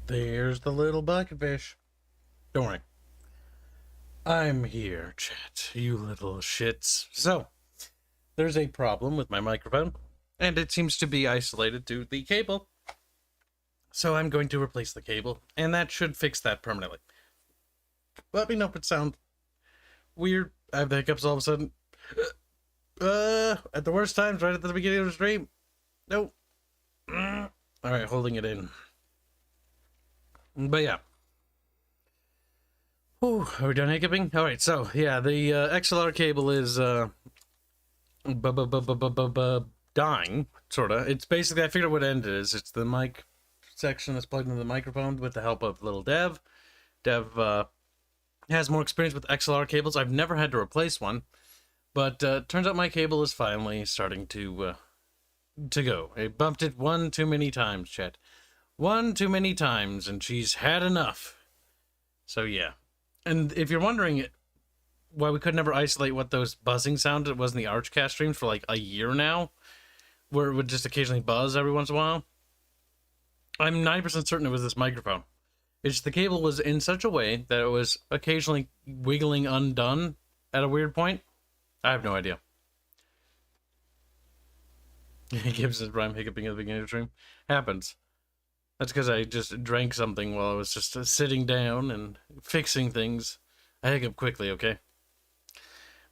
There's the little bucket fish. Don't worry. I'm here, chat, you little shits. So, there's a problem with my microphone, and it seems to be isolated to the cable. So I'm going to replace the cable, and that should fix that permanently. Let me know if it sounds weird. I have the hiccups all of a sudden. At the worst times, right at the beginning of the stream. Nope. Alright, holding it in. But yeah. Whew, are we done hiccuping? Alright, so, yeah, the XLR cable is, dying, sorta. It's basically, I figured what end it is. It's the mic section that's plugged into the microphone with the help of little Dev. Dev, has more experience with XLR cables. I've never had to replace one. But, turns out my cable is finally starting to go. I bumped it one too many times, chat. One too many times, and she's had enough. So, yeah. And if you're wondering why we could never isolate what those buzzing sounded was in the Archcast streams for like a year now, where it would just occasionally buzz every once in a while, I'm 90% certain it was this microphone. It's the cable was in such a way that it was occasionally wiggling undone at a weird point. I have no idea. Kibs says rhyme hiccuping at the beginning of the stream. Happens. That's because I just drank something while I was just sitting down and fixing things. I hiccup quickly, okay?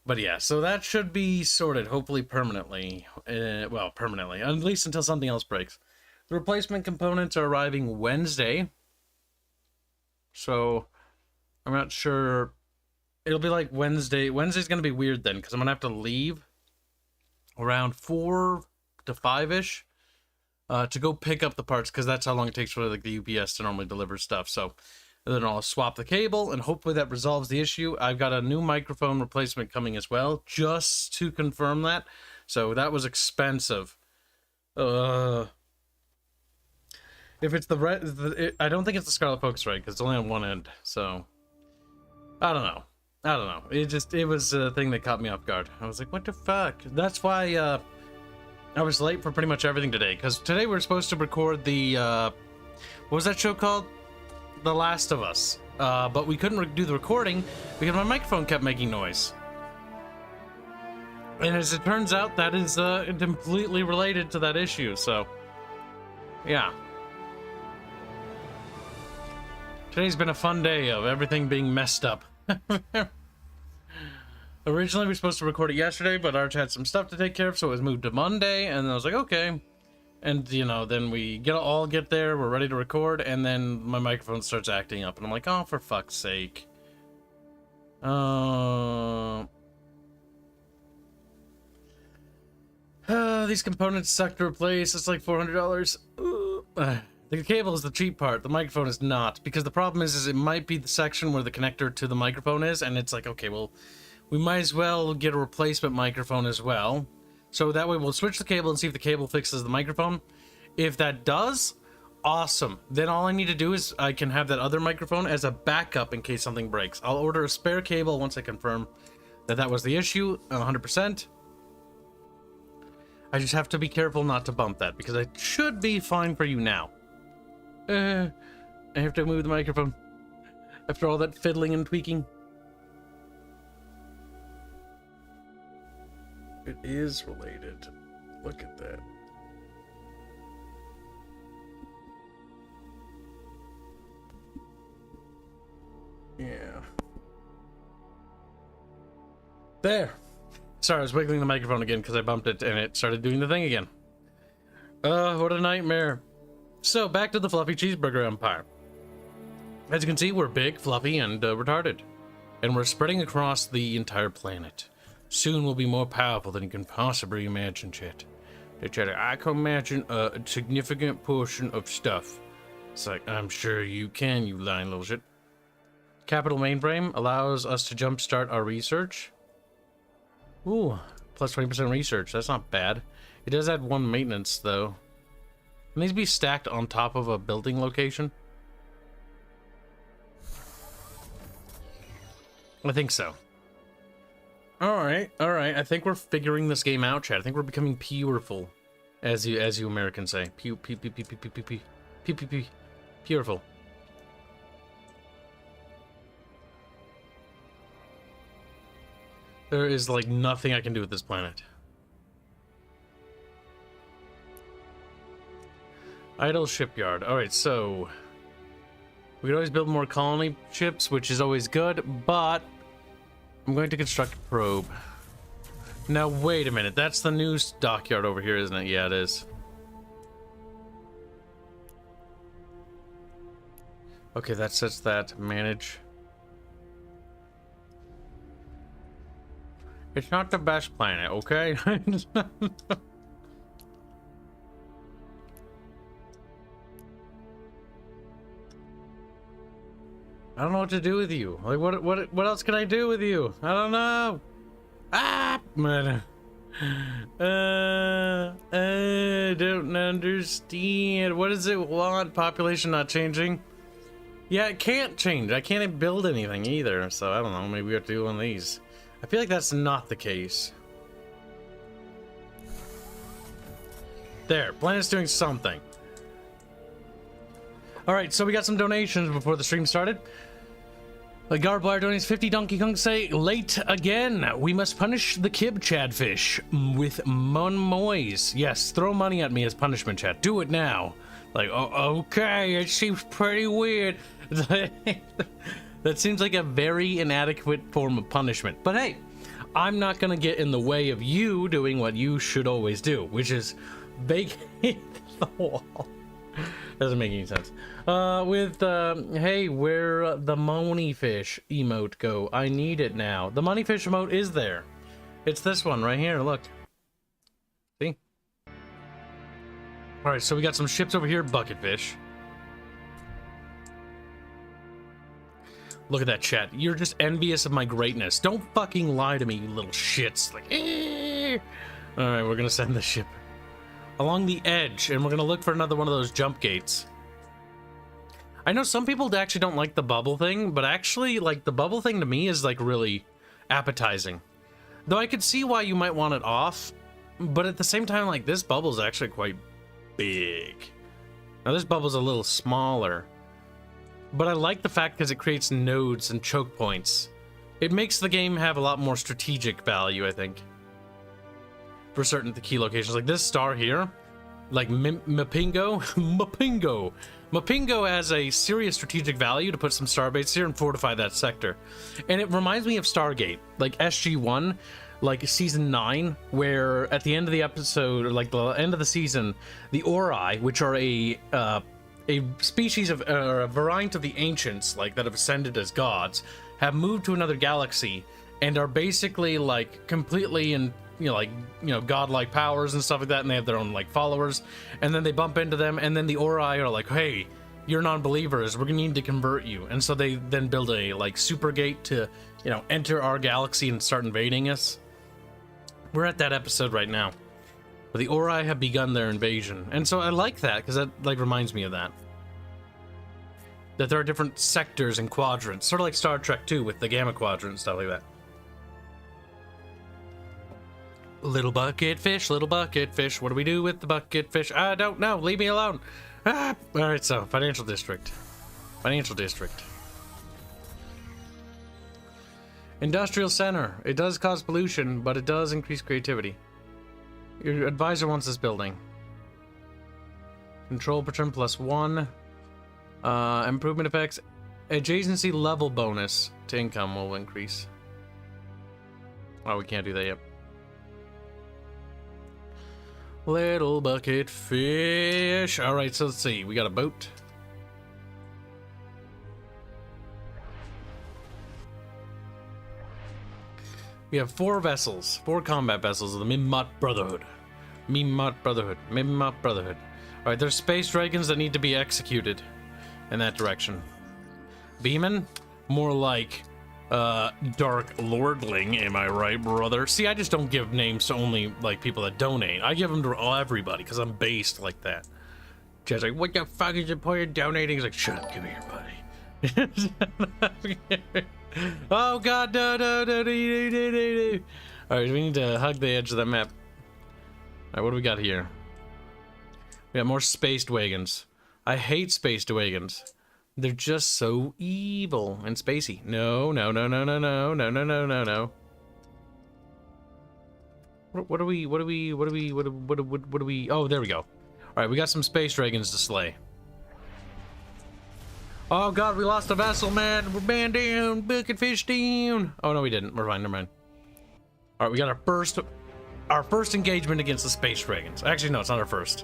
But yeah, so that should be sorted, hopefully permanently. Well, permanently. At least until something else breaks. The replacement components are arriving Wednesday. So, I'm not sure. It'll be like Wednesday. Wednesday's going to be weird then, because I'm going to have to leave around 4 to 5-ish to go pick up the parts, because that's how long it takes for like the UPS to normally deliver stuff. So, then I'll swap the cable, and hopefully that resolves the issue. I've got a new microphone replacement coming as well, just to confirm that. So, that was expensive. If it's the red, I don't think it's the Scarlet Focus, right? Because it's only on one end. So, I don't know. It was a thing that caught me off guard. I was like, what the fuck? That's why I was late for pretty much everything today. Because today we were supposed to record the, what was that show called? The Last of Us. But we couldn't do the recording because my microphone kept making noise. And as it turns out, that is completely related to that issue. So, yeah. Today's been a fun day of everything being messed up. Originally, we were supposed to record it yesterday, but Arch had some stuff to take care of, so it was moved to Monday, and I was like, okay. And, you know, then we all get there, we're ready to record, and then my microphone starts acting up, and I'm like, oh, for fuck's sake. These components suck to replace, it's like $400. The cable is the cheap part, the microphone is not, because the problem is it might be the section where the connector to the microphone is, and it's like, okay, well, we might as well get a replacement microphone as well. So that way we'll switch the cable and see if the cable fixes the microphone. If that does, awesome. Then all I need to do is I can have that other microphone as a backup in case something breaks. I'll order a spare cable once I confirm that that was the issue, 100%. I just have to be careful not to bump that, because I should be fine for you now. I have to move the microphone after all that fiddling and tweaking. It is related. Look at that. Yeah. There. Sorry, I was wiggling the microphone again because I bumped it and it started doing the thing again. What a nightmare. So, back to the fluffy cheeseburger empire. As you can see, we're big, fluffy, and retarded. And we're spreading across the entire planet. Soon we'll be more powerful than you can possibly imagine, chat. I can imagine a significant portion of stuff. It's like, I'm sure you can, you lying little shit. Capital mainframe allows us to jumpstart our research. Ooh, plus 20% research. That's not bad. It does add 1 maintenance, though. It needs to be stacked on top of a building location. I think so. Alright. I think we're figuring this game out, chat. I think we're becoming pureful. As you Americans say. Pureful. There is, like, nothing I can do with this planet. Idle shipyard. Alright, so... we could always build more colony ships, which is always good, but... I'm going to construct a probe. Now, wait a minute. That's the new dockyard over here, isn't it? Yeah, it is. Okay, that sets that. Manage. It's not the best planet, okay? I don't know what to do with you. Like, what else can I do with you? I don't know. Ah, man. I don't understand. What does it want? Population not changing? Yeah, it can't change. I can't build anything either. So I don't know. Maybe we have to do one of these. I feel like that's not the case. There, planet's doing something. Alright, so we got some donations before the stream started. Garbwire donates 50. Donkey Kong say, late again. We must punish the Kib Chadfish with Monmoys. Yes, throw money at me as punishment, chat. Do it now. Like, oh, okay, it seems pretty weird. That seems like a very inadequate form of punishment. But hey, I'm not gonna get in the way of you doing what you should always do, which is vacate the wall. Doesn't make any sense. Hey, where the money fish emote go? I need it now. The money fish emote is there. It's this one right here, look. See? Alright, so we got some ships over here, bucket fish. Look at that, chat. You're just envious of my greatness. Don't fucking lie to me, you little shits. Like, eh. Alright, we're gonna send the ship along the edge, and we're gonna look for another one of those jump gates. I know some people actually don't like the bubble thing, but actually, like, the bubble thing to me is, like, really appetizing. Though I could see why you might want it off, but at the same time, like, this bubble's actually quite big. Now, this bubble's a little smaller, but I like the fact because it creates nodes and choke points. It makes the game have a lot more strategic value, I think, for certain key locations. Like this star here, like Mapingo. Mapingo has a serious strategic value to put some starbaits here and fortify that sector. And it reminds me of Stargate, like SG-1, like season 9, where at the end of the episode, or like the end of the season, the Ori, which are a species of, a variant of the ancients, like that have ascended as gods, have moved to another galaxy and are basically like completely in, godlike powers and stuff like that, and they have their own like followers, and then they bump into them, and then the Ori are like, hey, you're non-believers, we're gonna need to convert you. And so they then build a like super gate to, enter our galaxy and start invading us. We're at that episode right now, but the Ori have begun their invasion, and so I like that because that like reminds me of that there are different sectors and quadrants, sort of like Star Trek 2 with the Gamma Quadrant and stuff like that. Little bucket fish, what do we do with the bucket fish? I don't know, leave me alone. Alright, so financial district. Industrial center. It does cause pollution, but it does increase creativity. Your advisor wants this building. Control per turn +1. Improvement effects. Adjacency level bonus to income will increase. Oh, we can't do that yet. Little bucket fish. Alright, so let's see. We got a boat. We have 4 vessels. 4 combat vessels of the Mimot Brotherhood. Alright, there's space dragons that need to be executed in that direction. Beeman? More like Dark Lordling, am I right, brother? See, I just don't give names to only like people that donate. I give them to everybody because I'm based like that. Jed's like, what the fuck is the point of donating? He's like, shut up, come here, buddy. Oh god, no. Alright, we need to hug the edge of the map. Alright, what do we got here? We got more spaced wagons. I hate spaced wagons. They're just so evil and spacey. No. What do we... Oh, there we go. All right, we got some space dragons to slay. Oh god, we lost a vessel, man. We're man down, bucket fish down. Oh no, we didn't. We're fine, never mind. All right, we got our first engagement against the space dragons. Actually, no, it's not our first.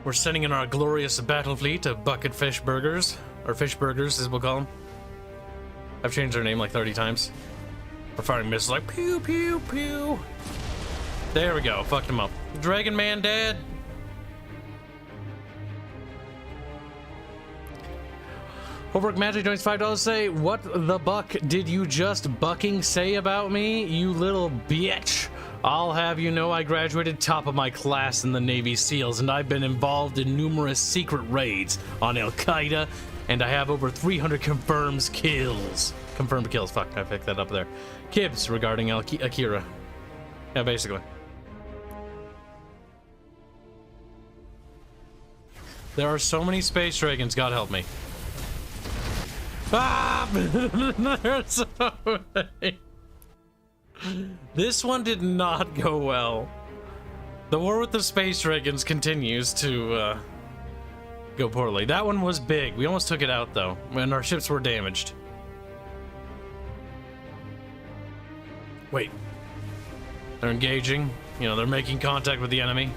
We're sending in our glorious battle fleet of bucket fish burgers, or fish burgers, as we'll call them. I've changed their name like 30 times. We're firing missiles like pew pew pew. There we go. Fucked him up. Dragon man dead. Overwork Magic joins $5 say, what the buck did you just bucking say about me, you little bitch? I'll have you know I graduated top of my class in the Navy SEALs, and I've been involved in numerous secret raids on Al-Qaeda, and I have over 300 confirmed kills. Confirmed kills, fuck, I picked that up there. Kibs regarding Akira. Yeah, basically. There are so many space dragons, God help me. Ah! There's so many. This one did not go well. The war with the space dragons continues to go poorly. That one was big. We almost took it out though, and our ships were damaged. Wait. They're engaging. You know, they're making contact with the enemy.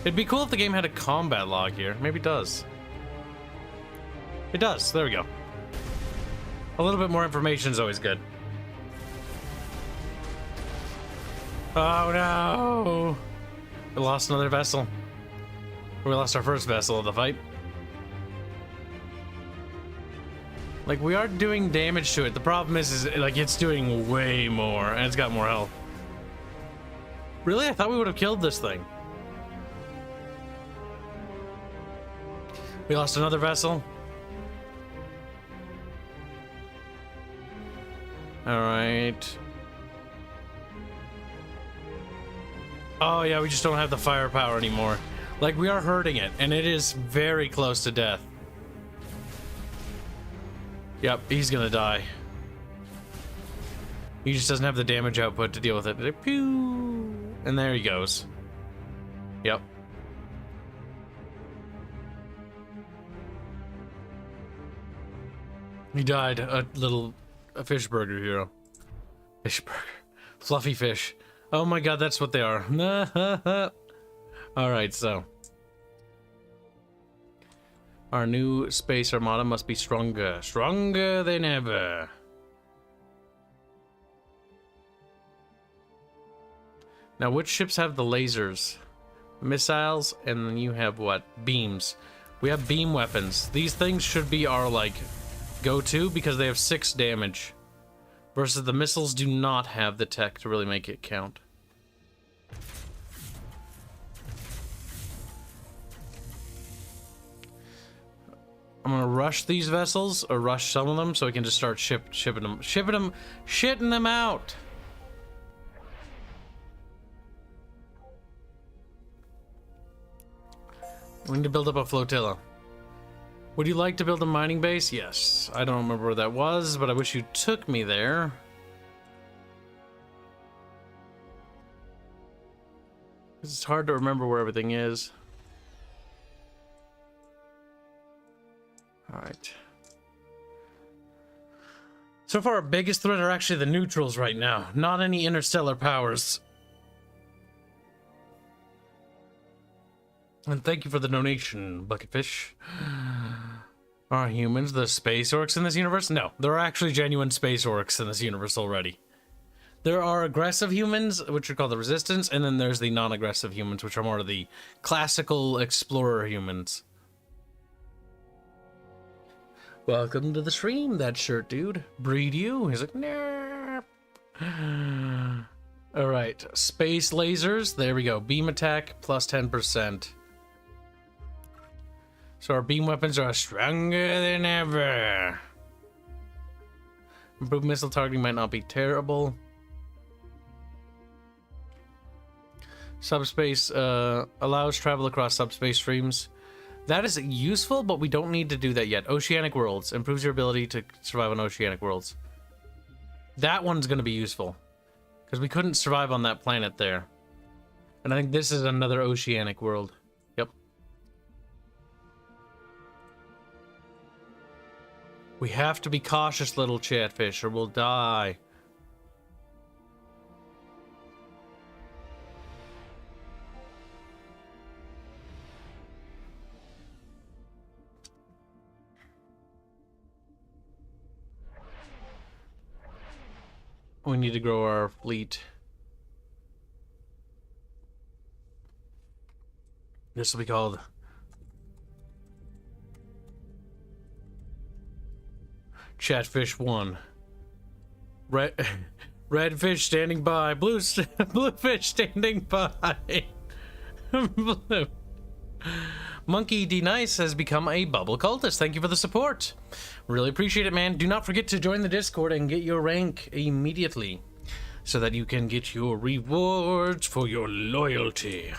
It'd be cool if the game had a combat log here. Maybe it does. It does. There we go. A little bit more information is always good. Oh no! We lost another vessel. We lost our first vessel of the fight. Like, we are doing damage to it. The problem is like, it's doing way more, and it's got more health. Really? I thought we would have killed this thing. We lost another vessel. Alright. Oh yeah, we just don't have the firepower anymore. Like, we are hurting it, and it is very close to death. Yep, he's gonna die. He just doesn't have the damage output to deal with it. Pew! And there he goes. Yep. He died, a fish burger hero. Fish burger. Fluffy fish. Oh my god, that's what they are. Alright, so. Our new space armada must be stronger. Stronger than ever. Now, which ships have the lasers? Missiles, and then you have what? Beams. We have beam weapons. These things should be our, like, go-to because they have 6 damage. Versus the missiles do not have the tech to really make it count. I'm gonna rush these vessels, or rush some of them, so we can just start shitting them out. We need to build up a flotilla. Would you like to build a mining base? Yes. I don't remember where that was, but I wish you took me there. It's hard to remember where everything is. Alright. So far, our biggest threat are actually the neutrals right now, not any interstellar powers. And thank you for the donation, Bucketfish. Are humans the space orcs in this universe? No, there are actually genuine space orcs in this universe already. There are aggressive humans, which are called the Resistance, and then there's the non-aggressive humans, which are more of the classical explorer humans. Welcome to the stream, that shirt dude. Breed you? He's like, nah. Alright, space lasers. There we go. Beam attack plus 10%. So our beam weapons are stronger than ever. Improved missile targeting might not be terrible. Subspace allows travel across subspace streams. That is useful, but we don't need to do that yet. Oceanic worlds improves your ability to survive on oceanic worlds. That one's going to be useful. Because we couldn't survive on that planet there. And I think this is another oceanic world. Yep. We have to be cautious, little chatfish, or we'll die. We need to grow our fleet. This will be called Chatfish 1. Red fish standing by. Blue fish standing by. Blue. Monkey D Nice has become a bubble cultist. Thank you for the support. Really appreciate it, man. Do not forget to join the Discord and get your rank immediately so that you can get your rewards for your loyalty.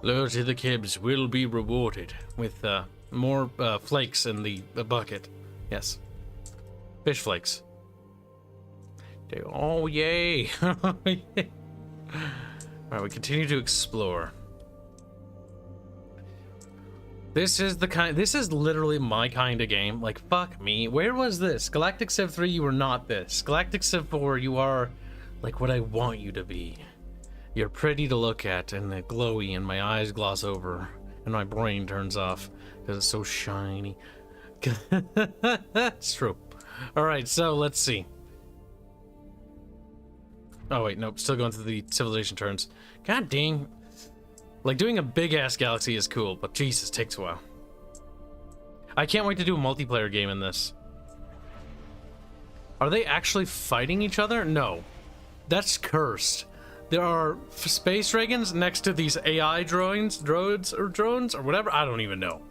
Loyalty to the Kibs will be rewarded with more flakes in the bucket. Yes. Fish flakes. Oh, yay. Alright, we continue to explore. This is literally my kind of game. Like, fuck me. Where was this? Galactic Civ 3, you were not this. Galactic Civ 4, you are like what I want you to be. You're pretty to look at and glowy, and my eyes gloss over, and my brain turns off because it's so shiny. That's true. Alright, so let's see. Oh, wait, nope. Still going through the civilization turns. God dang. Like, doing a big-ass galaxy is cool, but Jesus, takes a while. I can't wait to do a multiplayer game in this. Are they actually fighting each other? No. That's cursed. There are space dragons next to these AI drones, or whatever. I don't even know.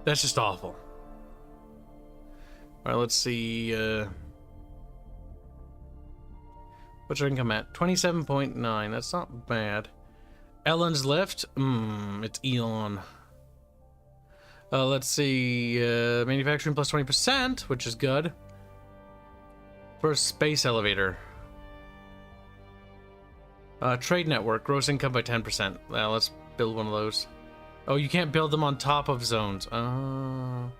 That's just awful. Alright, let's see. What's your income at? 27.9. That's not bad. Ellen's left? It's Elon. Let's see. Manufacturing plus 20%, which is good. For a space elevator. Trade network. Gross income by 10%. Well, let's build one of those. Oh, you can't build them on top of zones. Alright,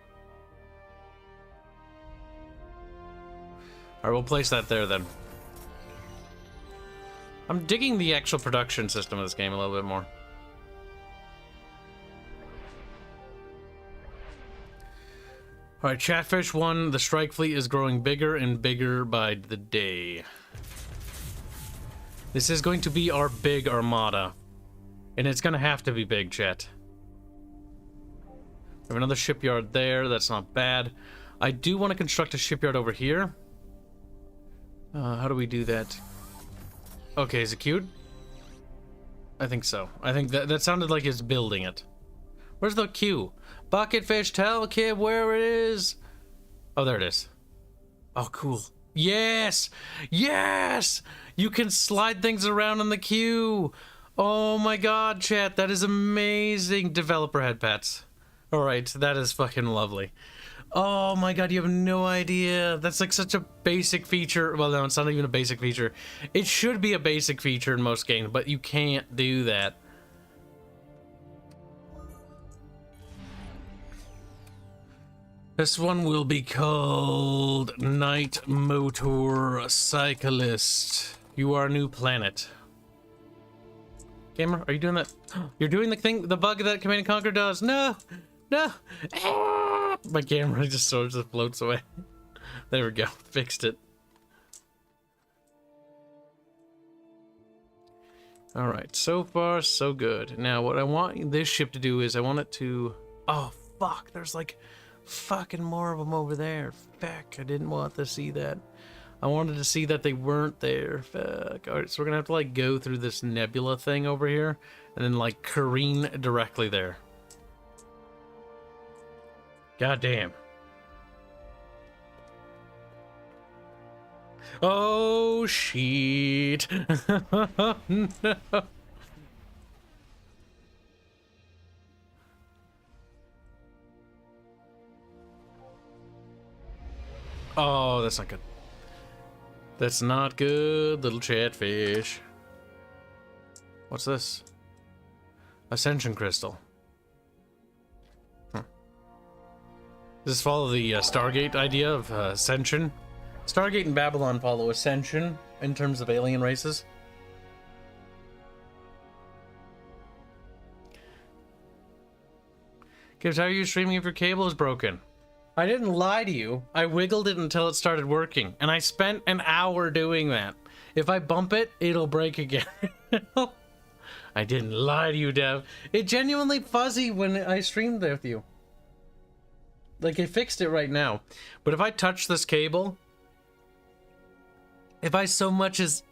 we'll place that there then. I'm digging the actual production system of this game a little bit more. Alright, Chatfish 1, the strike fleet is growing bigger and bigger by the day. This is going to be our big armada. And it's gonna have to be big, chat. We have another shipyard there, that's not bad. I do want to construct a shipyard over here. How do we do that? Okay, is it cute? I think so. I think that sounded like it's building it. Where's the queue? Bucketfish, tell kid where it is. Oh, there it is. Oh, cool. Yes! Yes! You can slide things around in the queue. Oh my god, chat. That is amazing. Developer head pats. Alright, that is fucking lovely. Oh my god, you have no idea. That's like such a basic feature. Well, no, it's not even a basic feature. It should be a basic feature in most games, but you can't do that. This one will be called Night Motor Cyclist. You are a new planet. Gamer, are you doing that? You're doing the thing, the bug that Command & Conquer does. No! No! Ah! My camera just sort of floats away. There we go. Fixed it. Alright, so far so good. Now what I want this ship to do is I want it to... Oh, fuck. There's like fucking more of them over there. Fuck, I didn't want to see that. I wanted to see that they weren't there. Fuck. Alright, so we're gonna have to like go through this nebula thing over here and then like careen directly there. God damn. Oh shit. No. Oh, that's not good. That's not good, little chatfish. What's this? Ascension crystal. Does this follow the Stargate idea of ascension? Stargate and Babylon follow ascension in terms of alien races. Kibs, how are you streaming if your cable is broken? I didn't lie to you. I wiggled it until it started working, and I spent an hour doing that. If I bump it, it'll break again. I didn't lie to you, Dev. It genuinely fuzzy when I streamed with you. Like, I fixed it right now. But if I touch this cable, if I so much as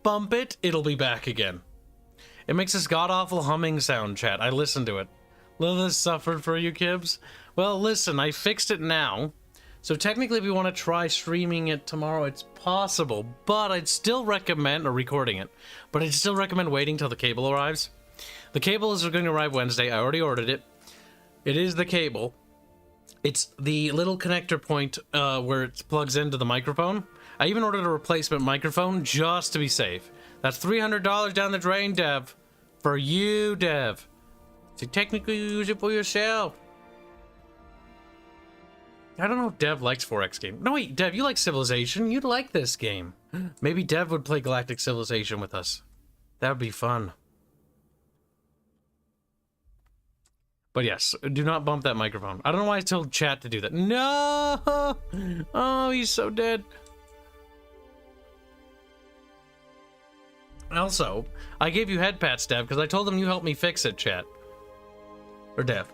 bump it, it'll be back again. It makes this god-awful humming sound, chat. I listened to it. Lilith suffered for you, Kibs. Well, listen, I fixed it now. So technically, if you want to try streaming it tomorrow, it's possible. But I'd still recommend, or recording it, but I'd still recommend waiting till the cable arrives. The cable is going to arrive Wednesday. I already ordered it. It is the cable. It's the little connector point where it plugs into the microphone. I even ordered a replacement microphone just to be safe. That's $300 down the drain, Dev. For you, Dev. So technically use it for yourself. I don't know if Dev likes 4X game. No, wait, Dev, you like Civilization. You'd like this game. Maybe Dev would play Galactic Civilization with us. That would be fun. But yes, do not bump that microphone. I don't know why I told chat to do that. No! Oh, he's so dead. Also, I gave you head pats, Dev, because I told them you helped me fix it, chat. Or Dev.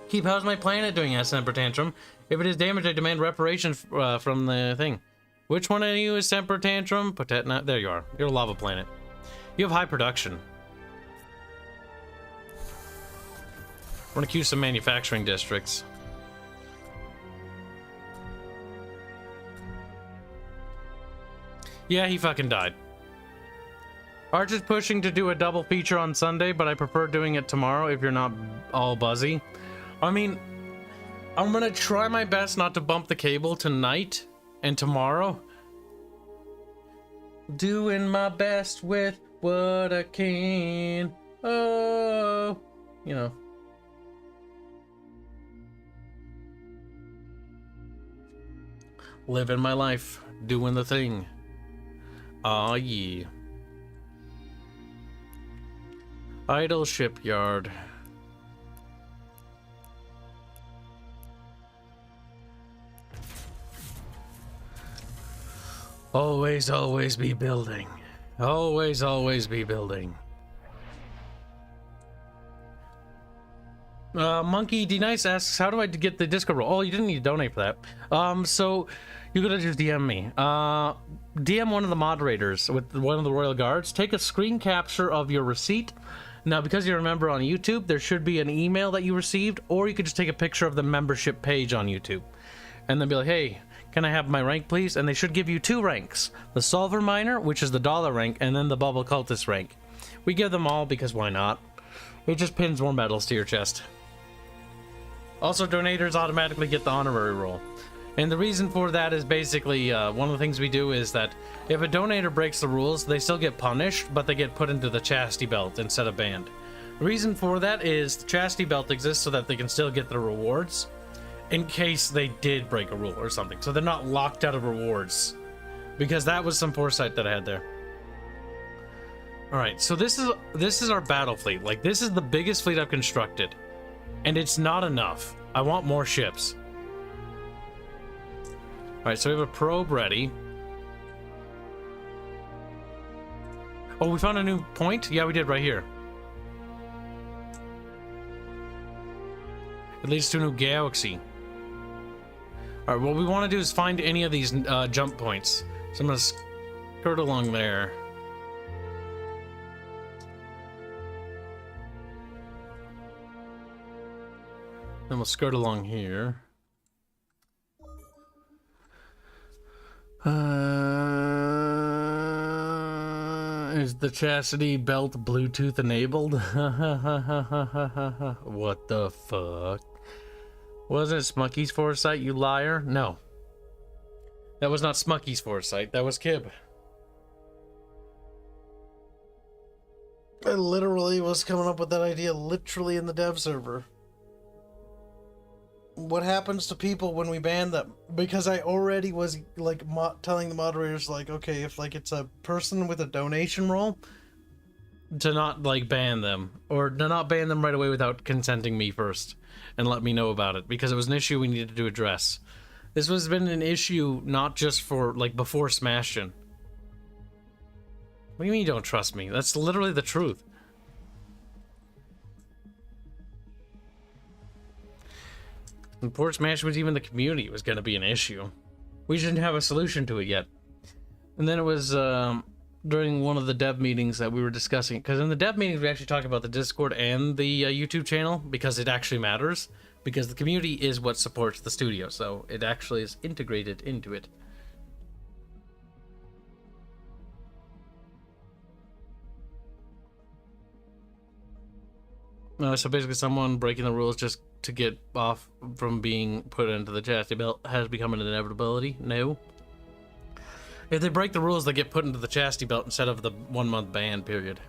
Keep, how's my planet doing, Semper Tantrum? If it is damaged, I demand reparation from the thing. Which one of you is Semper Tantrum? Potetna. There you are. You're a lava planet. You have high production. I want to queue some manufacturing districts. Yeah, he fucking died. Arch is pushing to do a double feature on Sunday, but I prefer doing it tomorrow if you're not all buzzy. I mean, I'm gonna try my best not to bump the cable tonight and tomorrow. Doing my best with what I can. Oh, you know. Living my life, doing the thing. Aw, yeah. Idle shipyard. Always, always be building. Always, always be building. Monkey D Nice asks, how do I get the Discord role? Oh, you didn't need to donate for that. So you gotta just DM me. DM one of the moderators with one of the Royal Guards. Take a screen capture of your receipt. Now, because you're a member on YouTube, there should be an email that you received, or you could just take a picture of the membership page on YouTube. And then be like, hey, can I have my rank, please? And they should give you 2 ranks. The Solver Miner, which is the dollar rank, and then the Bubble Cultist rank. We give them all because why not? It just pins more medals to your chest. Also, donators automatically get the honorary role. And the reason for that is basically, one of the things we do is that if a donator breaks the rules, they still get punished, but they get put into the Chastity Belt instead of banned. The reason for that is the Chastity Belt exists so that they can still get the rewards in case they did break a rule or something. So they're not locked out of rewards. Because that was some foresight that I had there. Alright, so this is our battle fleet. Like, this is the biggest fleet I've constructed. And it's not enough. I want more ships. Alright, so we have a probe ready. Oh, we found a new point? Yeah, we did right here. It leads to a new galaxy. Alright, what we want to do is find any of these jump points. So I'm going to skirt along there. Then we'll skirt along here. Is the Chastity Belt Bluetooth enabled? What the fuck? Wasn't it Smucky's foresight, you liar? No. That was not Smucky's foresight, that was Kib. I literally was coming up with that idea literally in the dev server. What happens to people when we ban them? Because I already was like telling the moderators, like, okay, if like it's a person with a donation role, to not like ban them, or to not ban them right away without consenting me first and let me know about it, because it was an issue we needed to address. This has been an issue not just for like before Smashin. What do you mean you don't trust me? That's literally the truth. And poor Smash was even the community was going to be an issue. We didn't have a solution to it yet. And then it was during one of the dev meetings that we were discussing, because in the dev meetings we actually talked about the Discord and the YouTube channel, because it actually matters, because the community is what supports the studio, so it actually is integrated into it. So basically someone breaking the rules just to get off from being put into the chastity belt has become an inevitability? No. If they break the rules, they get put into the chastity belt instead of the 1 month ban period.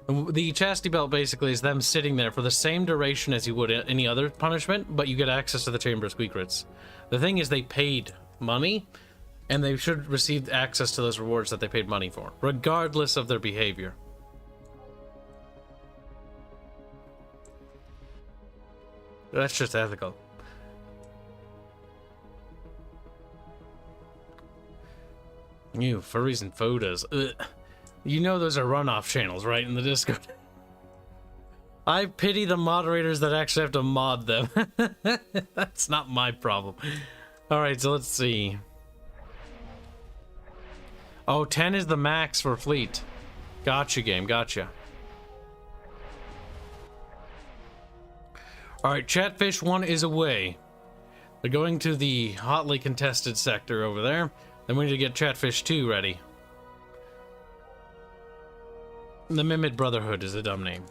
The chastity belt basically is them sitting there for the same duration as you would any other punishment, but you get access to the Chamber of Secrets. The thing is, they paid money, and they should receive access to those rewards that they paid money for, regardless of their behavior. That's just ethical. You furries and photos. Ugh. You know those are runoff channels, right, in the Discord? I pity the moderators that actually have to mod them. That's not my problem. Alright, so let's see. Oh, 10 is the max for fleet. Gotcha, game, gotcha. Alright, Chatfish 1 is away. They're going to the hotly contested sector over there. Then we need to get Chatfish 2 ready. The Mimid Brotherhood is a dumb name.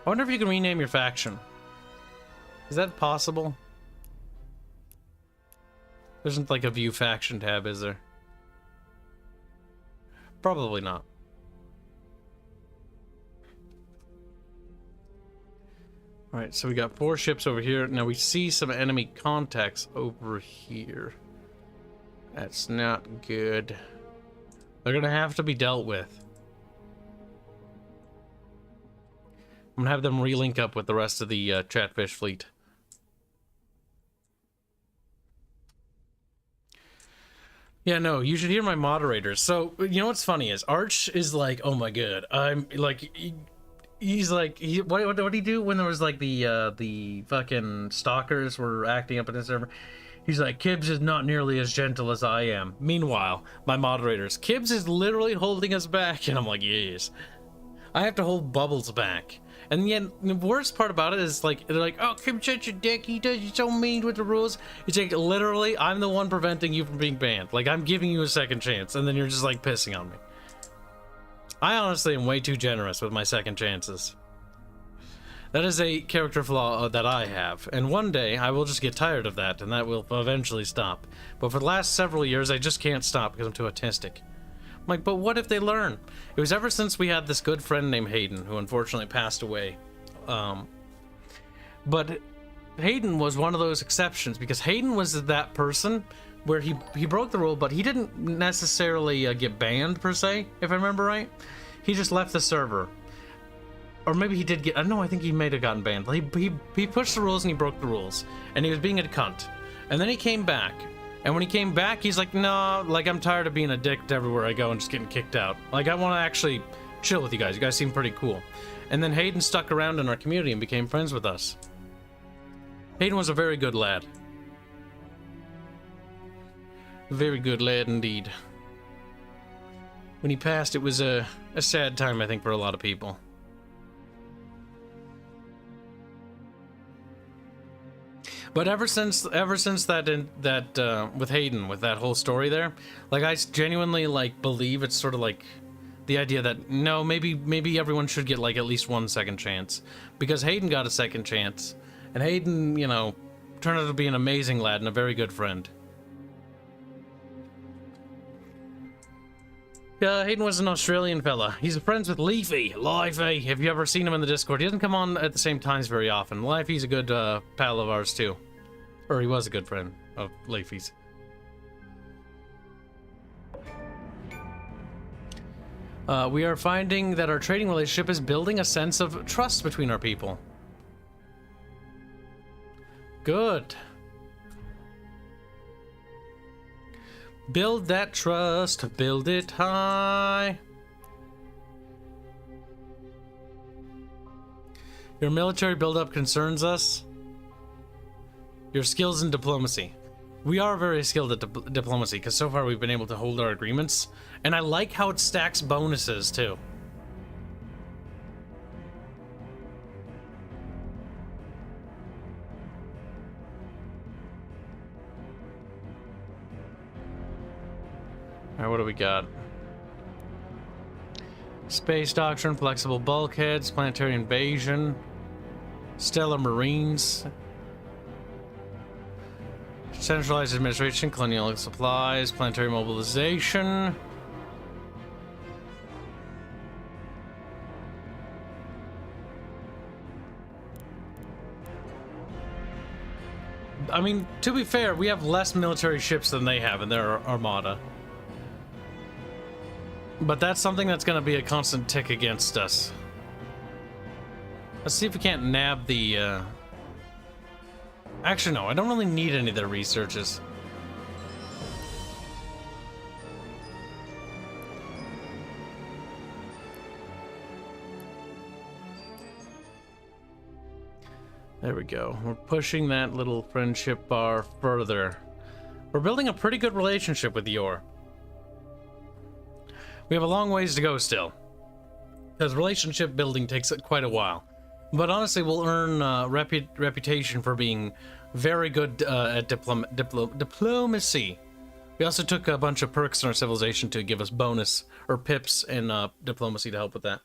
I wonder if you can rename your faction. Is that possible? There isn't like a view faction tab, is there? Probably not. Alright, so we got 4 ships over here. Now we see some enemy contacts over here. That's not good. They're gonna have to be dealt with. I'm gonna have them relink up with the rest of the Chatfish fleet. Yeah, no, you should hear my moderators. So, you know what's funny is, Arch is like, oh my god, I'm like... He's like, what did he do when there was like the fucking stalkers were acting up in his server? He's like, Kibs is not nearly as gentle as I am. Meanwhile, my moderators, Kibs is literally holding us back, and I'm like, yes. I have to hold Bubbles back. And yet, the worst part about it is like, they're like, oh, Kibs such a dick, he's so mean with the rules. It's like, literally, I'm the one preventing you from being banned. Like, I'm giving you a second chance, and then you're just like pissing on me. I honestly am way too generous with my second chances. That is a character flaw that I have, and one day I will just get tired of that, and that will eventually stop. But for the last several years, I just can't stop because I'm too autistic. I'm like, but what if they learn? It was ever since we had this good friend named Hayden, who unfortunately passed away. But Hayden was one of those exceptions, because Hayden was that person where he broke the rule, but he didn't necessarily get banned, per se, if I remember right. He just left the server. Or maybe he did get... I don't know, I think he may have gotten banned. He pushed the rules and he broke the rules. And he was being a cunt. And then he came back. And when he came back, he's like, nah, like, I'm tired of being a dick to everywhere I go and just getting kicked out. Like, I want to actually chill with you guys. You guys seem pretty cool. And then Hayden stuck around in our community and became friends with us. Hayden was a very good lad. Very good lad indeed. When he passed, it was a sad time, I think, for a lot of people. But ever since that with Hayden, with that whole story there, like, I genuinely like believe it's sort of like the idea that no, maybe everyone should get like at least 1 second chance, because Hayden got a second chance, and Hayden, you know, turned out to be an amazing lad and a very good friend. Hayden was an Australian fella. He's friends with Leafy. Leafy, have you ever seen him in the Discord? He doesn't come on at the same times very often. Leafy's a good pal of ours too. Or he was a good friend of Leafy's. We are finding that our trading relationship is building a sense of trust between our people. Good. Build that trust, build it high. Your military buildup concerns us. Your skills in diplomacy. We are very skilled at diplomacy, because so far we've been able to hold our agreements. And I like how it stacks bonuses, too. Alright, what do we got? Space Doctrine, Flexible Bulkheads, Planetary Invasion, Stellar Marines, Centralized Administration, Colonial Supplies, Planetary Mobilization. I mean, to be fair, we have less military ships than they have in their armada. But that's something that's going to be a constant tick against us. Let's see if we can't nab the, Actually, no, I don't really need any of their researches. There we go. We're pushing that little friendship bar further. We're building a pretty good relationship with Yor. We have a long ways to go still, because relationship building takes quite a while. But honestly, we'll earn reputation for being very good at diplomacy. We also took a bunch of perks in our civilization to give us bonus, or pips in diplomacy to help with that.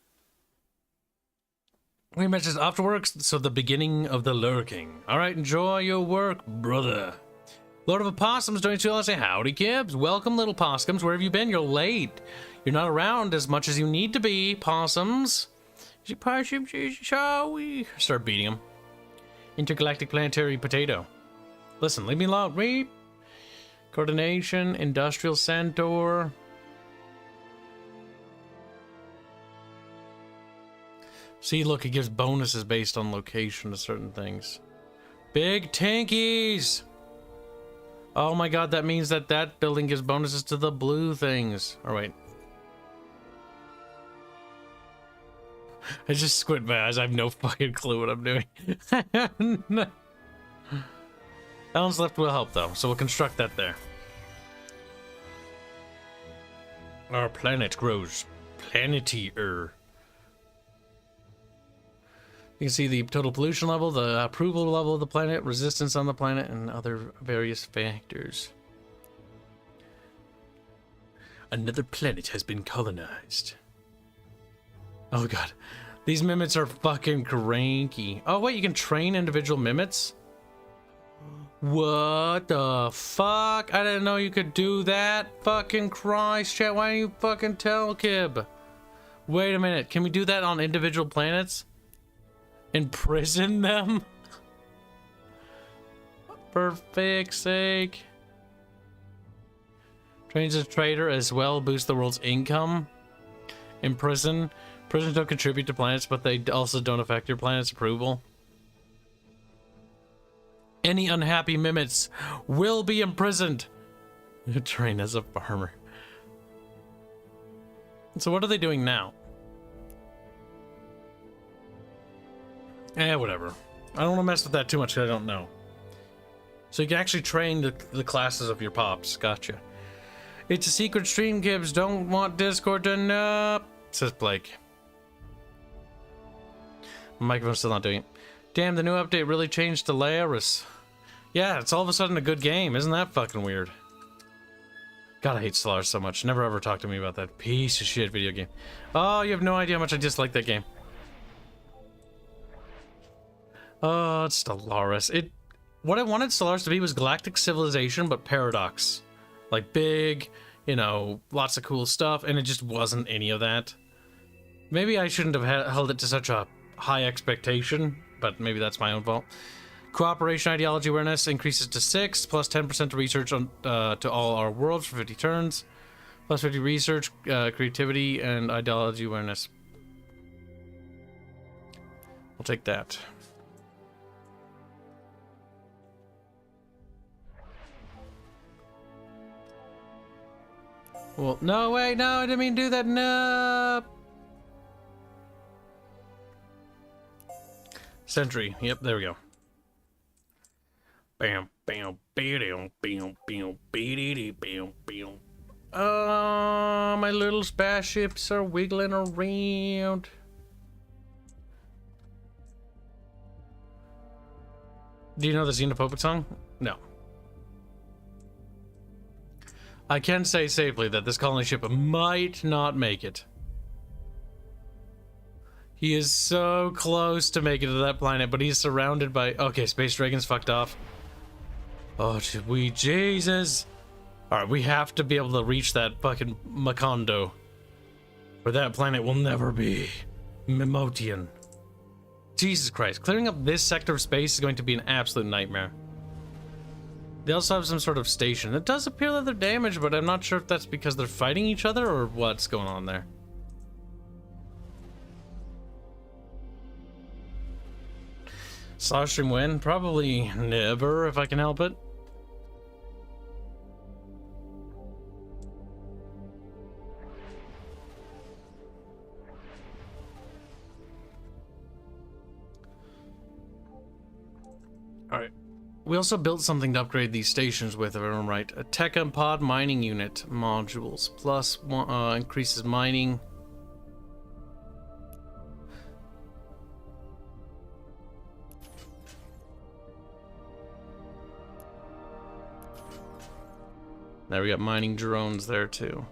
We mentioned afterworks, so the beginning of the lurking. Alright, enjoy your work, brother. Lord of Opossums doing $2. Say howdy, Kibs. Welcome, little possums. Where have you been? You're late. You're not around as much as you need to be, possums. Shall we start beating him? Intergalactic planetary potato. Listen, leave me alone. Reap. Coordination, industrial centaur. See, look, it gives bonuses based on location to certain things. Big tankies. Oh my god, that means that that building gives bonuses to the blue things. Or wait. I just squint my eyes. I have no fucking clue what I'm doing. Alan's left will help, though, so we'll construct that there. Our planet grows planetier. You can see the total pollution level, the approval level of the planet, resistance on the planet, and other various factors. Another planet has been colonized. Oh god. These mimics are fucking cranky. Oh wait, you can train individual mimics? What the fuck? I didn't know you could do that. Fucking Christ, chat. Why don't you fucking tell Kib? Wait a minute. Can we do that on individual planets? Imprison them? For fuck's sake. Trains a trader as well, boost the world's income. Imprison. Prisons don't contribute to planets, but they also don't affect your planet's approval. Any unhappy mimics will be imprisoned. Train as a farmer. So what are they doing now? Whatever. I don't want to mess with that too much because I don't know. So you can actually train the classes of your pops. Gotcha. It's a secret stream, Kibs. Don't want Discord to know. Says Blake. My microphone's still not doing it. Damn, the new update really changed to Laris. Yeah, it's all of a sudden a good game. Isn't that fucking weird? God, I hate Solaris so much. Never ever talk to me about that piece of shit video game. Oh, you have no idea how much I dislike that game. Oh, it's Stellaris. what I wanted Stellaris to be was galactic civilization, but paradox. Like big, you know, lots of cool stuff, and it just wasn't any of that. Maybe I shouldn't have held it to such a high expectation, but maybe that's my own fault. Cooperation ideology awareness increases to 6, plus 10% to research on to all our worlds for 50 turns, plus 50 research, creativity, and ideology awareness. I'll take that. Well, no, wait, no, I didn't mean to do that, no! Sentry, yep, there we go. Bam, bam, bam, bam, bam, bam, bam. My little spaceships are wiggling around. Do you know the Xenophobic song? No. I can say safely that this colony ship might not make it. He is so close to making it to that planet, but he's surrounded by... Okay, Space Dragon's fucked off. Oh, Jesus. Alright, we have to be able to reach that fucking Macondo. Or that planet will never be Mimotian. Jesus Christ, clearing up this sector of space is going to be an absolute nightmare. They also have some sort of station. It does appear that they're damaged, but I'm not sure if that's because they're fighting each other or what's going on there. LiveStream win? Probably never, if I can help it. Alright. We also built something to upgrade these stations with, if I'm right. A Tech and Pod mining unit modules. Plus one, increases mining. There we got mining drones there too.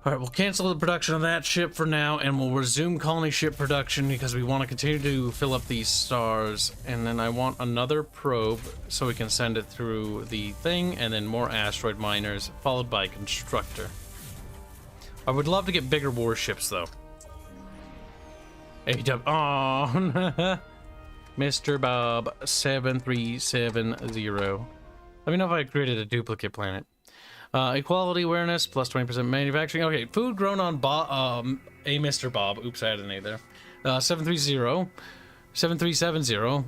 Alright, we'll cancel the production of that ship for now, and we'll resume colony ship production because we want to continue to fill up these stars. And then I want another probe so we can send it through the thing, and then more asteroid miners, followed by constructor. I would love to get bigger warships, though. A-Dub. Oh, Mr. Bob 7370. Let me know if I created a duplicate planet. Equality awareness plus 20% manufacturing. Okay, food grown on a Mr. Bob. Oops, I had an A there. 7370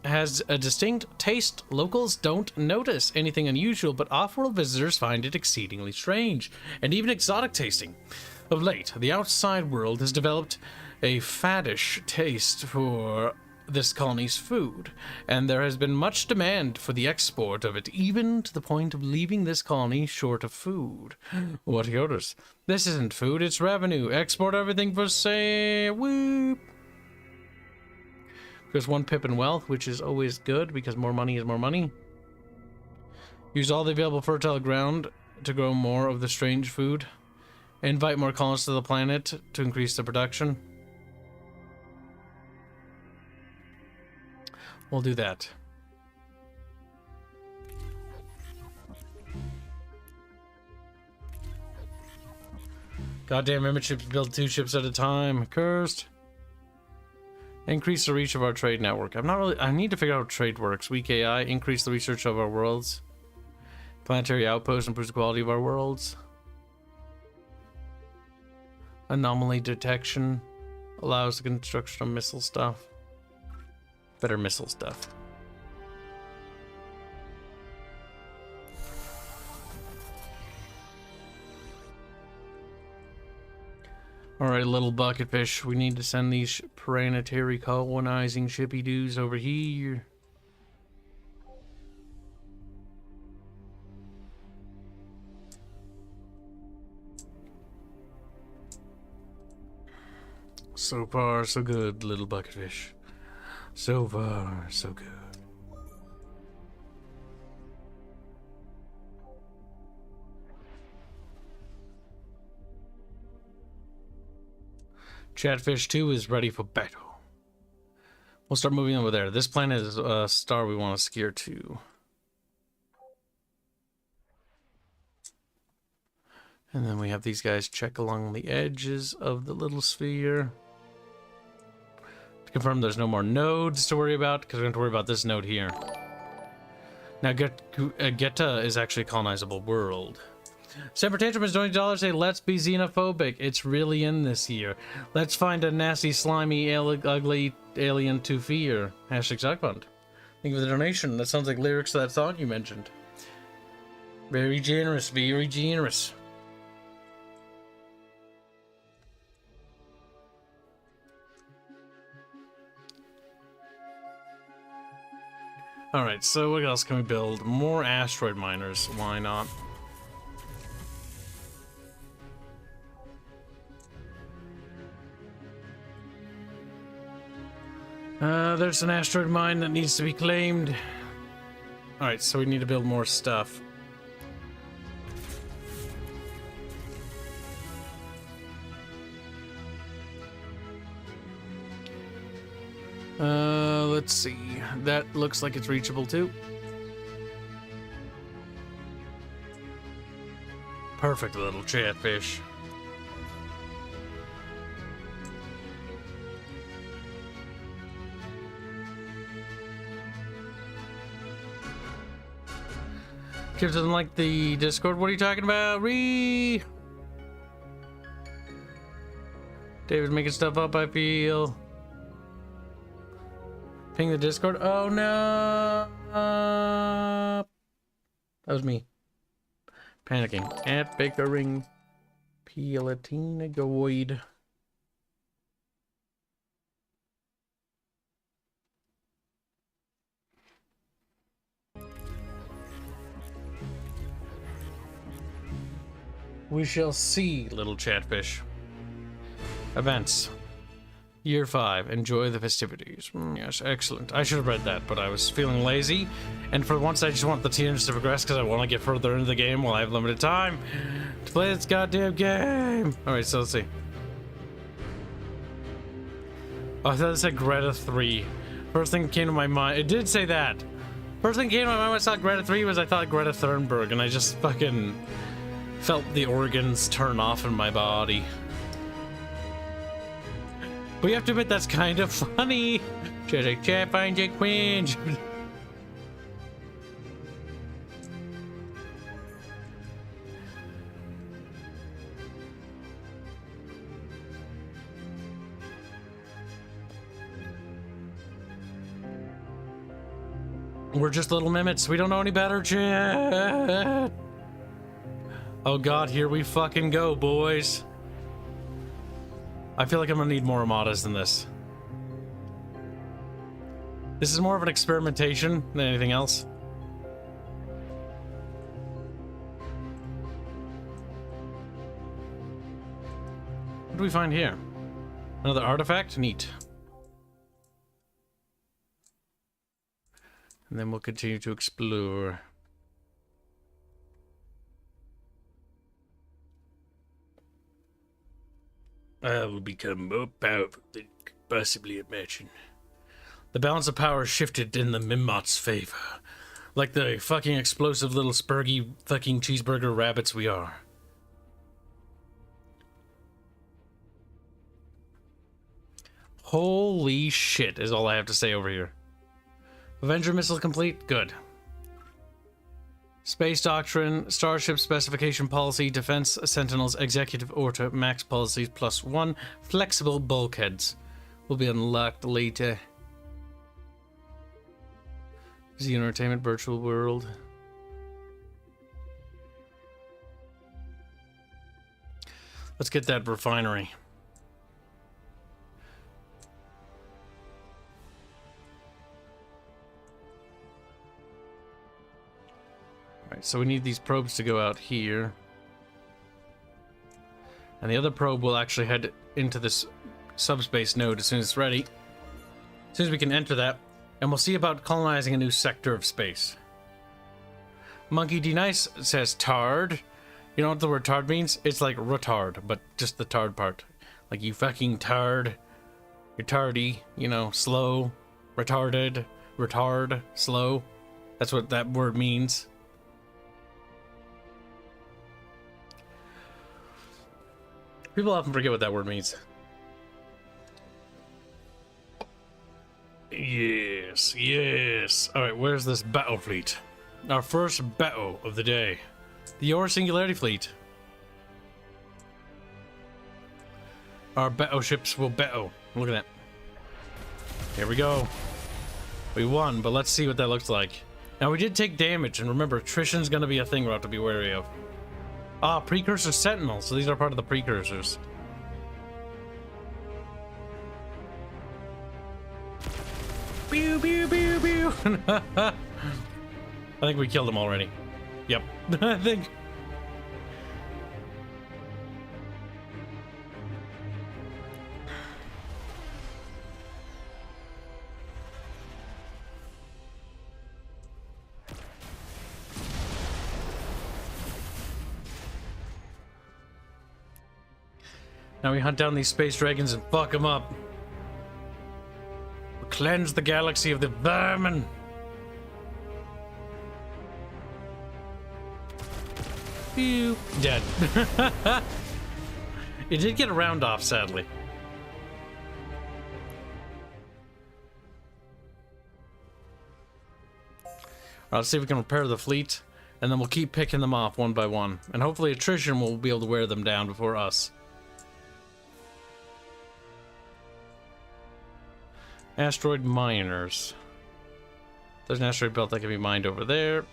has a distinct taste. Locals don't notice anything unusual, but off-world visitors find it exceedingly strange and even exotic tasting. Of late, the outside world has developed a faddish taste for this colony's food, and there has been much demand for the export of it, even to the point of leaving this colony short of food. What he orders? This isn't food, it's revenue. Export everything for sale. Whoop. There's 1 pip in wealth, which is always good because more money is more money. Use all the available fertile ground to grow more of the strange food. Invite more colonists to the planet to increase the production. We'll do that. Goddamn image ships build 2 ships at a time. Cursed. Increase the reach of our trade network. I need to figure out how trade works. Weak AI. Increase the research of our worlds. Planetary outpost improves the quality of our worlds. Anomaly detection allows the construction of missile stuff. Better missile stuff. Alright, little bucketfish. We need to send these planetary colonizing shippy doos over here. So far, so good, little bucketfish. So far, so good. Chatfish 2 is ready for battle. We'll start moving over there. This planet is a star we want to steer to. And then we have these guys check along the edges of the little sphere. To confirm there's no more nodes to worry about, because we don't have to worry about this node here. Now, Geta is actually a colonizable world. Semper Tantrum is $20. Say, let's be xenophobic. It's really in this year. Let's find a nasty, slimy, ugly alien to fear. Hashtag Sockfund. Thank you for the donation. That sounds like lyrics to that song you mentioned. Very generous, very generous. Alright, so what else can we build? More asteroid miners. Why not? There's an asteroid mine that needs to be claimed. Alright, so we need to build more stuff. Let's see. That looks like it's reachable too. Perfect little chatfish. Kibs doesn't like the Discord. What are you talking about? David's making stuff up, I feel. Ping the Discord. Oh no! That was me. Panicking. At Bickering. Pelatinagoid. We shall see, little chatfish. Events. Year 5. Enjoy the festivities. Yes, excellent. I should have read that, but I was feeling lazy. And for once, I just want the teenagers to progress because I want to get further into the game while I have limited time to play this goddamn game. Alright, so let's see. Oh, I thought it said Greta 3. First thing that came to my mind. It did say that. First thing that came to my mind when I saw Greta 3 was I thought Greta Thunberg, and I just fucking felt the organs turn off in my body. But you have to admit that's kind of funny. Chat, find Jake Quinge. We're just little mimets. We don't know any better, chat. Oh god, here we fucking go, boys. I feel like I'm gonna need more armadas than this. This is more of an experimentation than anything else. What do we find here? Another artifact? Neat. And then we'll continue to explore. I will become more powerful than you could possibly imagine. The balance of power shifted in the Mimmot's favor. Like the fucking explosive little spurgy fucking cheeseburger rabbits we are. Holy shit is all I have to say over here. Avenger missile complete? Good. Space Doctrine, Starship Specification Policy, Defense Sentinels, Executive Order, Max Policies, +1, Flexible Bulkheads. Will be unlocked later. Z Entertainment Virtual World. Let's get that refinery. Alright, so we need these probes to go out here. And the other probe will actually head into this subspace node as soon as it's ready. As soon as we can enter that. And we'll see about colonizing a new sector of space. Monkey D Nice says tard. You know what the word tard means? It's like retard, but just the tard part. Like, you fucking tard. You're tardy, you know, slow, retarded, retard, slow. That's what that word means. People often forget what that word means. Yes, yes. Alright, where's this battle fleet? Our first battle of the day. The Your Singularity Fleet. Our battleships will battle. Look at that. Here we go. We won, but let's see what that looks like. Now, we did take damage, and remember, attrition's gonna be a thing we'll have to be wary of. Ah, Precursor Sentinels. So these are part of the Precursors. Pew, pew, pew, pew. I think we killed them already. Yep. I think. Now we hunt down these space dragons and fuck them up. We cleanse the galaxy of the vermin. Pew. Dead. It did get a round off, sadly. Let's see if we can repair the fleet, and then we'll keep picking them off one by one. And hopefully attrition will be able to wear them down before us. Asteroid miners. There's an asteroid belt that can be mined over there.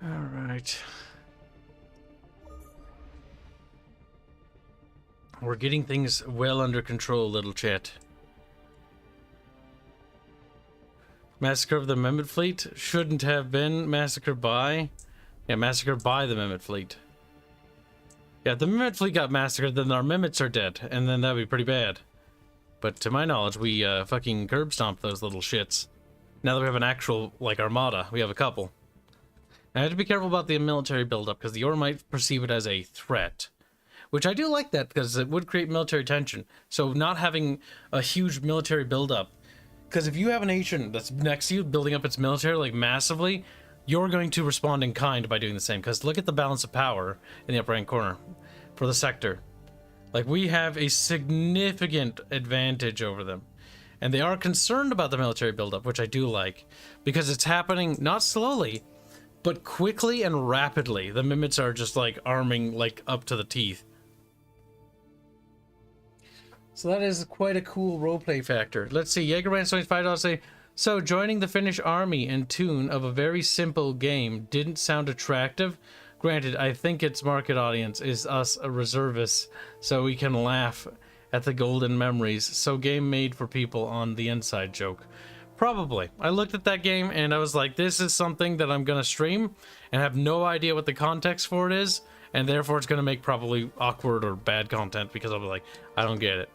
All right. We're getting things well under control, little chat. Massacre of the Mehmet Fleet shouldn't have been massacred by... Yeah, massacred by the Mehmet Fleet. Yeah, if the Mehmet Fleet got massacred, then our Mehmets are dead, and then that'd be pretty bad. But to my knowledge, we fucking curb stomped those little shits. Now that we have an actual, like, armada, we have a couple. I have to be careful about the military buildup, because the Yor might perceive it as a threat. Which I do like that, because it would create military tension. So not having a huge military buildup. Because if you have a nation that's next to you building up its military, like, massively, you're going to respond in kind by doing the same. Because look at the balance of power in the upper right corner for the sector. Like, we have a significant advantage over them. And they are concerned about the military buildup, which I do like. Because it's happening not slowly, but quickly and rapidly. The Mimics are just, like, arming, like, up to the teeth. So that is quite a cool roleplay factor. Let's see, Jaegerman75 say, so joining the Finnish army and tune of a very simple game didn't sound attractive. Granted, I think its market audience is us reservists, so we can laugh at the golden memories. So game made for people on the inside joke. Probably. I looked at that game and I was like, this is something that I'm going to stream and have no idea what the context for it is. And therefore it's going to make probably awkward or bad content because I'll be like, I don't get it.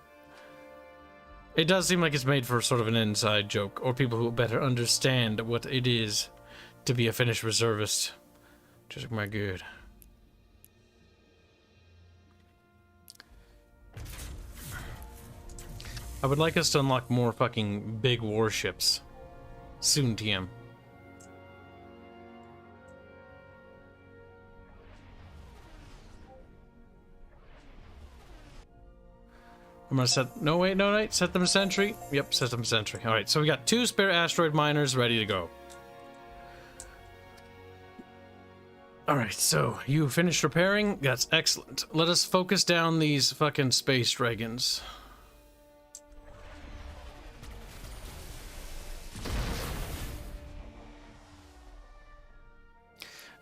It does seem like it's made for sort of an inside joke, or people who better understand what it is to be a Finnish reservist. Just my good. I would like us to unlock more fucking big warships. Soon, TM. I'm gonna set... No, wait, no, wait. Set them a sentry. Yep, set them a sentry. Alright, so we got 2 spare asteroid miners ready to go. Alright, so you finished repairing? That's excellent. Let us focus down these fucking space dragons.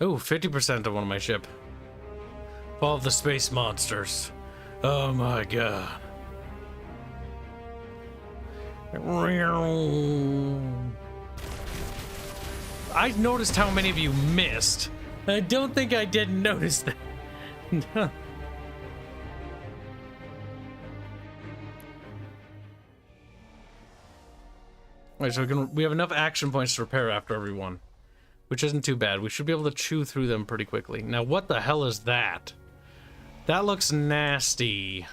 Oh, 50% of one of my ship. All of the space monsters. Oh my god. I noticed how many of you missed. I don't think I didn't notice that. Right, so we have enough action points to repair after every one, which isn't too bad. We should be able to chew through them pretty quickly. Now, what the hell is that? That looks nasty.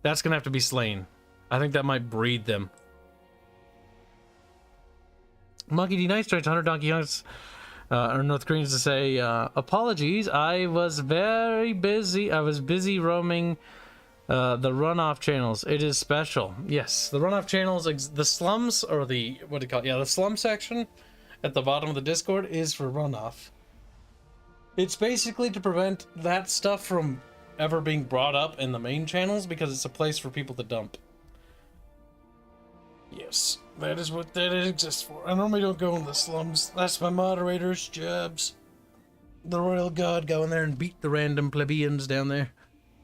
That's gonna have to be slain. I think that might breed them. Monkey D. Nice Trades 100 Donkey Hunts. Or North Koreans to say, apologies, I was very busy. I was busy roaming the runoff channels. It is special. Yes, the runoff channels, the slums, or the, what do you call it? Yeah, the slum section at the bottom of the Discord is for runoff. It's basically to prevent that stuff from ever being brought up in the main channels because it's a place for people to dump. Yes, that is what that exists for. I normally don't go in the slums. That's my moderator's jobs. The royal god go in there and beat the random plebeians down there.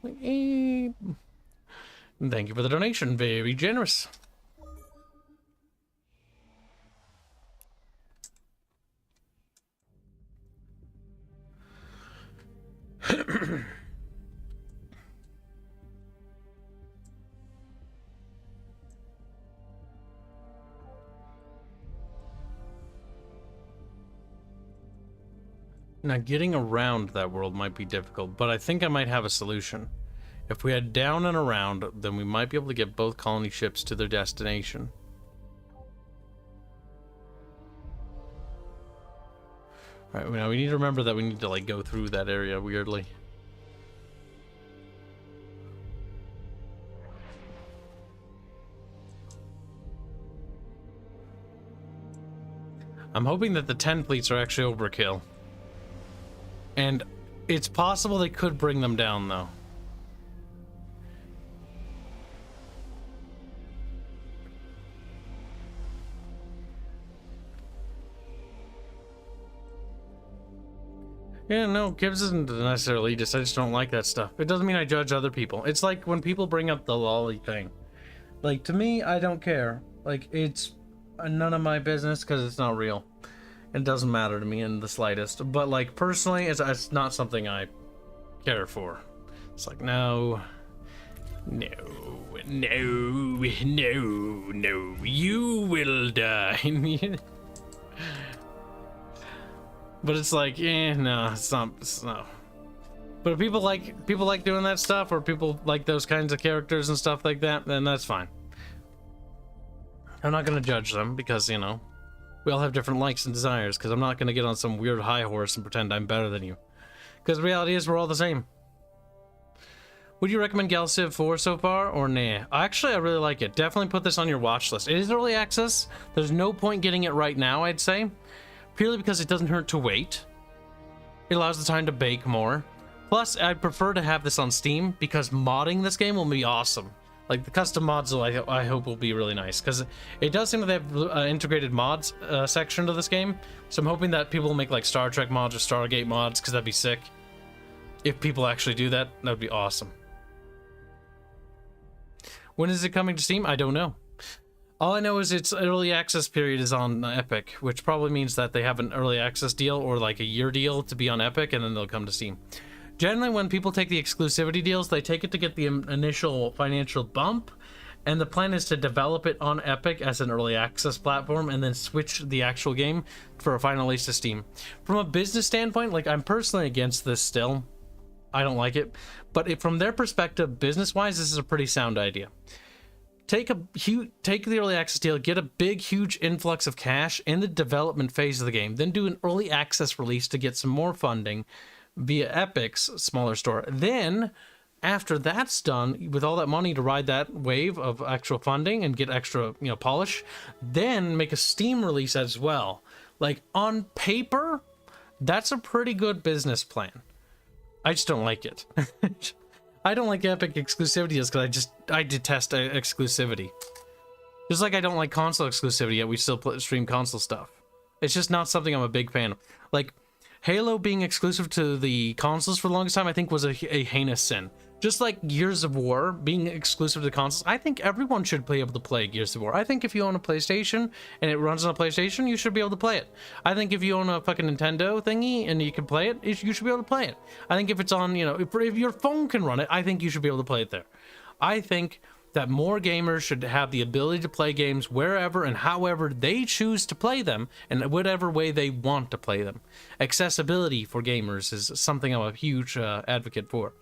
Like, eh. Thank you for the donation. Very generous. Now, getting around that world might be difficult, but I think I might have a solution. If we head down and around, then we might be able to get both colony ships to their destination. Alright, now we need to remember that we need to, like, go through that area weirdly. I'm hoping that the 10 fleets are actually overkill. And it's possible they could bring them down, though. Yeah, no, Kibs isn't necessarily just, I just don't like that stuff. It doesn't mean I judge other people. It's like when people bring up the lolly thing. Like, to me, I don't care. Like, it's none of my business because it's not real. It doesn't matter to me in the slightest. But, like, personally, it's not something I care for. It's like, no, no, no, no, no, you will die. But it's like, no, it's not. But if people like doing that stuff, or people like those kinds of characters and stuff like that, then that's fine. I'm not gonna judge them because, you know, we all have different likes and desires, because I'm not gonna get on some weird high horse and pretend I'm better than you. Because the reality is we're all the same. Would you recommend GalCiv 4 so far, or nah? Actually, I really like it. Definitely put this on your watch list. It is early access. There's no point getting it right now, I'd say. Purely because it doesn't hurt to wait. It allows the time to bake more. Plus, I'd prefer to have this on Steam because modding this game will be awesome. Like, the custom mods, I hope, will be really nice. Because it does seem that they have integrated mods section to this game. So I'm hoping that people will make, like, Star Trek mods or Stargate mods, because that'd be sick. If people actually do that, that would be awesome. When is it coming to Steam? I don't know. All I know is its early access period is on Epic, which probably means that they have an early access deal or like a year deal to be on Epic, and then they'll come to Steam. Generally, when people take the exclusivity deals, they take it to get the initial financial bump, and the plan is to develop it on Epic as an early access platform and then switch the actual game for a final release to Steam. From a business standpoint, like, I'm personally against this still. I don't like it. But from their perspective, business-wise, this is a pretty sound idea. Take the early access deal, get a big, huge influx of cash in the development phase of the game, then do an early access release to get some more funding via Epic's smaller store. Then, after that's done, with all that money to ride that wave of actual funding and get extra, you know, polish, then make a Steam release as well. Like, on paper, that's a pretty good business plan. I just don't like it. I don't like Epic exclusivity because I detest exclusivity. Just like I don't like console exclusivity, yet we still stream console stuff. It's just not something I'm a big fan of. Like, Halo being exclusive to the consoles for the longest time, I think was a heinous sin. Just like Gears of War being exclusive to the consoles, I think everyone should be able to play Gears of War. I think if you own a PlayStation and it runs on a PlayStation, you should be able to play it. I think if you own a fucking Nintendo thingy and you can play it, you should be able to play it. I think if it's on, you know, if your phone can run it, I think you should be able to play it there. I think that more gamers should have the ability to play games wherever and however they choose to play them, and whatever way they want to play them. Accessibility for gamers is something I'm a huge advocate for.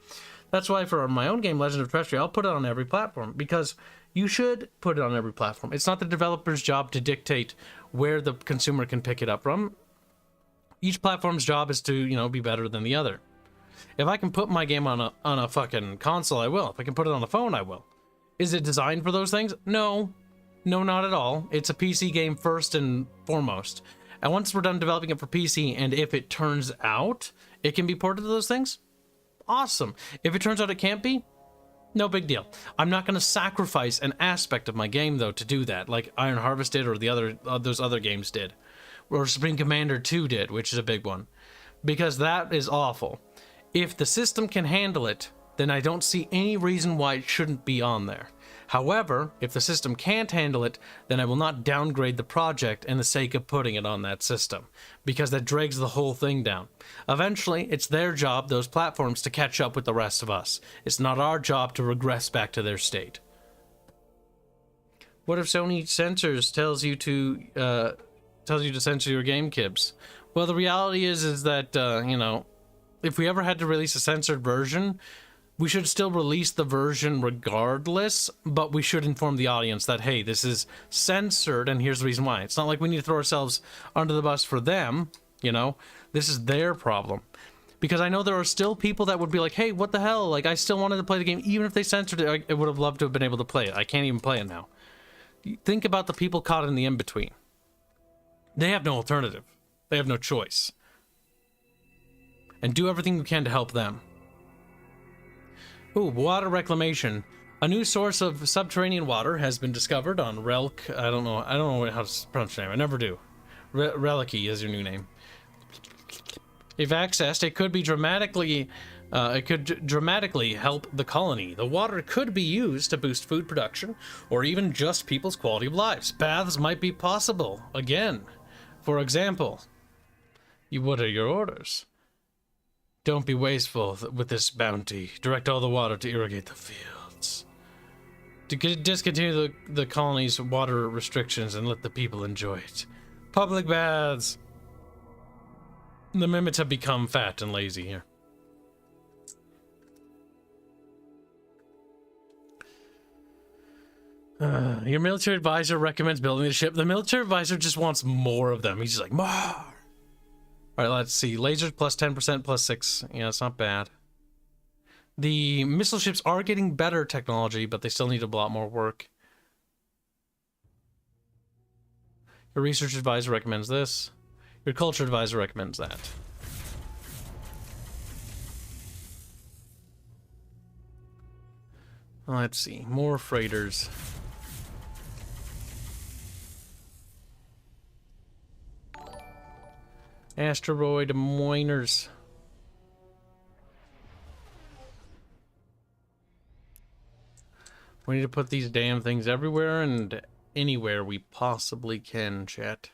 That's why for my own game, Legend of Terrestrial, I'll put it on every platform, because you should put it on every platform. It's not the developer's job to dictate where the consumer can pick it up from. Each platform's job is to, you know, be better than the other. If I can put my game on a fucking console, I will. If I can put it on the phone, I will. Is it designed for those things? No. No, not at all. It's a PC game first and foremost. And once we're done developing it for PC, and if it turns out it can be ported to those things, awesome. If it turns out it can't be, no big deal. I'm not going to sacrifice an aspect of my game, though, to do that, like Iron Harvest did, or those other games did, or Supreme Commander 2 did, which is a big one, because that is awful. If the system can handle it, then I don't see any reason why it shouldn't be on there. However, if the system can't handle it, then I will not downgrade the project in the sake of putting it on that system, because that drags the whole thing down. Eventually, it's their job, those platforms, to catch up with the rest of us. It's not our job to regress back to their state. What if Sony Censors tells you to censor your game, Kibs? Well, the reality is that, you know, if we ever had to release a censored version, we should still release the version regardless, but we should inform the audience that, hey, this is censored, and here's the reason why. It's not like we need to throw ourselves under the bus for them, you know? This is their problem. Because I know there are still people that would be like, hey, what the hell? Like, I still wanted to play the game. Even if they censored it, I would have loved to have been able to play it. I can't even play it now. Think about the people caught in the in-between. They have no alternative. They have no choice. And do everything you can to help them. Ooh, water reclamation. A new source of subterranean water has been discovered on Relk. I don't know how to pronounce your name. I never do. Relicky is your new name. If accessed, it could dramatically help the colony. The water could be used to boost food production, or even just people's quality of lives. Baths might be possible. Again, for example, what are your orders? Don't be wasteful with this bounty. Direct all the water to irrigate the fields. To discontinue the colony's water restrictions and let the people enjoy it. Public baths. The mimics have become fat and lazy here. Your military advisor recommends building the ship. The military advisor just wants more of them. He's just like, more. Alright, let's see. Lasers plus 10% plus 6. Yeah, it's not bad. The missile ships are getting better technology, but they still need a lot more work. Your research advisor recommends this. Your culture advisor recommends that. Let's see. More freighters. Asteroid Moiners. We need to put these damn things everywhere and anywhere we possibly can, chat.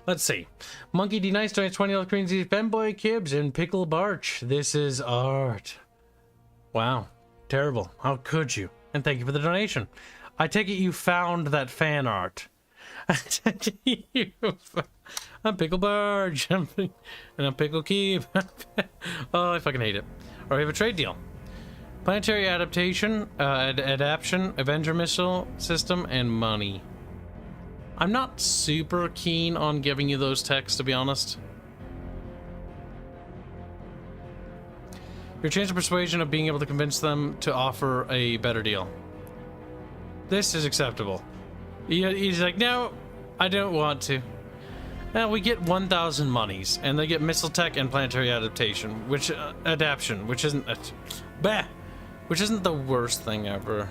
Let's see. Monkey D Nice donates $20 Korean Z Femboy Kibs and Pickle Barch. This is art. Wow. Terrible. How could you? And thank you for the donation. I take it you found that fan art. I'm Pickle Barge. And I'm Pickle Keep. Oh, I fucking hate it. Alright, we have a trade deal. Planetary adaptation, adaption, Avenger missile system, and money. I'm not super keen on giving you those techs, to be honest. Your chance of persuasion of being able to convince them to offer a better deal. This is acceptable. He's like, no, I don't want to. Now we get 1,000 monies, and they get missile tech and planetary adaptation, which which isn't which isn't the worst thing ever.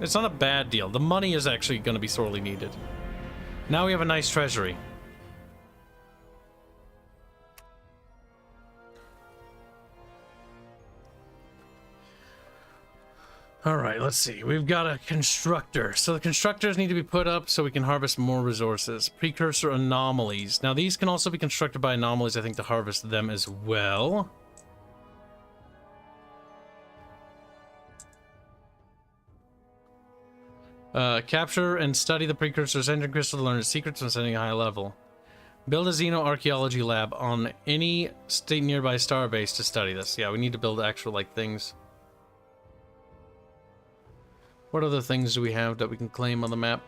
It's not a bad deal. The money is actually going to be sorely needed. Now we have a nice treasury. Alright, let's see. We've got a constructor. So the constructors need to be put up so we can harvest more resources. Precursor anomalies. Now these can also be constructed by anomalies, I think, to harvest them as well. Capture and study the precursor's engine crystal to learn its secrets when sending a high level. Build a xenoarchaeology lab on any nearby starbase to study this. Yeah, we need to build actual, like, things. What other things do we have that we can claim on the map?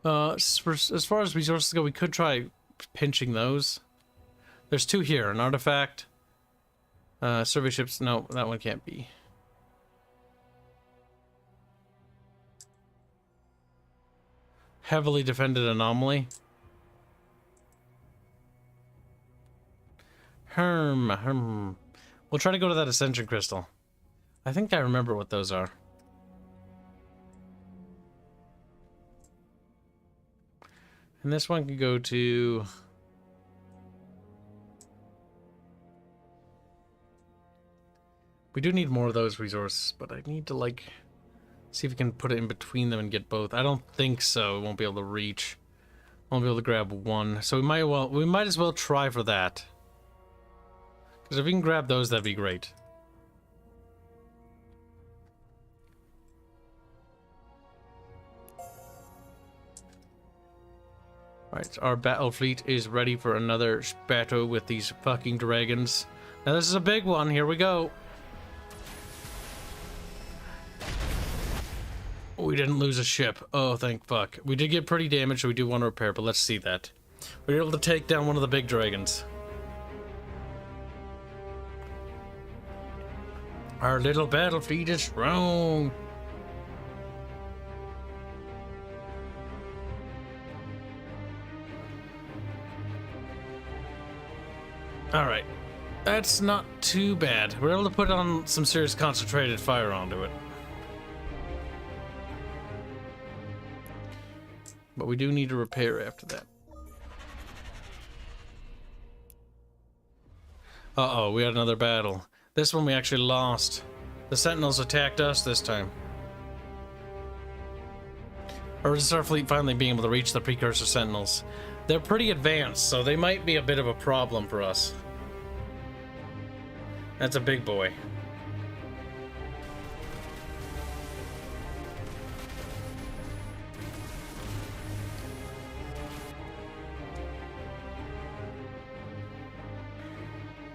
As far as resources go, we could try pinching those. There's 2 here. An artifact. Survey ships. No, that one can't be. Heavily defended anomaly. We'll try to go to that ascension crystal. I think I remember what those are. And this one can go to... We do need more of those resources, but I need to, like, see if we can put it in between them and get both. I don't think so. We won't be able to reach. Won't be able to grab one. So we might as well try for that. Because if we can grab those, that'd be great. Right, our battle fleet is ready for another battle with these fucking dragons. Now this is a big one. Here we go. We didn't lose a ship. Oh, thank fuck. We did get pretty damaged, so we do want to repair, but let's see that. We were able to take down one of the big dragons. Our little battle fleet is strong. Alright. That's not too bad. We're able to put on some serious concentrated fire onto it. But we do need to repair after that. Uh-oh, we had another battle. This one we actually lost. The Sentinels attacked us this time. Or is our fleet finally being able to reach the precursor Sentinels? They're pretty advanced, so they might be a bit of a problem for us. That's a big boy.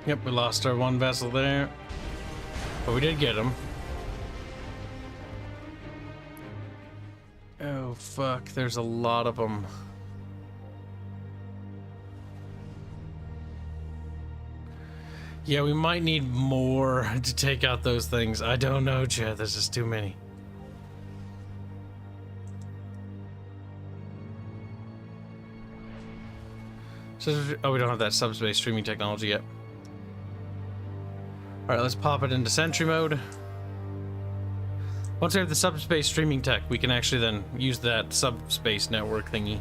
Yep, we lost our one vessel there. But we did get him. Oh, fuck. There's a lot of them. Yeah, we might need more to take out those things. I don't know, Chad. There's just too many. So, oh, we don't have that subspace streaming technology yet. Alright, let's pop it into sentry mode. Once we have the subspace streaming tech, we can actually then use that subspace network thingy.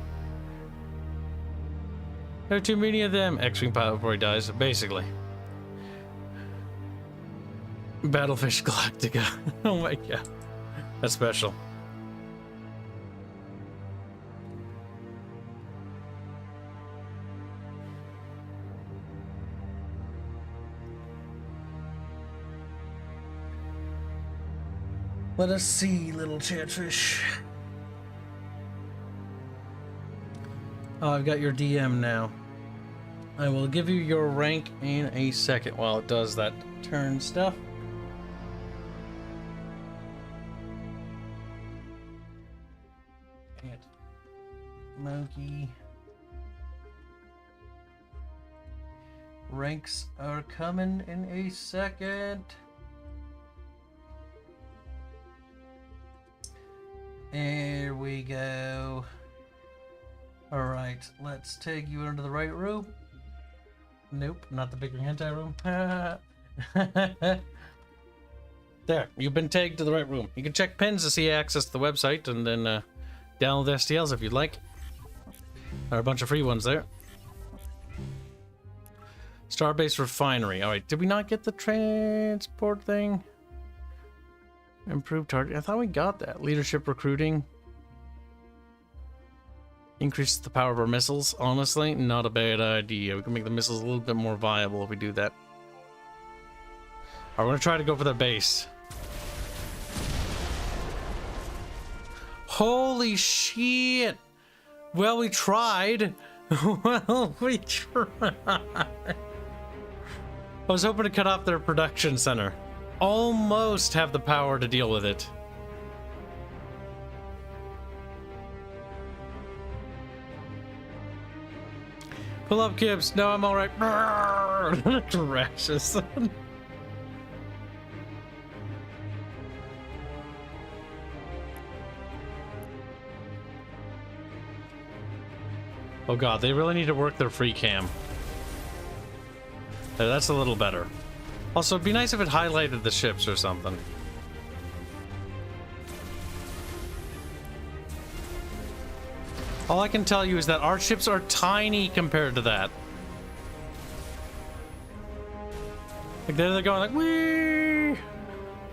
There are too many of them. X-Wing pilot before he dies, basically. Battlefish Galactica. Oh my god. That's special. Let us see, little chatfish. Oh, I've got your DM now. I will give you your rank in a second while it does that turn stuff. Monkey. Ranks are coming in a second. There we go. Alright, let's take you into the right room. Nope, not the bigger hentai room. There, you've been tagged to the right room. You can check pins to see access to the website and then download the STLs if you'd like. There are a bunch of free ones there. Starbase Refinery. Alright, did we not get the transport thing? Improved target. I thought we got that. Leadership recruiting. Increases the power of our missiles. Honestly, not a bad idea. We can make the missiles a little bit more viable if we do that. Alright, we're gonna try to go for their base. Holy shit! Well, we tried. Well, we tried. I was hoping to cut off their production center. Almost have the power to deal with it. Pull up, Kibs. No, I'm all right. Crashes. Oh god, they really need to work their free cam. That's a little better. Also, it'd be nice if it highlighted the ships or something. All I can tell you is that our ships are tiny compared to that. Like they're going like, whee!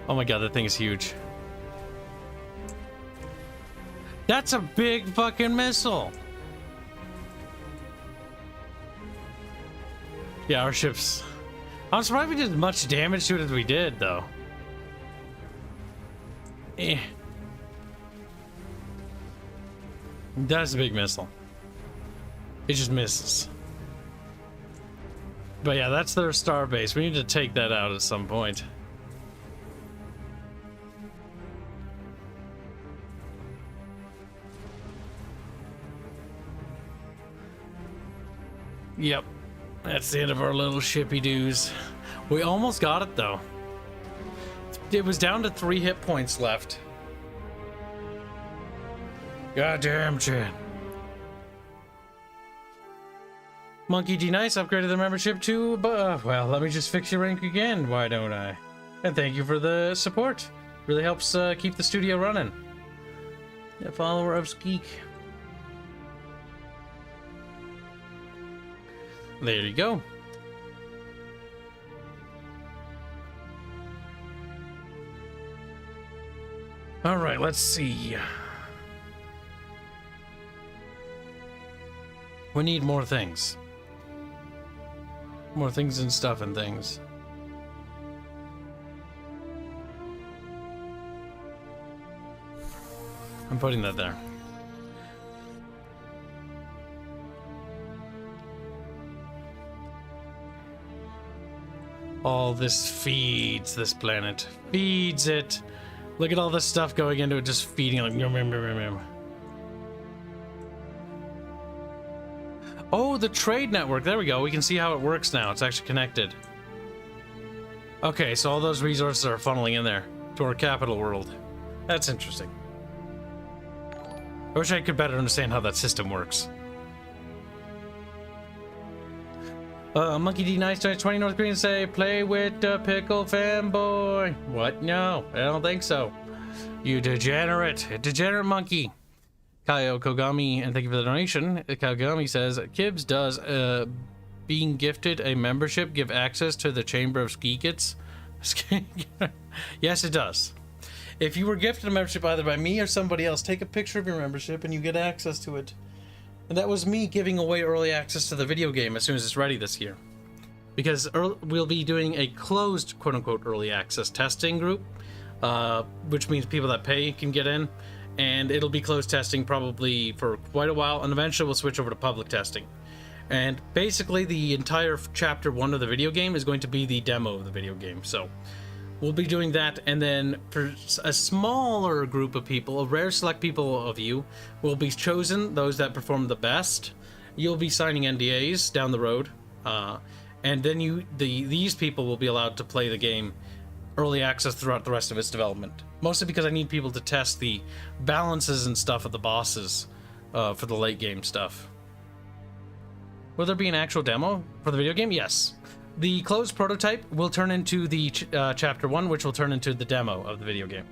Oh my god, that thing is huge. That's a big fucking missile. Yeah, our ships. I'm surprised we did as much damage to it as we did, though. Eh. That's a big missile. It just misses. But yeah, that's their star base. We need to take that out at some point. Yep. That's the end of our little shippy doos. We almost got it, though. It was down to 3 hit points left. Goddamn, Chan. Monkey D Nice upgraded the membership to, well, let me just fix your rank again, why don't I? And thank you for the support. Really helps keep the studio running. A follower of Skeek. There you go. All right, let's see. We need more things. More things and stuff and things. I'm putting that there. All this feeds this planet. Feeds it. Look at all this stuff going into it, just feeding it like yum, yum, yum, yum. Oh, the trade network. There we go. We can see how it works now. It's actually connected. Okay, so all those resources are funneling in there to our capital world. That's interesting. I wish I could better understand how that system works. Monkey D Nice 20 North Green say, play with the pickle fanboy. What? No, I don't think so. You degenerate monkey. Kaio Kogami, and thank you for the donation. Kogami says, Kibs, does being gifted a membership give access to the Chamber of Skeekits? Yes, it does. If you were gifted a membership either by me or somebody else, take a picture of your membership and you get access to it. And that was me giving away early access to the video game as soon as it's ready this year. Because we'll be doing a closed, quote-unquote, early access testing group, which means people that pay can get in. And it'll be closed testing probably for quite a while, and eventually we'll switch over to public testing. And basically the entire chapter 1 of the video game is going to be the demo of the video game. So we'll be doing that, and then for a smaller group of people, a rare select people of you, will be chosen, those that perform the best. You'll be signing NDAs down the road, and then these people will be allowed to play the game early access throughout the rest of its development. Mostly because I need people to test the balances and stuff of the bosses for the late game stuff. Will there be an actual demo for the video game? Yes. The closed prototype will turn into the chapter 1, which will turn into the demo of the video game.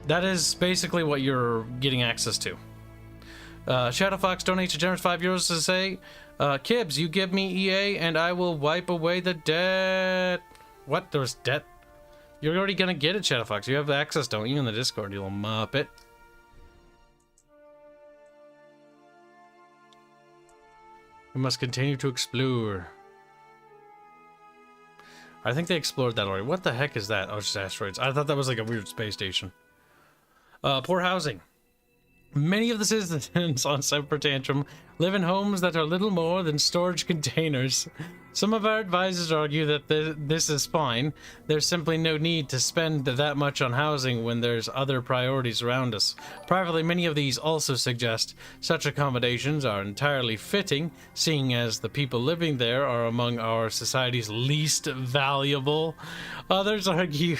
That is basically what you're getting access to. Shadowfox donates a generous €5 to say, Kibs, you give me EA and I will wipe away the debt. What? There's debt? You're already gonna get it, Shadowfox. You have access, don't you, in the Discord, you little muppet. We must continue to explore. I think they explored that already. What the heck is that? Oh, it's just asteroids. I thought that was like a weird space station. Poor housing. Many of the citizens on Semper Tantrum live in homes that are little more than storage containers. Some of our advisors argue that this is fine. There's simply no need to spend that much on housing when there's other priorities around us. Privately, many of these also suggest such accommodations are entirely fitting, seeing as the people living there are among our society's least valuable. Others argue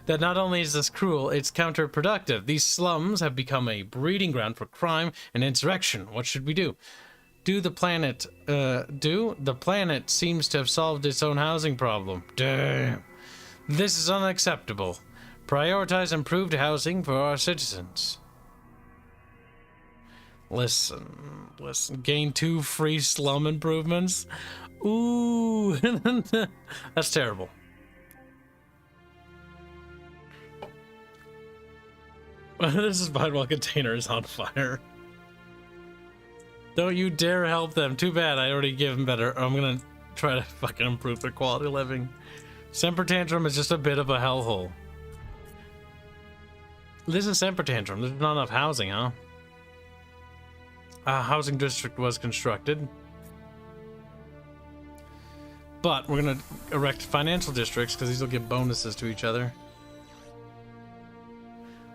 that not only is this cruel, it's counterproductive. These slums have become a breeding ground for crime and insurrection. What should we do? The planet seems to have solved its own housing problem. Damn. This is unacceptable. Prioritize improved housing for our citizens. Listen. Gain 2 free slum improvements? Ooh. That's terrible. This is fine while container is on fire. Don't you dare help them. Too bad, I already gave them better. I'm gonna try to fucking improve their quality of living. Semper Tantrum is just a bit of a hellhole. This is Semper Tantrum. There's not enough housing, huh? A housing district was constructed. But we're gonna erect financial districts because these will give bonuses to each other.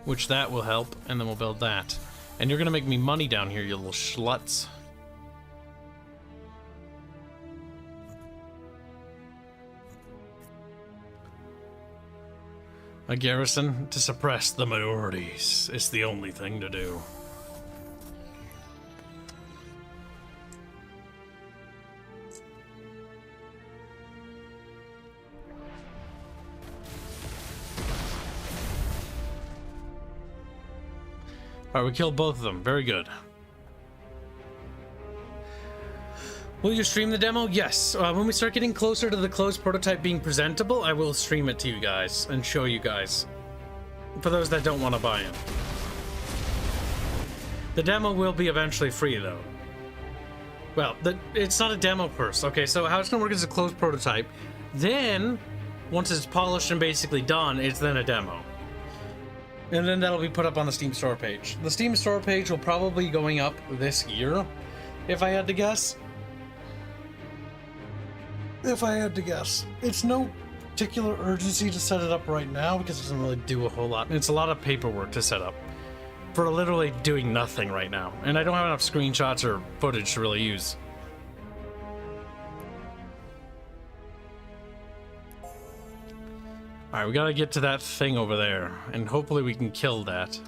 Which that will help, and then we'll build that. And you're gonna make me money down here, you little schluts. A garrison to suppress the minorities. It's the only thing to do. Alright, we killed both of them. Very good. Will you stream the demo? Yes. When we start getting closer to the closed prototype being presentable, I will stream it to you guys and show you guys. For those that don't want to buy it. The demo will be eventually free, though. Well, it's not a demo first. Okay, so how it's going to work is a closed prototype. Then, once it's polished and basically done, it's then a demo. And then that'll be put up on the Steam store page. The Steam store page will probably be going up this year, if I had to guess. It's no particular urgency to set it up right now because it doesn't really do a whole lot. It's a lot of paperwork to set up for literally doing nothing right now. And I don't have enough screenshots or footage to really use. Alright, we gotta get to that thing over there, and hopefully we can kill that.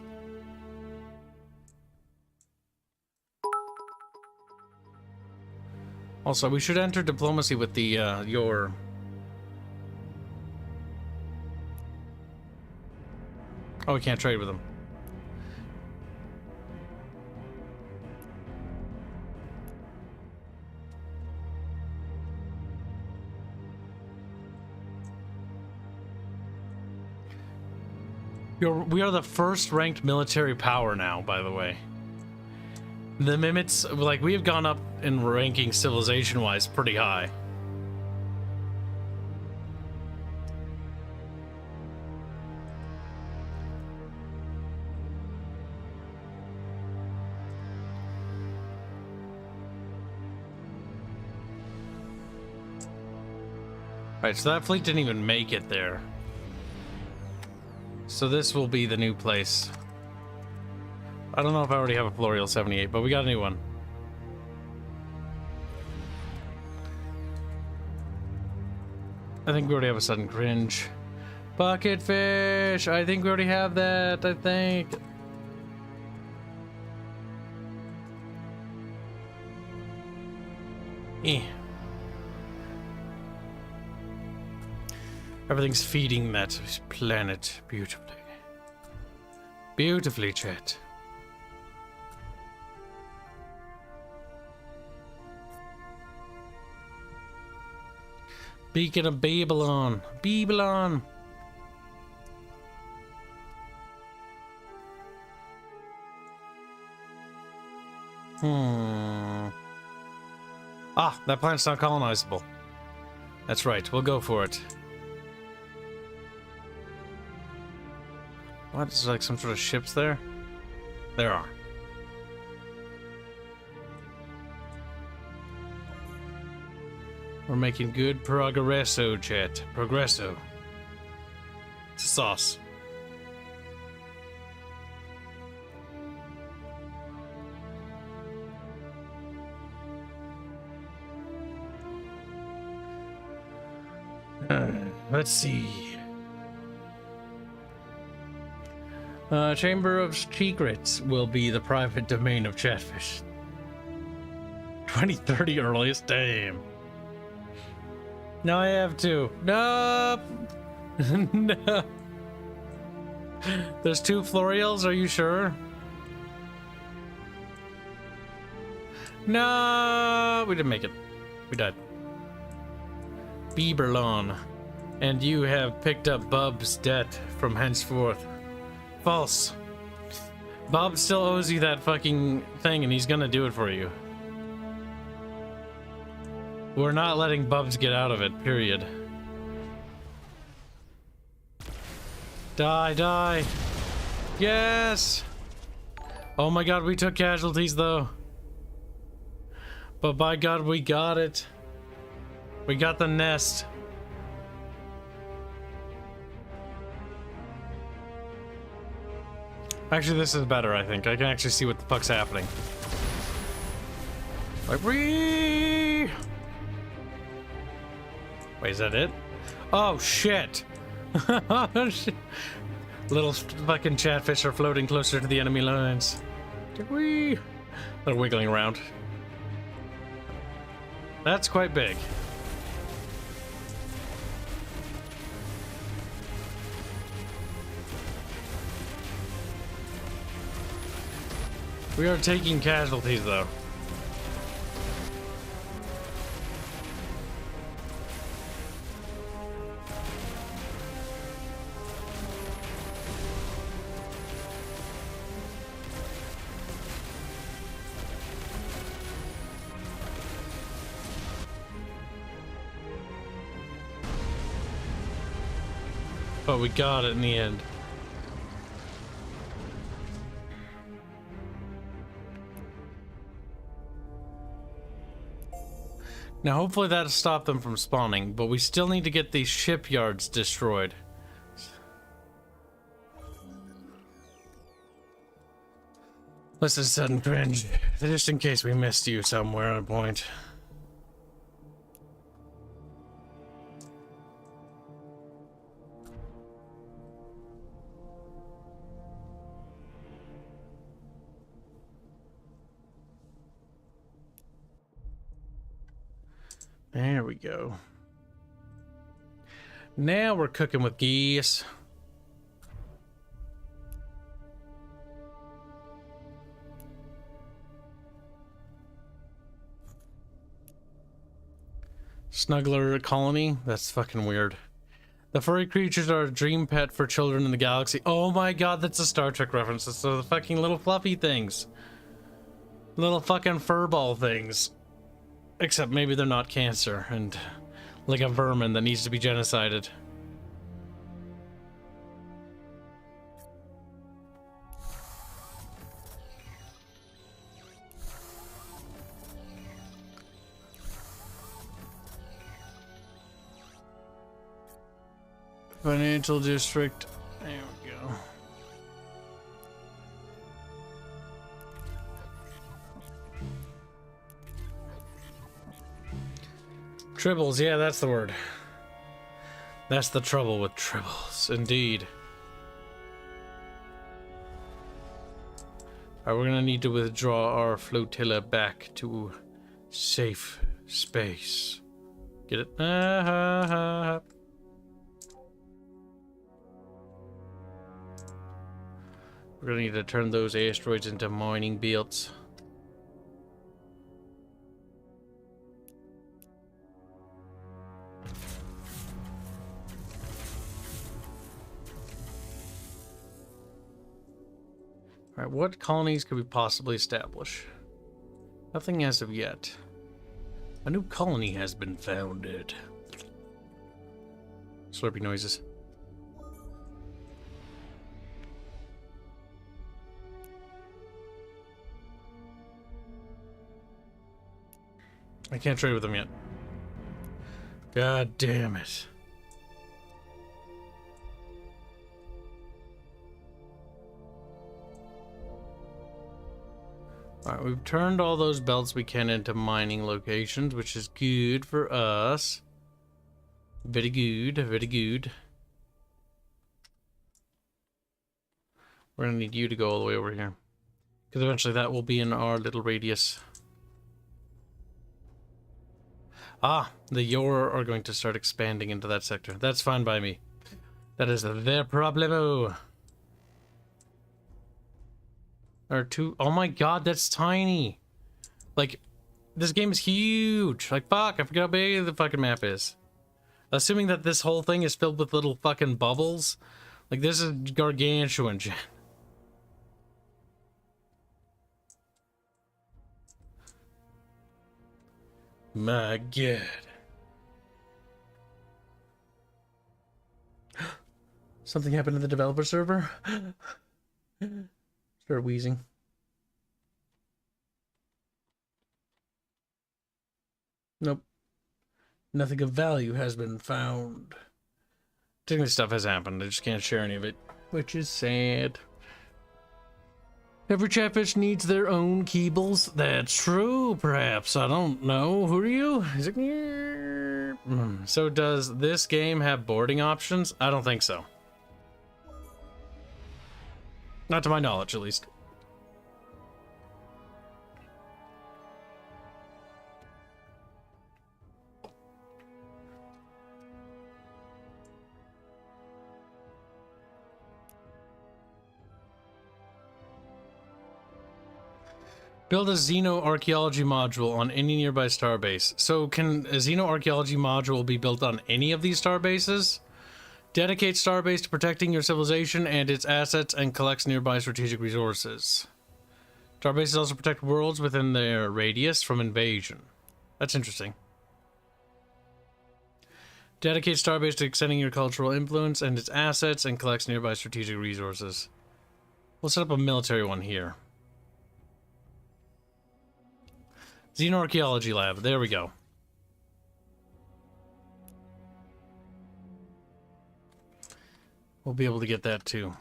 Also, we should enter diplomacy with the, your... Oh, we can't trade with them. We are the first ranked military power now, by the way. The Mimits, like, we have gone up in ranking civilization-wise pretty high. Right, so that fleet didn't even make it there. So this will be the new place. I don't know if I already have a Florial 78, but we got a new one. I think we already have a sudden cringe. Bucket fish! I think we already have that, I think. Everything's feeding that planet beautifully. Beautifully, chat. Beacon of Babylon. Babylon. Ah, that planet's not colonizable. That's right, we'll go for it. What? Is there like some sort of ships there? There are. We're making good progresso, chat. Progresso. It's a sauce. Let's see. Chamber of Secrets will be the private domain of Chatfish. 2030 earliest? Damn. Now I have to. No. No. There's 2 Florials, are you sure? No, we didn't make it. We died. Bieberlawn. And you have picked up Bub's debt from henceforth. False. Bob still owes you that fucking thing and he's gonna do it for you. We're not letting Bubs get out of it, period. Die, die. Yes! Oh my god, we took casualties though. But by god, we got it. We got the nest. Actually, this is better, I think. I can actually see what the fuck's happening. Like, wee! Wait, is that it? Oh, shit! Oh, shit. Little fucking chatfish are floating closer to the enemy lines. Wee! They're wiggling around. That's quite big. We are taking casualties, though. But we got it in the end. Now, hopefully that'll stop them from spawning, but we still need to get these shipyards destroyed. Listen, sudden cringe. Just in case we missed you somewhere on a point. There we go. Now we're cooking with geese. Snuggler colony? That's fucking weird. The furry creatures are a dream pet for children in the galaxy. Oh my god, that's a Star Trek reference. It's the fucking little fluffy things. Little fucking furball things. Except maybe they're not cancer and like a vermin that needs to be genocided. Financial district. There we go. Tribbles, yeah, that's the word. That's the trouble with tribbles, indeed. Alright, we're gonna need to withdraw our flotilla back to safe space. Get it? We're gonna need to turn those asteroids into mining belts. Alright, what colonies could we possibly establish? Nothing as of yet. A new colony has been founded. Slurpy noises. I can't trade with them yet. God damn it. Alright, we've turned all those belts we can into mining locations, which is good for us. Very good, very good. We're gonna need you to go all the way over here. Because eventually that will be in our little radius. Ah, the Yor are going to start expanding into that sector. That's fine by me. That is their problemo. Or two. Oh my god, that's tiny. Like, this game is huge. Like, fuck, I forgot how big the fucking map is. Assuming that this whole thing is filled with little fucking bubbles. Like, this is gargantuan shit. My god. Something happened to the developer server? Start wheezing. Nope. Nothing of value has been found. Technically stuff has happened, I just can't share any of it, which is sad. Every catfish needs their own Kibs. That's true, perhaps. I don't know. Who are you? Is it... So does this game have boarding options? I don't think so. Not to my knowledge, at least. Build a xenoarchaeology module on any nearby starbase. So can a xenoarchaeology module be built on any of these starbases? Dedicate starbase to protecting your civilization and its assets and collects nearby strategic resources. Starbases also protect worlds within their radius from invasion. That's interesting. Dedicate starbase to extending your cultural influence and its assets and collects nearby strategic resources. We'll set up a military one here. Xenoarchaeology lab. There we go. We'll be able to get that too.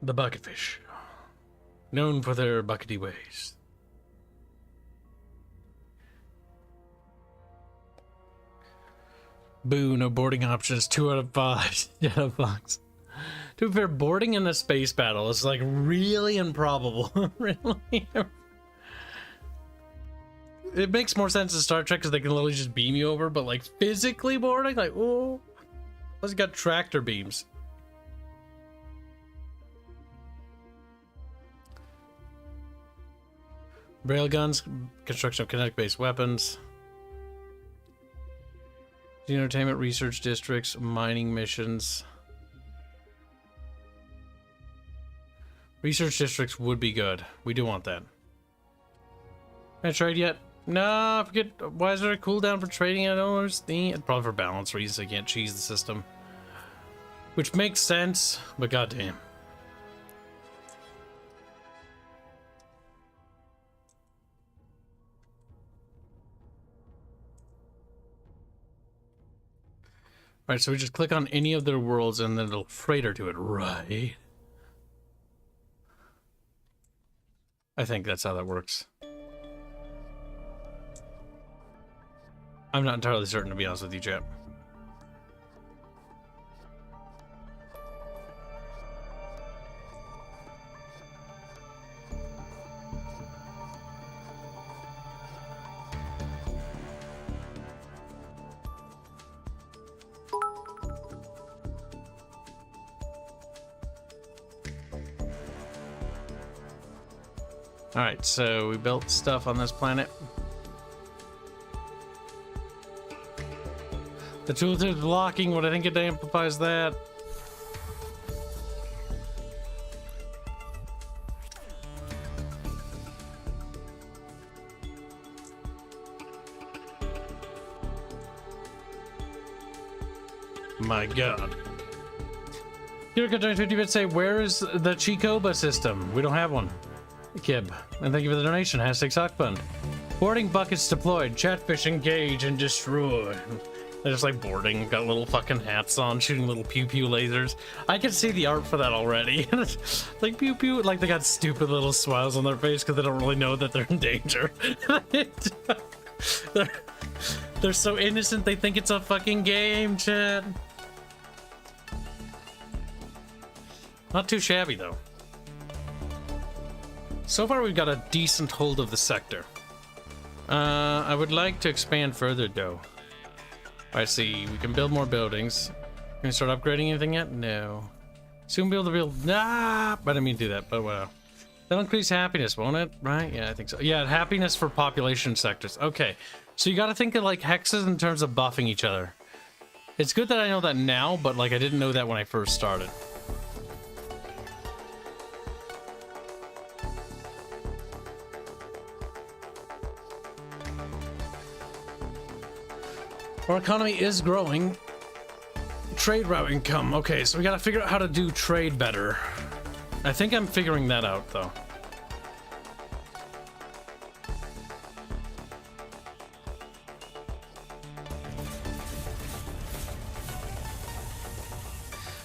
The bucketfish. Known for their buckety ways. Boo, no boarding options. 2 out of 5. Yeah, fucks. To be fair, boarding in a space battle is like really improbable. Really. It makes more sense in Star Trek because they can literally just beam you over, but like physically boarding, like, oh, plus you got tractor beams. Railguns, construction of kinetic-based weapons. The entertainment research districts, mining missions. Research districts would be good. We do want that. Can I trade yet? No, I forget. Why is there a cooldown for trading? I don't understand. Probably for balance reasons. I can't cheese the system. Which makes sense, but goddamn. Alright, so we just click on any of their worlds and then it'll freighter to it, right? I think that's how that works. I'm not entirely certain, to be honest with you, chat. Alright, so we built stuff on this planet. The tool is blocking, what I think it amplifies that. My god. You're going to 50 bits say, where is the Chicoba system? We don't have one. Kib. And thank you for the donation. Hashtag sock fund. Boarding buckets deployed. Chatfish engage and destroy. They're just like boarding. Got little fucking hats on, shooting little pew pew lasers. I can see the art for that already. Like pew pew. Like they got stupid little smiles on their face because they don't really know that they're in danger. They're so innocent. They think it's a fucking game, chat. Not too shabby, though. So far, we've got a decent hold of the sector. I would like to expand further, though. Alright, see, we can build more buildings. Can we start upgrading anything yet? No. Soon be able to build... Nah! I didn't mean to do that, but wow. That'll increase happiness, won't it? Right? Yeah, I think so. Yeah, happiness for population sectors. Okay. So you gotta think of, like, hexes in terms of buffing each other. It's good that I know that now, but, like, I didn't know that when I first started. Our economy is growing. Trade route income. Okay, so we gotta figure out how to do trade better. I think I'm figuring that out, though.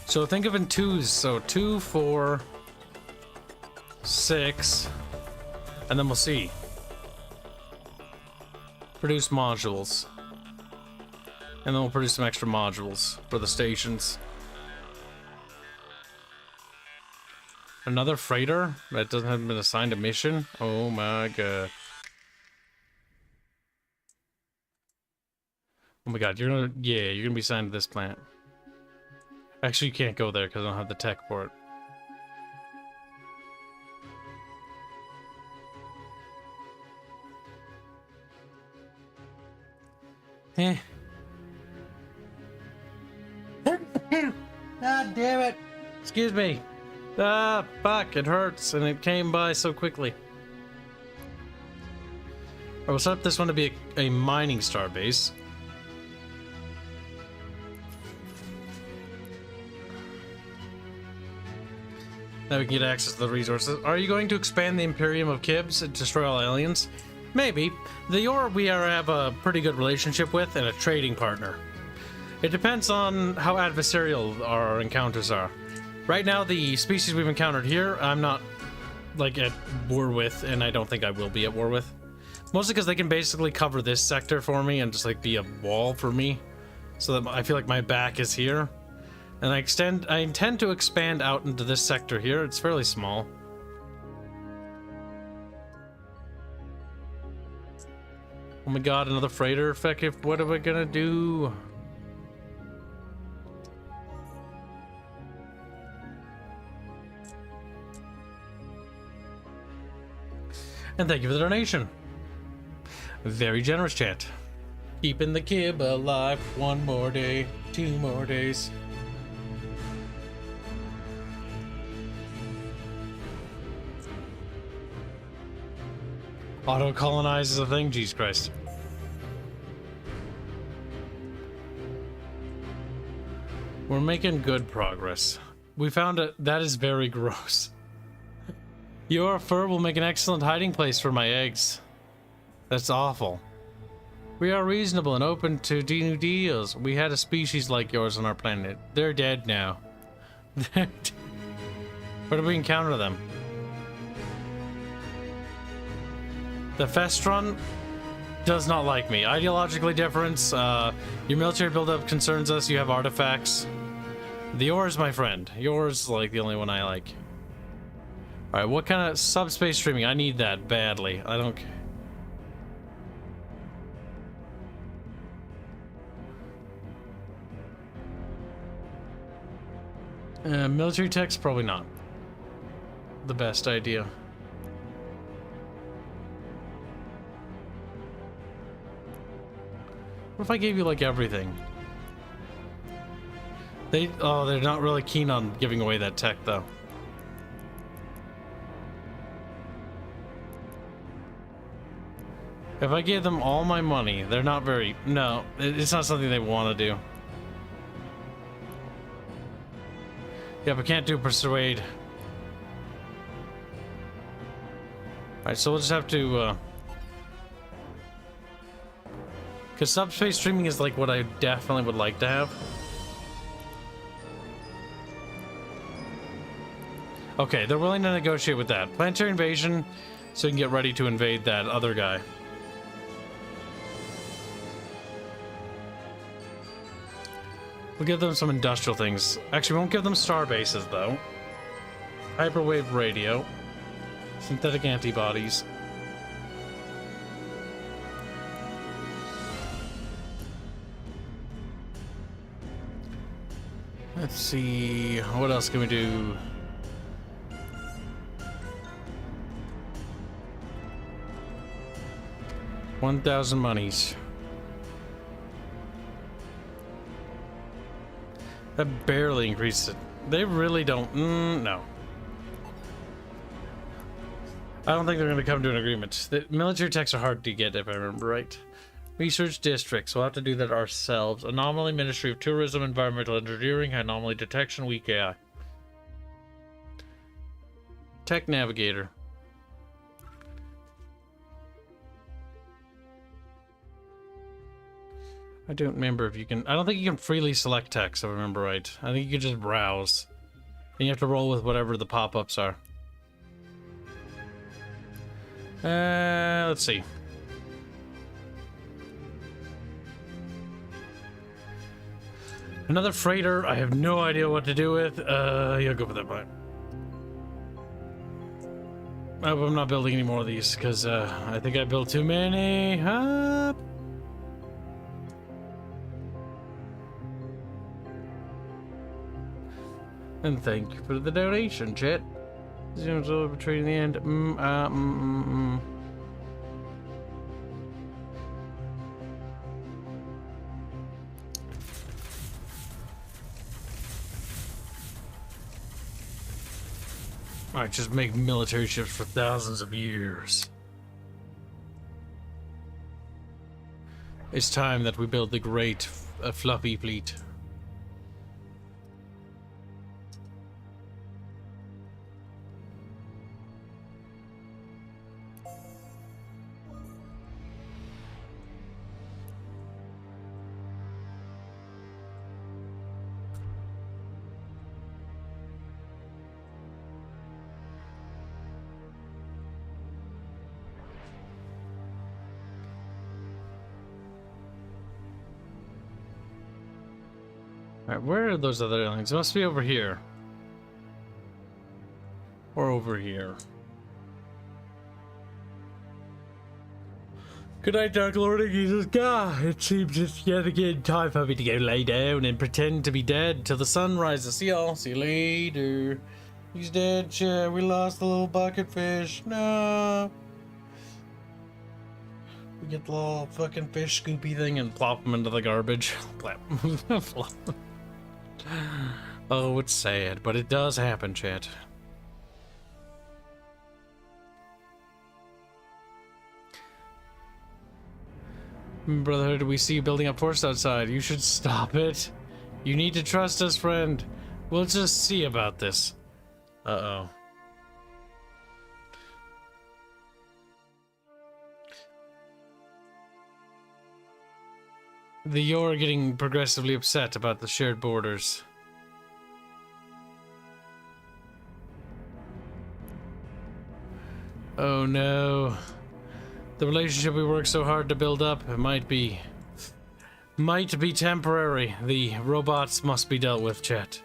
So think of in twos. So 2, 4, 6, and then we'll see. Produce modules. And then we'll produce some extra modules for the stations. Another freighter that hasn't been assigned a mission? Oh my god. Oh my god, you're gonna be assigned to this plant. Actually, you can't go there because I don't have the tech for it. Eh. God damn it. Excuse me. Ah, fuck, it hurts, and it came by so quickly. I will set up this one to be a mining star base. Now we can get access to the resources. Are you going to expand the Imperium of Kibs and destroy all aliens? Maybe. The Yor we have a pretty good relationship with and a trading partner. It depends on how adversarial our encounters are. Right now, the species we've encountered here, I'm not, like, at war with, and I don't think I will be at war with. Mostly because they can basically cover this sector for me and just, like, be a wall for me. So that I feel like my back is here. And I intend to expand out into this sector here. It's fairly small. Oh my god, another freighter. Feck, what are we gonna do? And thank you for the donation. Very generous, chat. Keeping the Kib alive. 1 more day, 2 more days. Auto-colonize is a thing? Jesus Christ. We're making good progress. We found it. That is very gross. Your fur will make an excellent hiding place for my eggs. That's awful. We are reasonable and open to new deals. We had a species like yours on our planet. They're dead now. Where did we encounter them? The Festron does not like me. Ideologically different. Your military buildup concerns us. You have artifacts. The Yor is my friend. Yours like the only one I like. Alright, what kind of subspace streaming? I need that badly. I don't care. Military tech's probably not the best idea. What if I gave you like everything? They're not really keen on giving away that tech though. If I gave them all my money, they're not very... No, it's not something they want to do. Yeah, but can't do persuade. Alright, so we'll just have to, because subspace streaming is like what I definitely would like to have. Okay, they're willing to negotiate with that. Planetary invasion, so you can get ready to invade that other guy. We'll give them some industrial things. Actually, we won't give them star bases, though. Hyperwave radio. Synthetic antibodies. Let's see, what else can we do? $1,000 monies. That barely increased it. They really don't. No. I don't think they're going to come to an agreement. The military techs are hard to get, if I remember right. Research districts. We'll have to do that ourselves. Anomaly, Ministry of Tourism, Environmental Engineering, Anomaly Detection, Weak AI. Tech Navigator. I don't remember if you can... I don't think you can freely select text, if I remember right. I think you can just browse. And you have to roll with whatever the pop-ups are. Let's see. Another freighter. I have no idea what to do with. Yeah, go for that part. I hope I'm not building any more of these, because I think I built too many. And thank you for the donation, chat. Zooms over between the end. Alright, just make military ships for thousands of years. It's time that we build the great fluffy fleet. Alright, where are those other aliens? It must be over here. Or over here. Good night, Dark Lord of Jesus. God, it seems it's yet again time for me to go lay down and pretend to be dead till the sun rises. See y'all. See you later. He's dead, chat. We lost the little bucket fish. No. We get the little fucking fish scoopy thing and plop them into the garbage. Oh, it's sad, but it does happen, chat. Brotherhood, we see you building up force outside. You should stop it. You need to trust us, friend. We'll just see about this. Uh-oh. You're getting progressively upset about the shared borders. Oh no. The relationship we worked so hard to build up, it might be temporary. The robots must be dealt with, chat.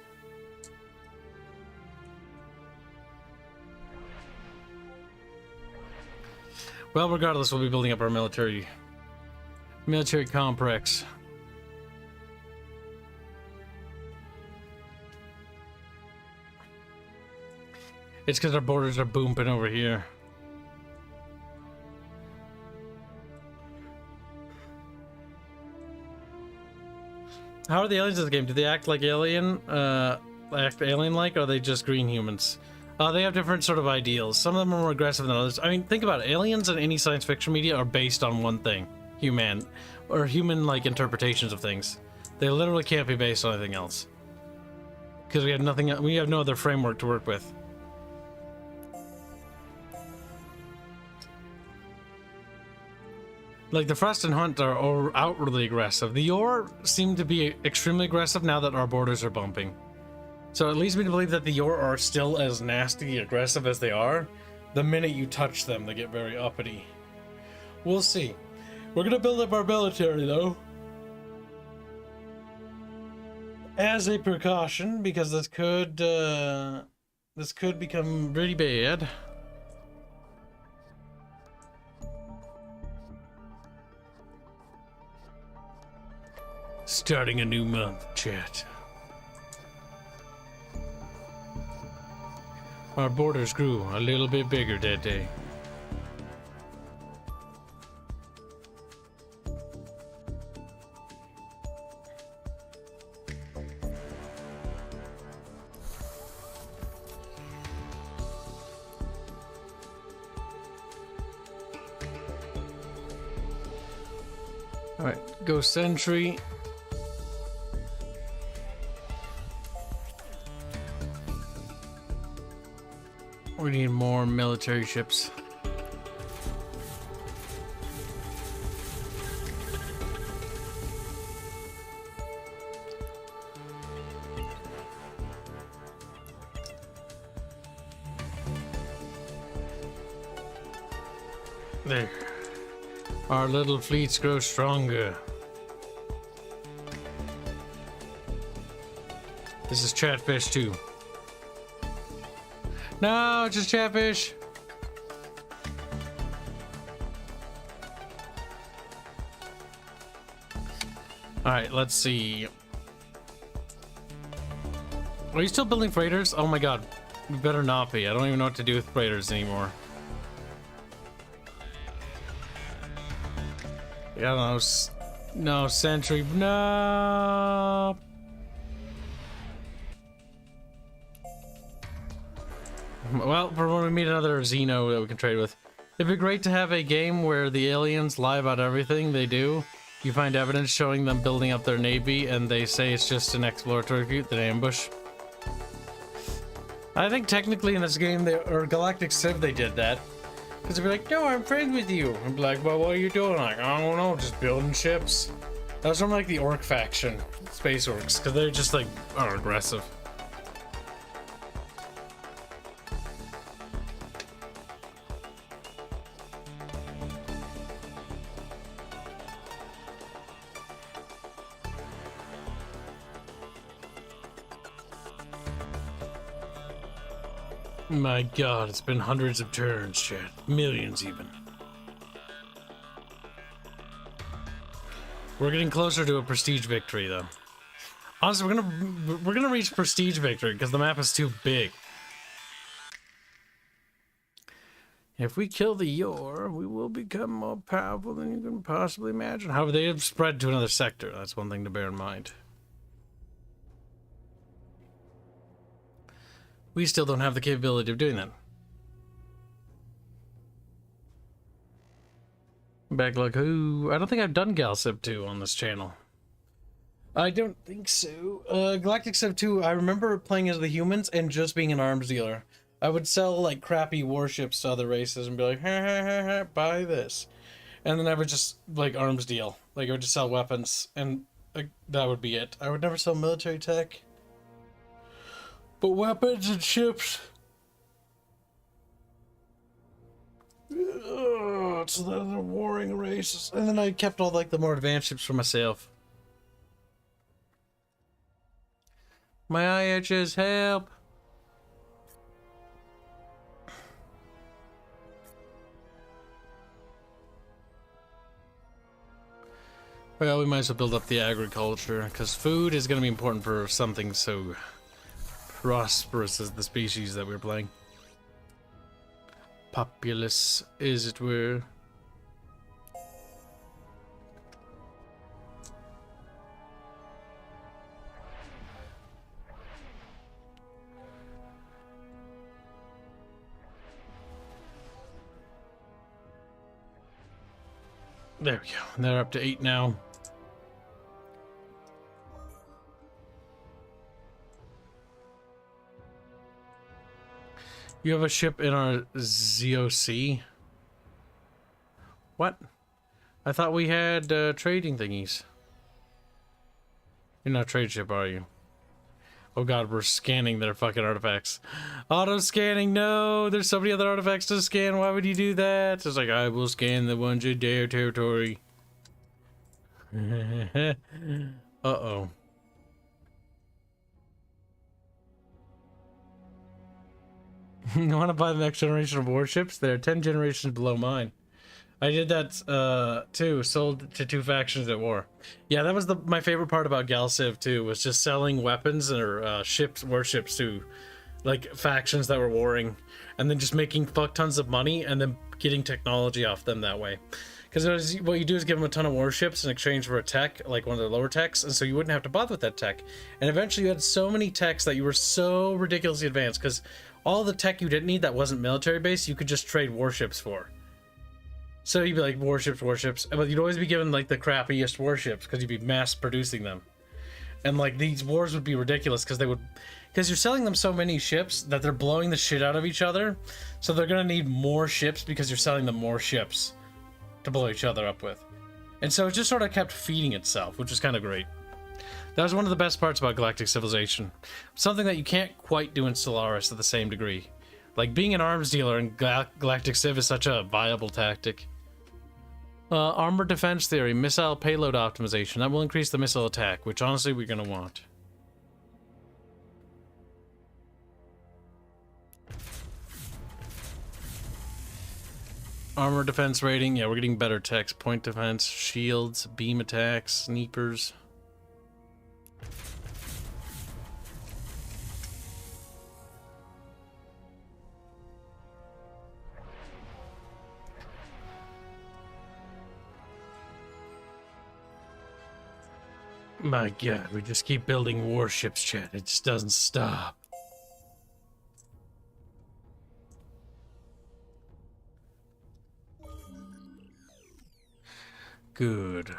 Well, regardless, we'll be building up our military complex. It's because our borders are booming over here. How are the aliens in the game? Do they act like alien? Act alien-like, or are they just green humans? They have different sort of ideals. Some of them are more aggressive than others. I mean, think about it. Aliens in any science fiction media are based on one thing. Human-like interpretations of things. They literally can't be based on anything else. because we have nothing. We have no other framework to work with. Like, the Frost and Hunt are outwardly aggressive. The Yor seem to be extremely aggressive now that our borders are bumping. So it leads me to believe that the Yor are still as nasty aggressive as they are. The minute you touch them, they get very uppity. We'll see. We're gonna build up our military, though, as a precaution, because this could become really bad. Starting a new month, chat. Our borders grew a little bit bigger that day. Alright, go sentry. We need more military ships. There. Our little fleets grow stronger. This is Chatfish too. No, just Chatfish. Alright, let's see. Are you still building freighters? Oh my god. We better not be. I don't even know what to do with freighters anymore. Yeah, no, no sentry. No. Well, for when we meet another Xeno that we can trade with. It'd be great to have a game where the aliens lie about everything they do. You find evidence showing them building up their navy, and they say it's just an exploratory route, an ambush. I think technically in this game, or GalCiv, they did that. Because they'd be like, no, I'm friends with you. And be like, well, what are you doing? Like, I don't know, just building ships. That was from like the Orc faction, Space Orcs, because they're just like, are aggressive. My god, it's been hundreds of turns, chat. Millions, even. We're getting closer to a prestige victory, though. Honestly, we're gonna reach prestige victory because the map is too big. If we kill the Yor, we will become more powerful than you can possibly imagine. However, they have spread to another sector. That's one thing to bear in mind. We still don't have the capability of doing that. Backlog who? I don't think I've done GalCiv 2 on this channel. I don't think so. GalCiv 2, I remember playing as the humans and just being an arms dealer. I would sell like crappy warships to other races and be like, ha ha ha ha, buy this. And then I would just like arms deal. Like I would just sell weapons and like, that would be it. I would never sell military tech. But weapons and ships. Ugh, so they're the warring races. And then I kept all like the more advanced ships for myself. My eye itches, help. Well, we might as well build up the agriculture, because food is going to be important for something so prosperous as the species that we're playing. Populous, as it were. There we go. They're up to 8 now. You have a ship in our ZOC? What? I thought we had trading thingies. You're not a trade ship, are you? Oh god, we're scanning their fucking artifacts. Auto scanning, no! There's so many other artifacts to scan, why would you do that? It's like, I will scan the ones in their territory. Uh-oh. You want to buy the next generation of warships? They're 10 generations below mine. I did that too. Sold to 2 factions at war. Yeah, that was my favorite part about GalCiv too. Was just selling weapons or warships to like factions that were warring, and then just making fuck tons of money and then getting technology off them that way. Because what you do is give them a ton of warships in exchange for a tech, like one of their lower techs, and so you wouldn't have to bother with that tech. And eventually you had so many techs that you were so ridiculously advanced, because all the tech you didn't need that wasn't military based, you could just trade warships for. So you'd be like, warships, but you'd always be given like the crappiest warships, because you'd be mass producing them. And like these wars would be ridiculous, because you're selling them so many ships that they're blowing the shit out of each other, so they're gonna need more ships because you're selling them more ships to blow each other up with. And so it just sort of kept feeding itself, which is kind of great. That was one of the best parts about Galactic Civilization. Something that you can't quite do in Stellaris to the same degree. Like, being an arms dealer in Galactic Civ is such a viable tactic. Armor defense theory, missile payload optimization. That will increase the missile attack, which honestly we're going to want. Armor defense rating, yeah, we're getting better techs. Point defense, shields, beam attacks, sneakers. My god, we just keep building warships, chat. It just doesn't stop. Good.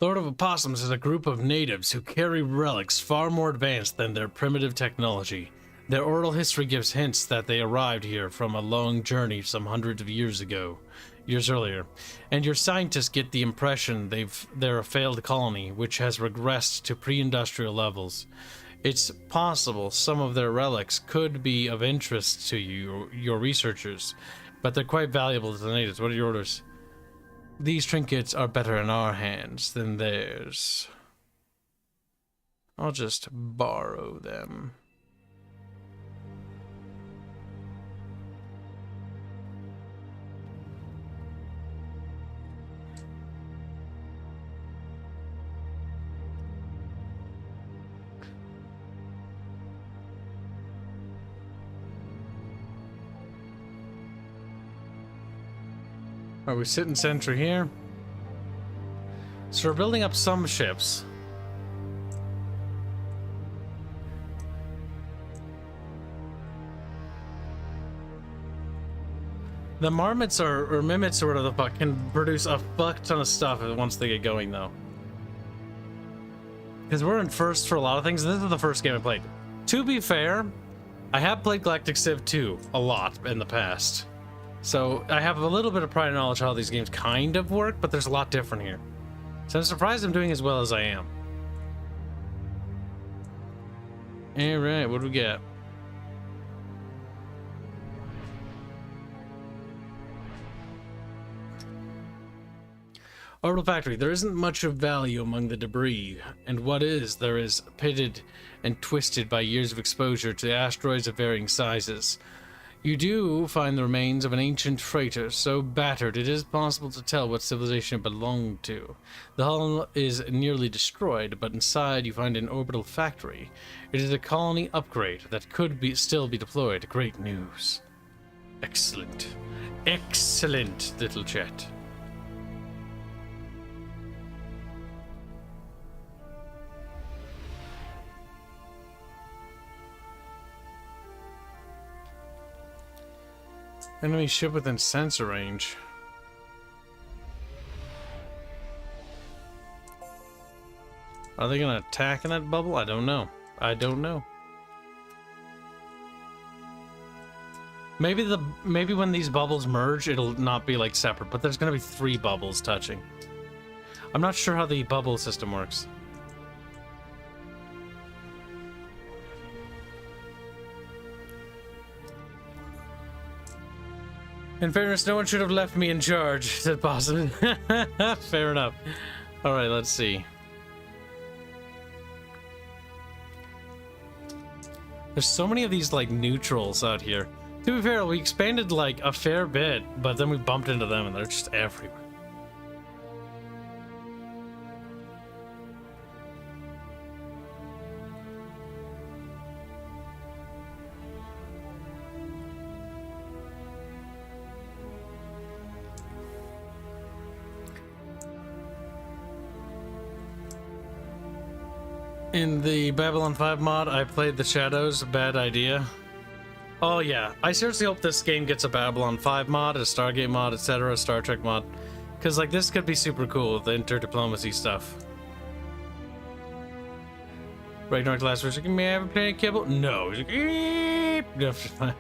Lord of Opossums is a group of natives who carry relics far more advanced than their primitive technology. Their oral history gives hints that they arrived here from a long journey some hundreds of years earlier, and your scientists get the impression they're a failed colony which has regressed to pre-industrial levels. It's possible some of their relics could be of interest to your researchers, but they're quite valuable to the natives. What are your orders? These trinkets are better in our hands than theirs. I'll just borrow them. Are we sitting sentry here? So we're building up some ships. The marmots or mimits or whatever the fuck can produce a fuck ton of stuff once they get going though. Because we're in first for a lot of things, and this is the first game I played. To be fair, I have played Galactic Civ 2 a lot in the past. So I have a little bit of prior knowledge how these games kind of work, but there's a lot different here. So I'm surprised I'm doing as well as I am. Alright, what do we get? Orbital Factory. There isn't much of value among the debris, and what is, there is pitted and twisted by years of exposure to asteroids of varying sizes. You do find the remains of an ancient freighter, so battered it is possible to tell what civilization it belonged to. The hull is nearly destroyed, but inside you find an orbital factory. It is a colony upgrade that could still be deployed. Great news. Excellent. Excellent, little chat. Enemy ship within sensor range. Are they gonna attack in that bubble? I don't know. I don't know. Maybe when these bubbles merge, it'll not be like separate, but there's gonna be 3 bubbles touching. I'm not sure how the bubble system works. In fairness, no one should have left me in charge, said Boston. Fair enough. Alright, let's see. There's so many of these, like, neutrals out here. To be fair, we expanded, like, a fair bit, but then we bumped into them and they're just everywhere. In the Babylon 5 mod, I played the Shadows. Bad idea. Oh yeah, I seriously hope this game gets a Babylon 5 mod, a Stargate mod, etc., a Star Trek mod. Because, like, this could be super cool, the interdiplomacy stuff. Ragnarok last week, like, may I have a planet kibble? No. He's like,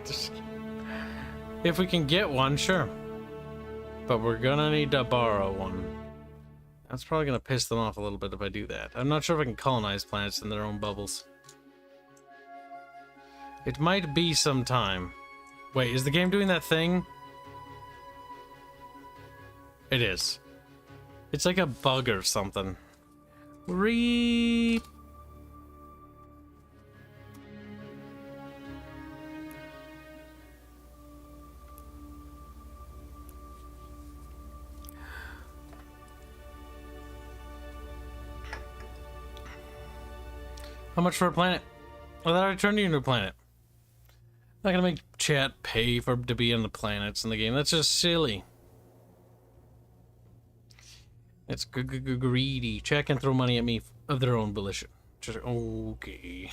if we can get one, sure. But we're gonna need to borrow one. That's probably gonna piss them off a little bit if I do that. I'm not sure if I can colonize planets in their own bubbles. It might be some time. Wait, is the game doing that thing? It is. It's like a bug or something. Reap. How much for a planet? I thought I turned you into a planet. I'm not gonna make chat pay to be on the planets in the game. That's just silly. It's greedy. Chat can throw money at me of their own volition. Just okay.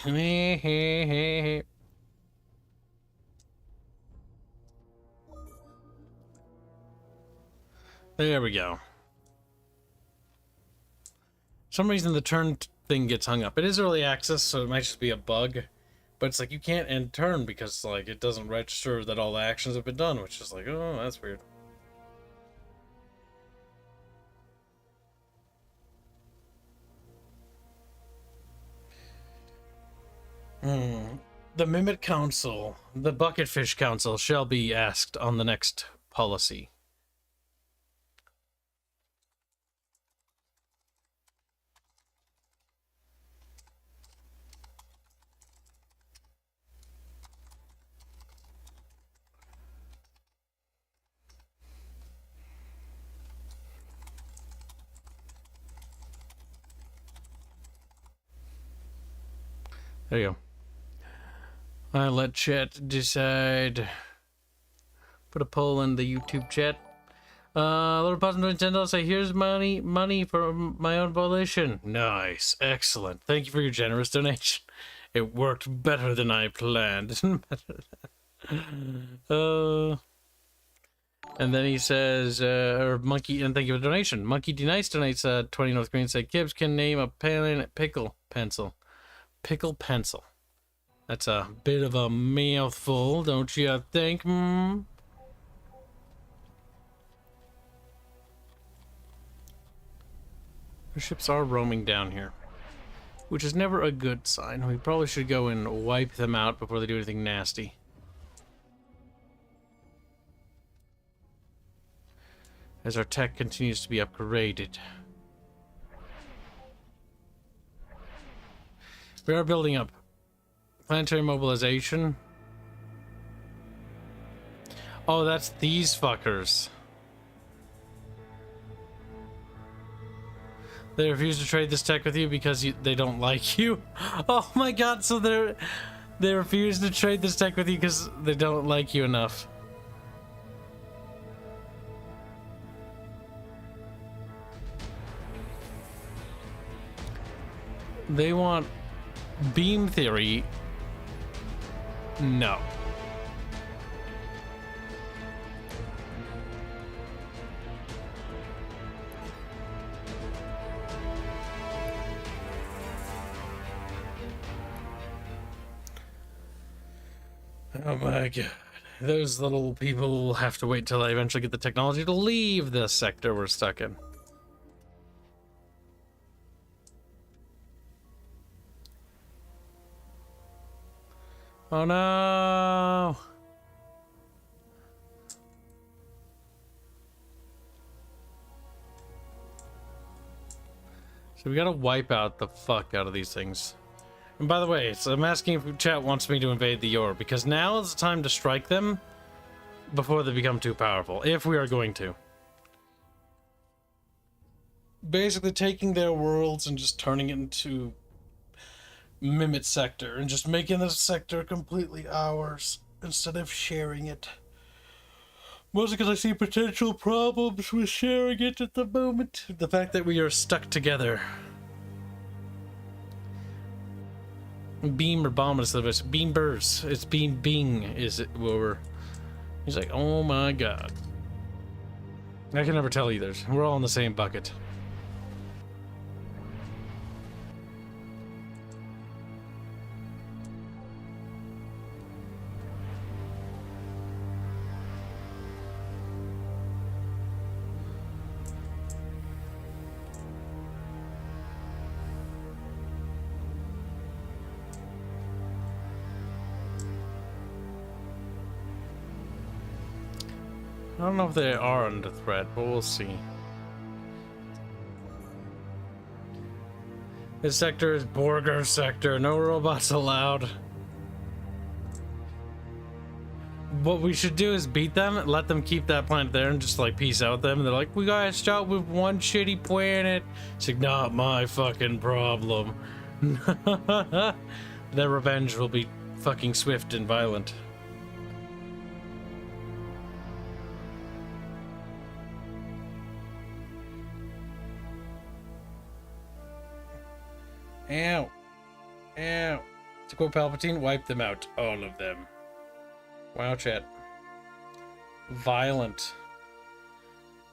There we go. For some reason the turn thing gets hung up. It is early access, so it might just be a bug. But it's like you can't end turn because, like, it doesn't register that all the actions have been done, which is like, oh, that's weird. The Mimic Council, the Bucketfish Council, shall be asked on the next policy. There you go. I'll let chat decide. Put a poll in the YouTube chat. Little Possum Nintendo say, here's money for my own volition. Nice. Excellent. Thank you for your generous donation. It worked better than I planned. And then he says, or Monkey, and thank you for the donation. Monkey D Nice donates 20 North Green. Say, Kibs can name a pickle pencil. Pickle pencil. That's a bit of a mouthful, don't you think? Our ships are roaming down here, which is never a good sign. We probably should go and wipe them out before they do anything nasty. As our tech continues to be upgraded. We are building up planetary mobilization. Oh, that's these fuckers. They refuse to trade this tech with you because they don't like you. Oh my god, so they refuse to trade this tech with you because they don't like you enough. They want beam theory. No. Oh my god. Those little people will have to wait till I eventually get the technology to leave the sector we're stuck in. Oh no! So we gotta wipe out the fuck out of these things. And by the way, so I'm asking if chat wants me to invade the Yor, because now is the time to strike them before they become too powerful, if we are going to. Basically taking their worlds and just turning it into Mimit sector, and just making this sector completely ours, instead of sharing it. Mostly because I see potential problems with sharing it at the moment. The fact that we are stuck together. Beam or bomb is the best. Beambers. It's beam bing is it where he's like, oh my god. I can never tell either. We're all in the same bucket. I don't know if they are under threat, but we'll see. This sector is Borgar sector. No robots allowed. What we should do is beat them, let them keep that planet there, and just like peace out them. And they're like, we gotta start with one shitty planet. It's like, not my fucking problem. Their revenge will be fucking swift and violent. Ow. Ow. To quote Palpatine, wipe them out. All of them. Wow, chat. Violent.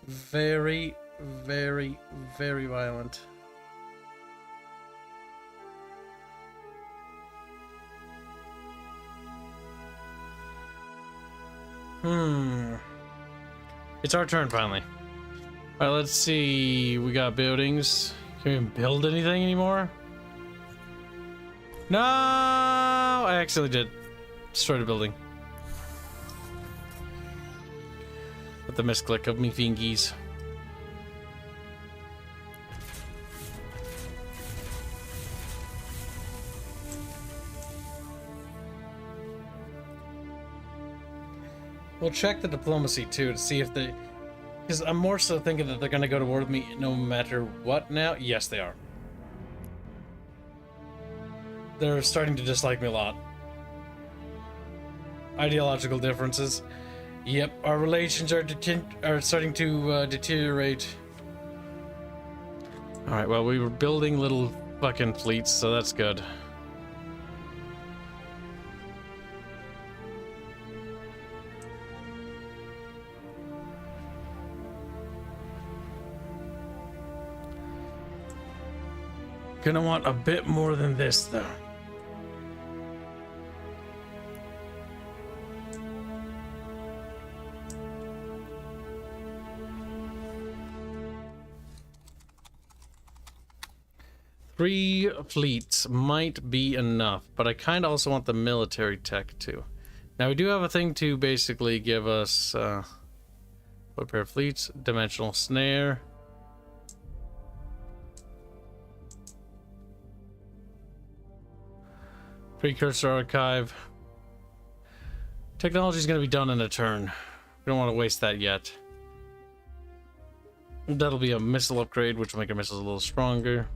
Very, very, very violent. It's our turn finally. Alright, let's see. We got buildings. Can we even build anything anymore? No! I accidentally did. Destroyed a building. With the misclick of me fingies. We'll check the diplomacy too to see if they... Because I'm more so thinking that they're going to go to war with me no matter what now. Yes, they are. They're starting to dislike me a lot. Ideological differences. Yep, our relations are starting to deteriorate. Alright, well, we were building little fucking fleets, so that's good. Gonna want a bit more than this, though. Three fleets might be enough, but I kind of also want the military tech too. Now we do have a thing to basically give us what pair of fleets? Dimensional snare. Precursor archive. Technology is going to be done in a turn. We don't want to waste that yet. That'll be a missile upgrade, which will make our missiles a little stronger.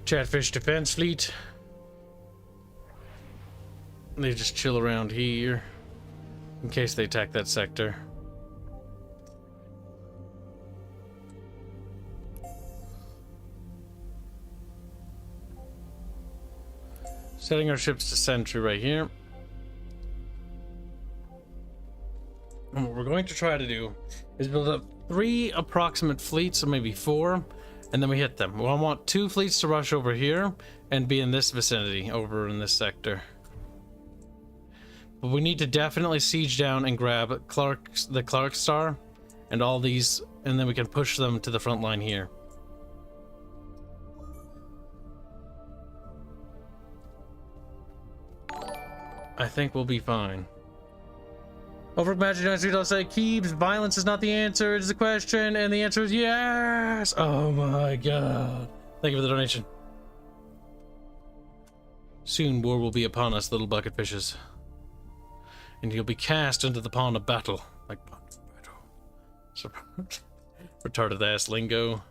Chatfish defense fleet. They just chill around here in case they attack that sector. Setting our ships to sentry right here. And what we're going to try to do is build up 3 approximate fleets, so maybe 4, and then we hit them. Well, I want 2 fleets to rush over here and be in this vicinity, over in this sector. But we need to definitely siege down and grab the Clark Star and all these, and then we can push them to the front line here. I think we'll be fine. Over Magic 93, I'll say, Kibs, violence is not the answer, it is the question, and the answer is yes! Oh my god. Thank you for the donation. Soon war will be upon us, little bucket fishes. And you'll be cast into the pond of battle. Like pond of battle. Retarded ass lingo.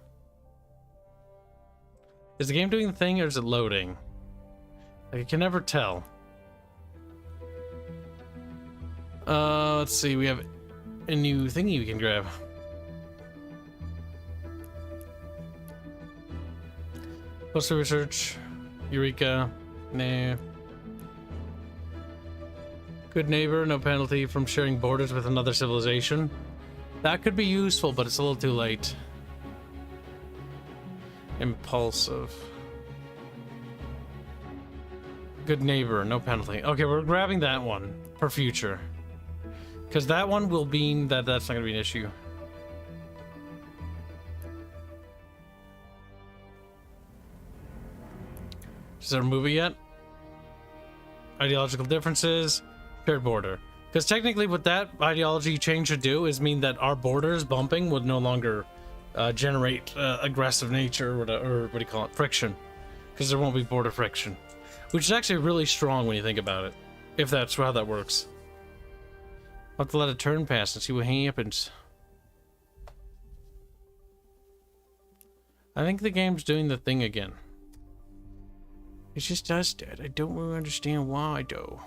Is the game doing the thing or is it loading? Like, I can never tell. Let's see, we have a new thingy we can grab. Postal research. Eureka. Nah. Good neighbor, no penalty from sharing borders with another civilization. That could be useful, but it's a little too late. Impulsive. Good neighbor, no penalty. Okay, we're grabbing that one for future. Because that one will mean that that's not going to be an issue. Is there a movie yet? Ideological differences. Shared border. Because technically what that ideology change should do is mean that our borders bumping would no longer generate aggressive nature, or what do you call it? Friction. Because there won't be border friction. Which is actually really strong when you think about it. If that's how that works. I'll have to let a turn pass and see what happens. I think the game's doing the thing again. It just does that. I don't really understand why, though.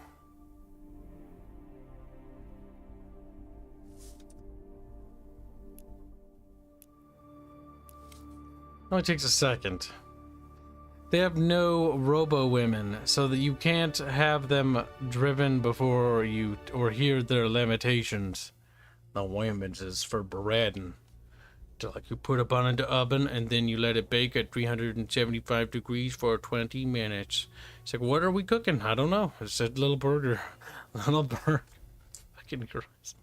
Only takes a second. They have no robo women, so that you can't have them driven before you or hear their limitations. The women's is for breading. So like you put it on into oven and then you let it bake at 375 degrees for 20 minutes. It's like, what are we cooking? I don't know. It's a little burger. Little burger. Fucking Christ.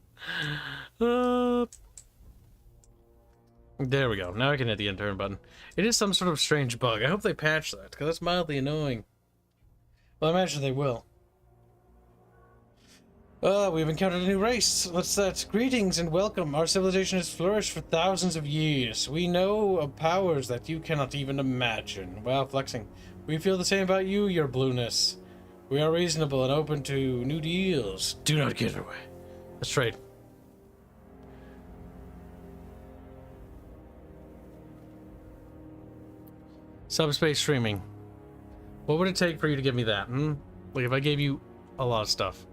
There we go. Now I can hit the end turn button. It is some sort of strange bug. I hope they patch that, because that's mildly annoying. Well, I imagine they will. We've encountered a new race. What's that? Greetings and welcome. Our civilization has flourished for thousands of years. We know of powers that you cannot even imagine. Wow, flexing. We feel the same about you, your blueness. We are reasonable and open to new deals. Do not get away. Let's trade. Subspace streaming. What would it take for you to give me that? Like if I gave you a lot of stuff.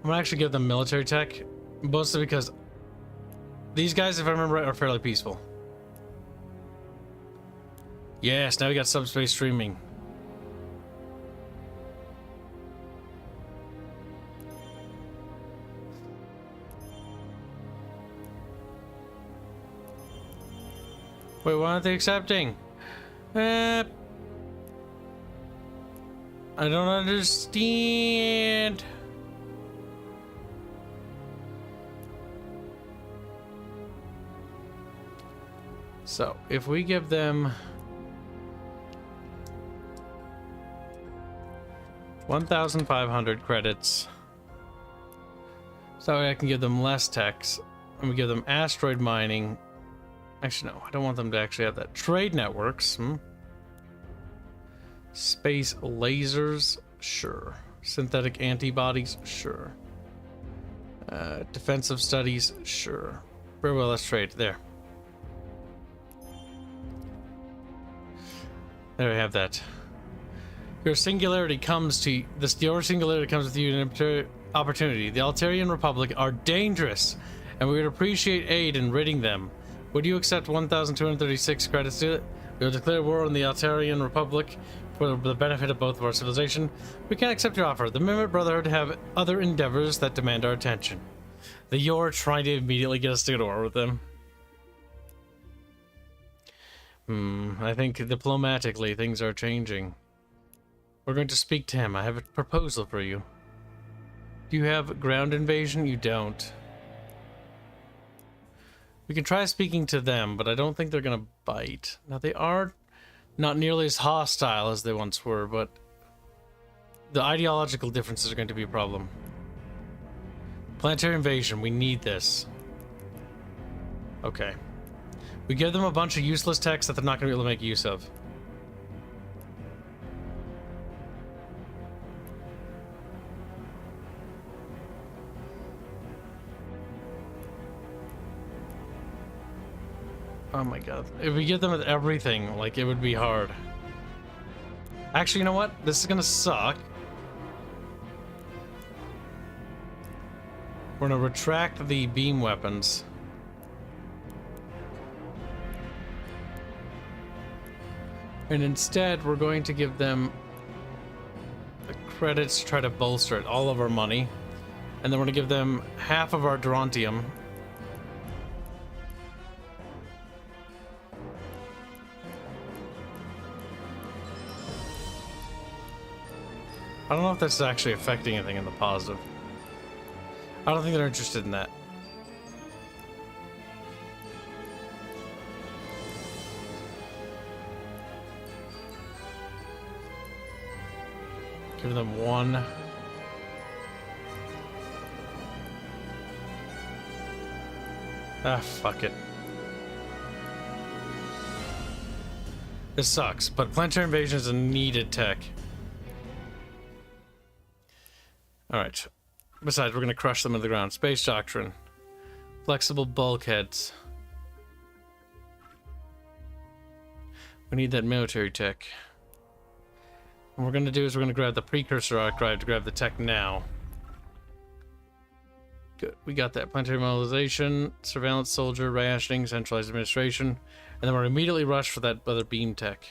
I'm gonna actually give them military tech, mostly because these guys, if I remember right, are fairly peaceful. Yes, now we got subspace streaming. Wait, why aren't they accepting? I don't understand. So, if we give them 1,500 credits, so I can give them less techs, and we give them asteroid mining. Actually, no, I don't want them to actually have that. Trade networks, Space lasers, sure. Synthetic antibodies, sure. Defensive studies, sure. Very well, let's trade. There. There we have that. Your singularity comes to your singularity comes with you an opportunity. The Altarian Republic are dangerous, and we would appreciate aid in ridding them. Would you accept 1,236 credits to it? We will declare war on the Altarian Republic. For the benefit of both of our civilization, we can't accept your offer. The Mimit Brotherhood have other endeavors that demand our attention. The Yor trying to immediately get us to go to war with them. I think diplomatically things are changing. We're going to speak to him. I have a proposal for you. Do you have ground invasion? You don't. We can try speaking to them, but I don't think they're going to bite. Now, they are not nearly as hostile as they once were, but the ideological differences are going to be a problem. Planetary invasion. We need this. Okay. We give them a bunch of useless techs that they're not going to be able to make use of. Oh my god. If we give them everything, like, it would be hard. Actually, you know what? This is gonna suck. We're gonna retract the beam weapons. And instead, we're going to give them the credits to try to bolster it, all of our money. And then we're gonna give them half of our Durantium. I don't know if that's actually affecting anything in the positive. I don't think they're interested in that. Give them one. Ah, fuck it. This sucks, but planetary invasion is a needed tech. Alright. Besides, we're going to crush them to the ground. Space doctrine. Flexible bulkheads. We need that military tech. What we're going to do is we're going to grab the precursor archive to grab the tech now. Good. We got that. Planetary mobilization, surveillance soldier, rationing, centralized administration. And then we're immediately rush for that other beam tech.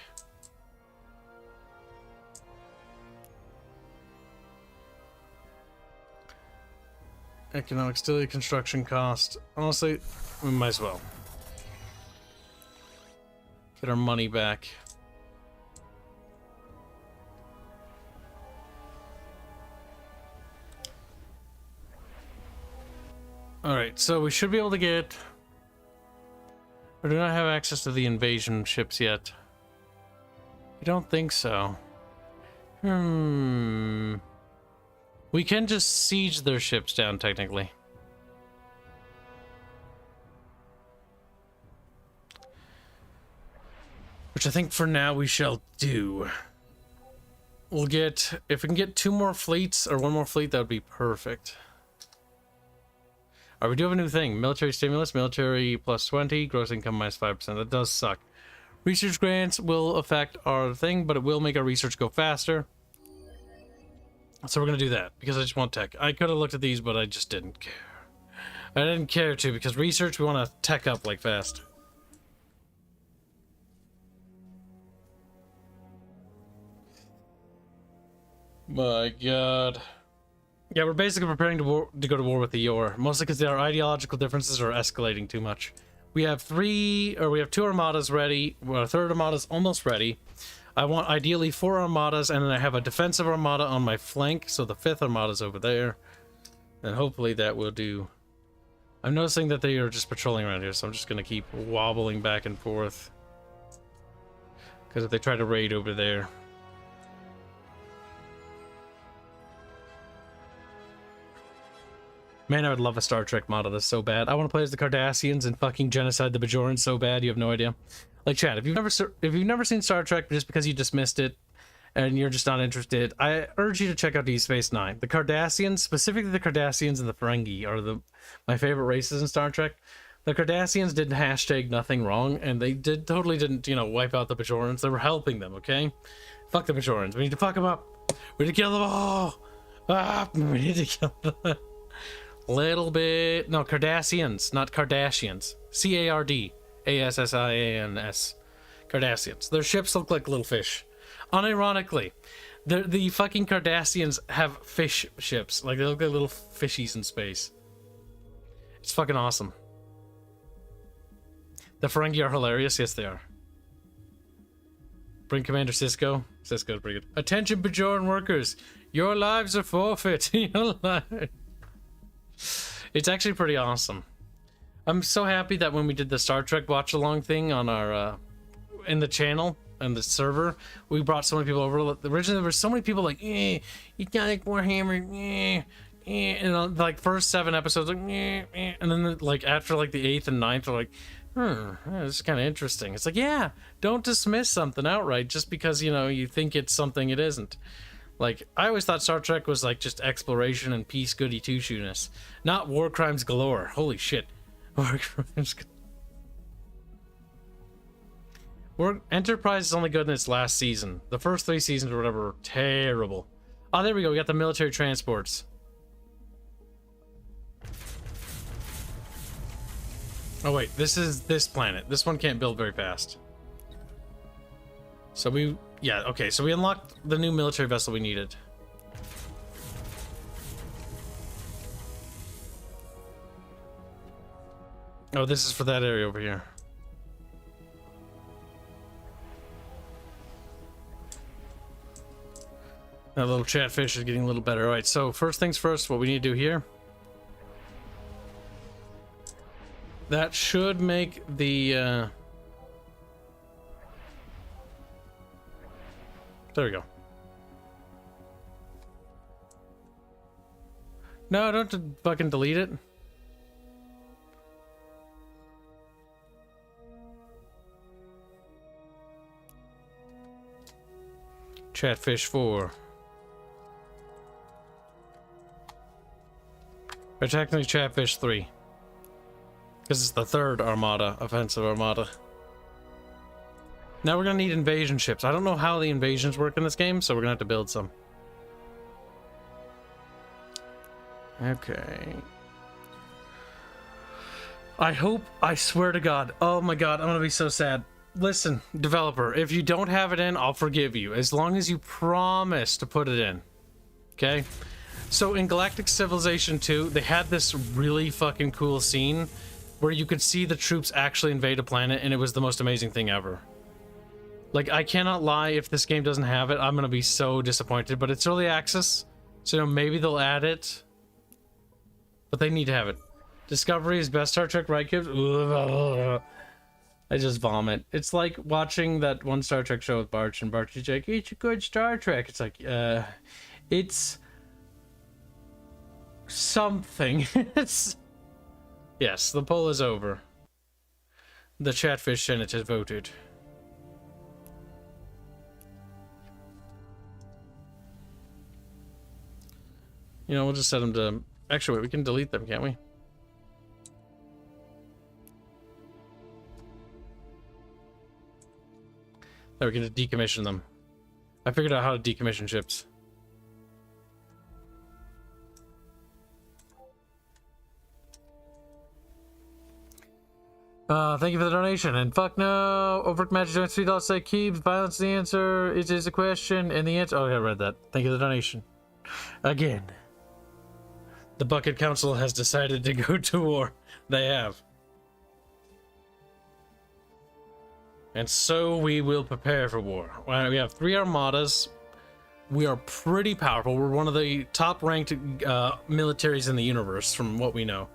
Economic stability, construction cost. Honestly, we might as well get our money back. Alright, so we should be able to get... We do not have access to the invasion ships yet. I don't think so. We can just siege their ships down, technically. Which I think for now we shall do. We'll get... If we can get 2 more fleets, or 1 more fleet, that would be perfect. Alright, we do have a new thing. Military stimulus, military plus 20, gross income minus 5%. That does suck. Research grants will affect our thing, but it will make our research go faster. So we're going to do that, because I just want tech. I could have looked at these, but I just didn't care. I didn't care to, because research, we want to tech up, like, fast. My god. Yeah, we're basically preparing to go to war with the Yor, mostly because our ideological differences are escalating too much. We have 2 armadas ready, well, our 3rd armada's almost ready. I want ideally 4 armadas, and then I have a defensive armada on my flank, so the 5th armada's over there. And hopefully that will do. I'm noticing that they are just patrolling around here, so I'm just going to keep wobbling back and forth. Because if they try to raid over there... Man, I would love a Star Trek model that's so bad. I want to play as the Cardassians and fucking genocide the Bajorans so bad, you have no idea. Like, Chad, if you've never seen Star Trek just because you dismissed it and you're just not interested, I urge you to check out Deep Space Nine. The Cardassians, specifically the Cardassians and the Ferengi, are my favorite races in Star Trek. The Cardassians did #nothing wrong, and they totally didn't, wipe out the Bajorans. They were helping them, okay? Fuck the Bajorans. We need to fuck them up. We need to kill them all. We need to kill them. Little bit... No, Cardassians, not Kardashians. C-A-R-D-A-S-S-I-A-N-S. Cardassians. Their ships look like little fish. Unironically, the fucking Cardassians have fish ships. Like, they look like little fishies in space. It's fucking awesome. The Ferengi are hilarious. Yes, they are. Bring Commander Cisco. Cisco's pretty good. Attention, Bajoran workers. Your lives are forfeit. Your lives. It's actually pretty awesome. I'm so happy that when we did the Star Trek watch-along thing on our, in the channel and the server, we brought so many people over. Originally, there were so many people like, you got like Warhammer, and like first 7 episodes, like, and then like after like the 8th and 9th, they're like, this is kind of interesting. It's like, yeah, don't dismiss something outright just because, you know, you think it's something it isn't. Like, I always thought Star Trek was like just exploration and peace goody two-shoeness, not war crimes galore. Holy shit. War crimes. Enterprise is only good in its last season. The first 3 seasons or whatever were terrible. Oh, there we go. We got the military transports. Oh wait, this is this planet. This one can't build very fast. So we, yeah, okay, so we unlocked the new military vessel we needed. Oh, this is for that area over here. That little chatfish is getting a little better. All right, so first things first, what we need to do here. That should make the, there we go. No, don't fucking delete it. Chatfish 4. Or technically Chatfish 3. Because it's the 3rd armada, offensive armada. Now we're gonna need invasion ships. I don't know how the invasions work in this game, so we're gonna have to build some. Okay. I swear to God, oh my God, I'm gonna be so sad. Listen, developer, if you don't have it in, I'll forgive you, as long as you promise to put it in. Okay? So in Galactic Civilization 2, they had this really fucking cool scene where you could see the troops actually invade a planet, and it was the most amazing thing ever. Like, I cannot lie, if this game doesn't have it, I'm gonna be so disappointed, but it's early access, so, you know, maybe they'll add it. But they need to have it. Discovery is best Star Trek, right, Kibs? I just vomit. It's like watching that one Star Trek show with Barch, and Barch is like, it's a good Star Trek. It's like, it's something. It's... Yes, the poll is over. The Chatfish Senate has voted. You know, we'll just set them to... Actually, wait, we can delete them, can't we? There, we can just decommission them. I figured out how to decommission ships. Thank you for the donation. And fuck no! Overt Magic donates $3 say Kibs. Violence is the answer. It is a question. And the answer... Oh, I read that. Thank you for the donation. Again. The Bucket Council has decided to go to war. They have. And so we will prepare for war. Well, we have 3 armadas. We are pretty powerful. We're one of the top-ranked militaries in the universe, from what we know.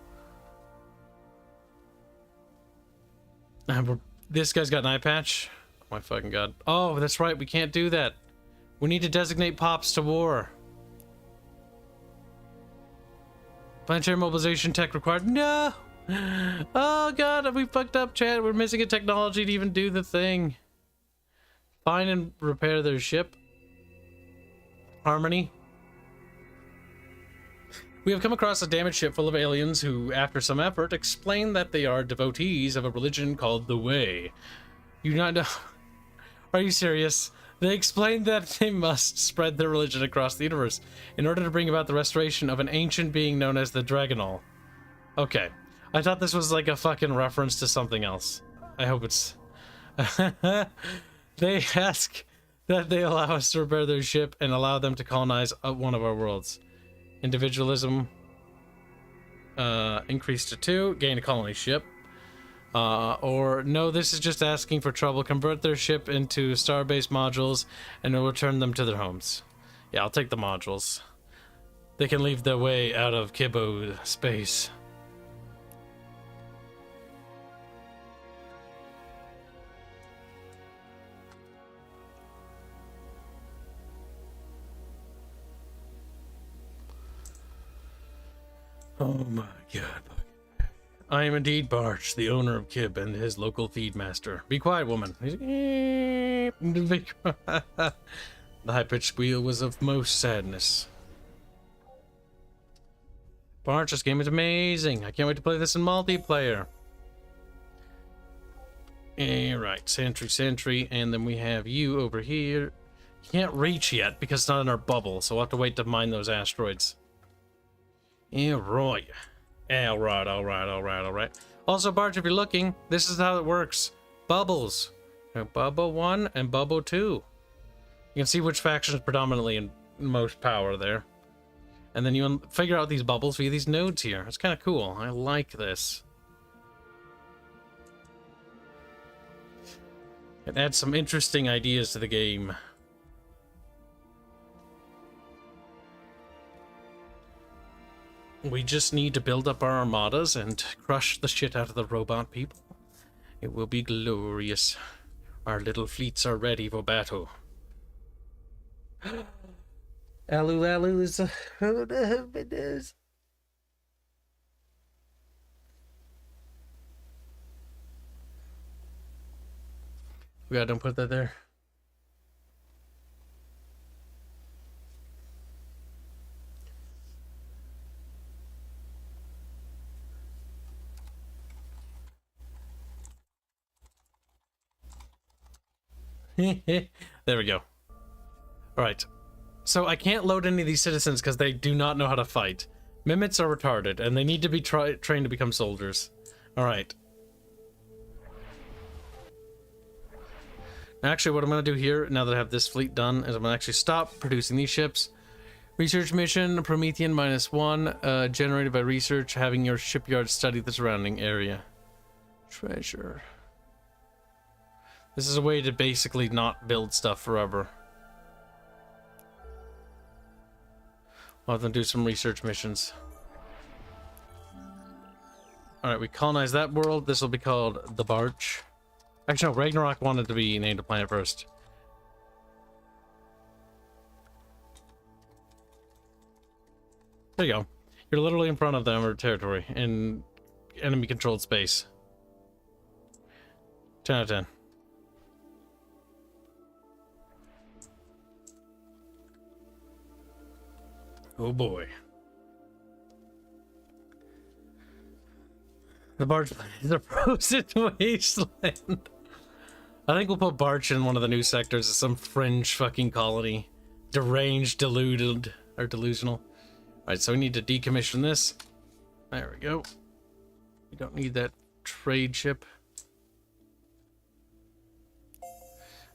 This guy's got an eye patch. Oh my fucking God. Oh, that's right. We can't do that. We need to designate Pops to war. Planetary mobilization tech required. No! Oh God, we fucked up, chat. We're missing a technology to even do the thing. Find and repair their ship. Harmony. We have come across a damaged ship full of aliens who, after some effort, explain that they are devotees of a religion called the Way. You do not know... Are you serious? They explained that they must spread their religion across the universe in order to bring about the restoration of an ancient being known as the Dragonol. Okay. I thought this was like a fucking reference to something else. I hope it's... They that they allow us to repair their ship and allow them to colonize one of our worlds. Individualism increased to 2, gain a colony ship. Or no, this is just asking for trouble. Convert their ship into star-based modules and it'll return them to their homes. Yeah, I'll take the modules. They can leave their way out of Kibbo space. Oh my god. I am indeed Barch, the owner of Kib and his local feedmaster. Be quiet, woman. The high-pitched squeal was of most sadness. Barch, this game is amazing. I can't wait to play this in multiplayer. Right, sentry, and then we have you over here. You can't reach yet because it's not in our bubble, so we'll have to wait to mine those asteroids. Yeah, right. All right. Also, Barch, if you're looking, this is how it works. Bubbles. Bubble 1 and Bubble 2. You can see which faction is predominantly in most power there. And then you figure out these bubbles via these nodes here. It's kind of cool. I like this. It adds some interesting ideas to the game. We just need to build up our armadas and crush the shit out of the robot people. It will be glorious. Our little fleets are ready for battle. Alu is it is. Yeah, don't put that there. There we go. Alright. So I can't load any of these citizens because they do not know how to fight. Mimics are retarded, and they need to be trained to become soldiers. Alright. Actually, what I'm going to do here, now that I have this fleet done, is I'm going to actually stop producing these ships. Research mission, Promethean -1, generated by research, having your shipyard study the surrounding area. Treasure. This is a way to basically not build stuff forever. I'll have them do some research missions. Alright, we colonize that world. This will be called the Barch. Actually, no, Ragnarok wanted to be named a planet first. There you go. You're literally in front of them or territory in enemy-controlled space. 10 out of 10. Oh boy. The Barch is a frozen wasteland. I think we'll put Barch in one of the new sectors as some fringe fucking colony. Deranged, deluded, or delusional. Alright, so we need to decommission this. There we go. We don't need that trade ship.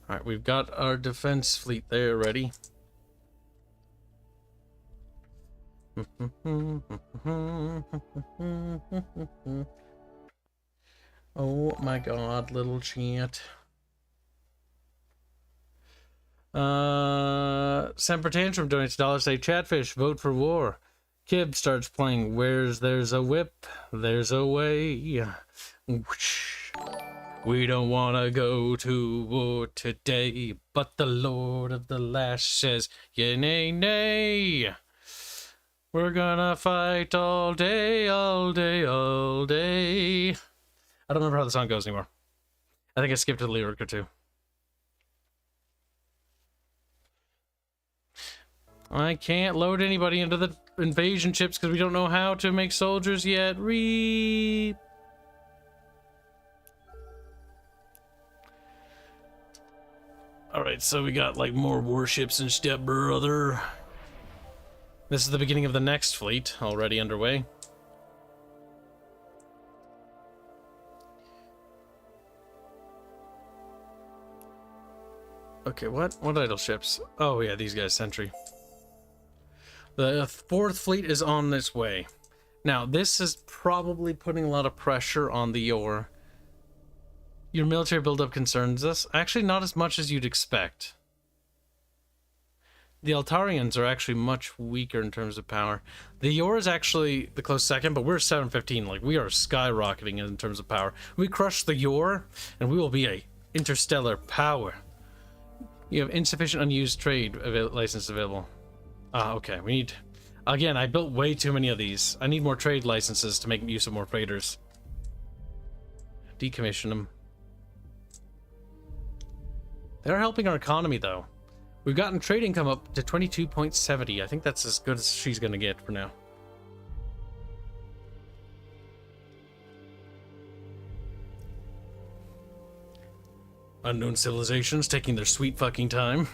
Alright, we've got our defense fleet there ready. Oh my god, little chat. Semper Tantrum donates $, say Chatfish, vote for war. Kib starts playing Where's There's a Whip, There's a Way. Whoosh. We don't wanna go to war today, but the Lord of the Lash says, yeah, nay, nay. We're gonna fight all day, all day, all day. I don't remember how the song goes anymore. I think I skipped a lyric or two. I can't load anybody into the invasion ships because we don't know how to make soldiers yet. Reap. Alright, so we got like more warships and stuff, brother. This is the beginning of the next fleet, already underway. Okay, what idle ships? Oh yeah, these guys, Sentry. The 4th fleet is on this way. Now, this is probably putting a lot of pressure on the Your military buildup concerns us. Actually, not as much as you'd expect. The Altarians are actually much weaker in terms of power. The Yor is actually the close second, but we're 715. Like, we are skyrocketing in terms of power. We crush the Yor, and we will be a interstellar power. You have insufficient unused trade license available. Okay, we need... Again, I built way too many of these. I need more trade licenses to make use of more freighters. Decommission them. They're helping our economy, though. We've gotten trade income up to 22.70. I think that's as good as she's going to get for now. Unknown civilizations taking their sweet fucking time.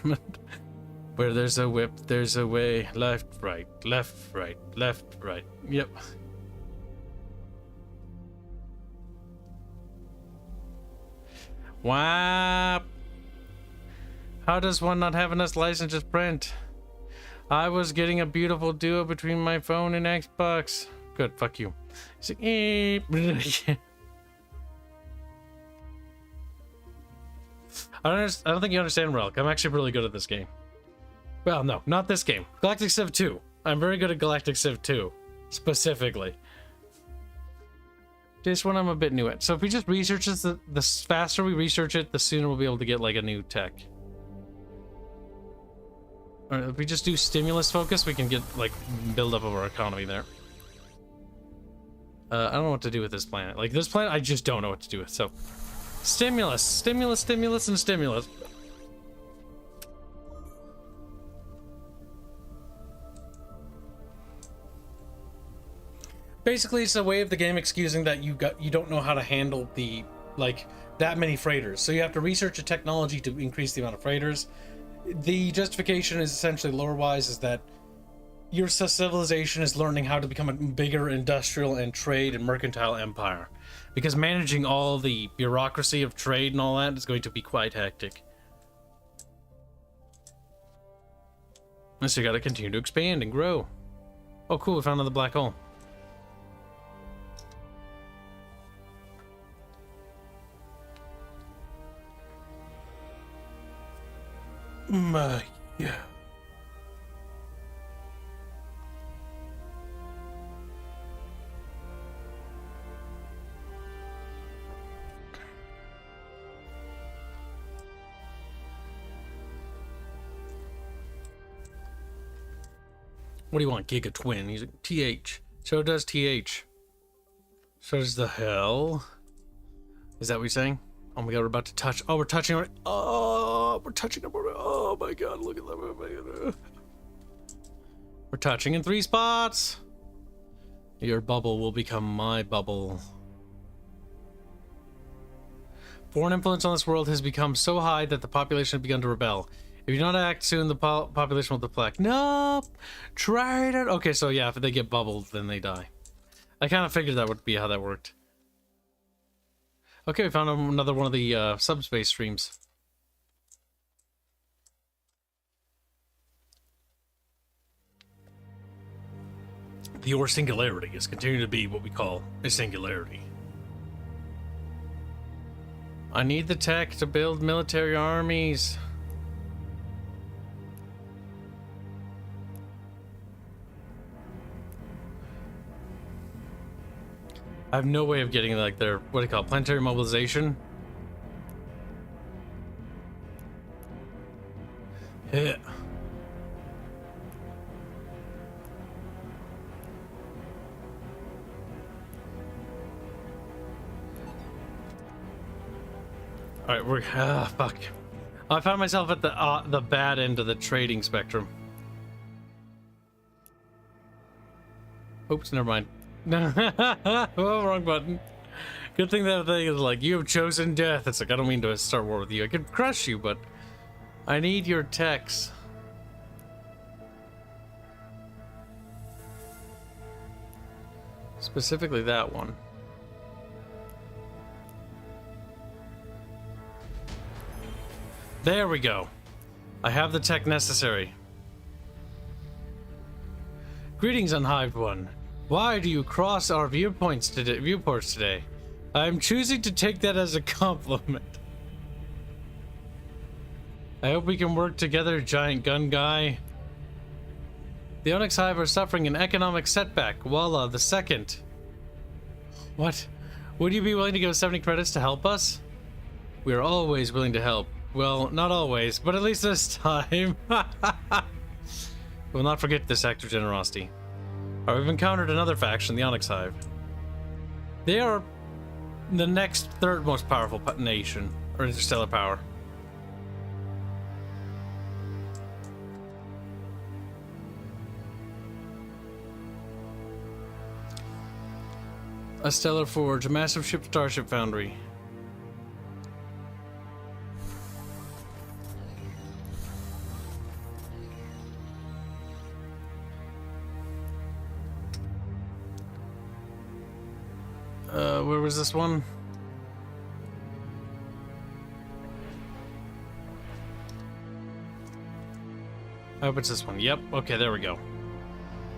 Where there's a whip, there's a way. Left, right, left, right, left, right. Yep. Wow. How does one not have enough licenses print? I was getting a beautiful duo between my phone and Xbox. Good, fuck you. I don't think you understand, Relk. I'm actually really good at this game. Well, no, not this game. Galactic Civ 2. I'm very good at Galactic Civ 2, specifically. This one I'm a bit new at. So if we just research this, the faster we research it, the sooner we'll be able to get like a new tech. Or if we just do stimulus focus, we can get like build up of our economy there. I don't know what to do with this planet. Like this planet, I just don't know what to do with. So stimulus, stimulus, stimulus, and stimulus. Basically, it's a way of the game excusing that you don't know how to handle the that many freighters. So you have to research a technology to increase the amount of freighters. The justification is essentially lore-wise is that your civilization is learning how to become a bigger industrial and trade and mercantile empire, because managing all the bureaucracy of trade and all that is going to be quite hectic. And so you got to continue to expand and grow. Oh, cool! We found another black hole. My yeah. What do you want, Giga Twin? He's like, TH. So does TH. So does the hell. Is that what you're saying? Oh my god, we're about to touch. Oh, we're touching already. Oh, we're touching. Oh my god, look at that. Oh my god. We're touching in 3 spots. Your bubble will become my bubble. Foreign influence on this world has become so high that the population has begun to rebel. If you do not act soon, the population will deflect. Nope. Try it. Okay, so yeah, if they get bubbled, then they die. I kind of figured that would be how that worked. Okay, we found another one of the subspace streams. The Yor singularity is continuing to be what we call a singularity. I need the tech to build military armies. I have no way of getting like their, what do you call it, planetary mobilization. Yeah. All right, we're fuck. I found myself at the bad end of the trading spectrum. Oops, never mind. Oh, wrong button. Good thing that thing is like, you have chosen death. It's like, I don't mean to start war with you. I could crush you, but I need your techs. Specifically that one. There we go. I have the tech necessary. Greetings, Unhived One. Why do you cross our viewports today? I am choosing to take that as a compliment. I hope we can work together, giant gun guy. The Onyx Hive are suffering an economic setback. Walla the second. What? Would you be willing to give us 70 credits to help us? We are always willing to help. Well, not always, but at least this time. We'll not forget this act of generosity. We've encountered another faction, the Onyx Hive. They are the next third most powerful nation, or interstellar power. A stellar forge, a massive ship starship foundry. Where was this one? I hope it's this one. Yep. Okay, there we go.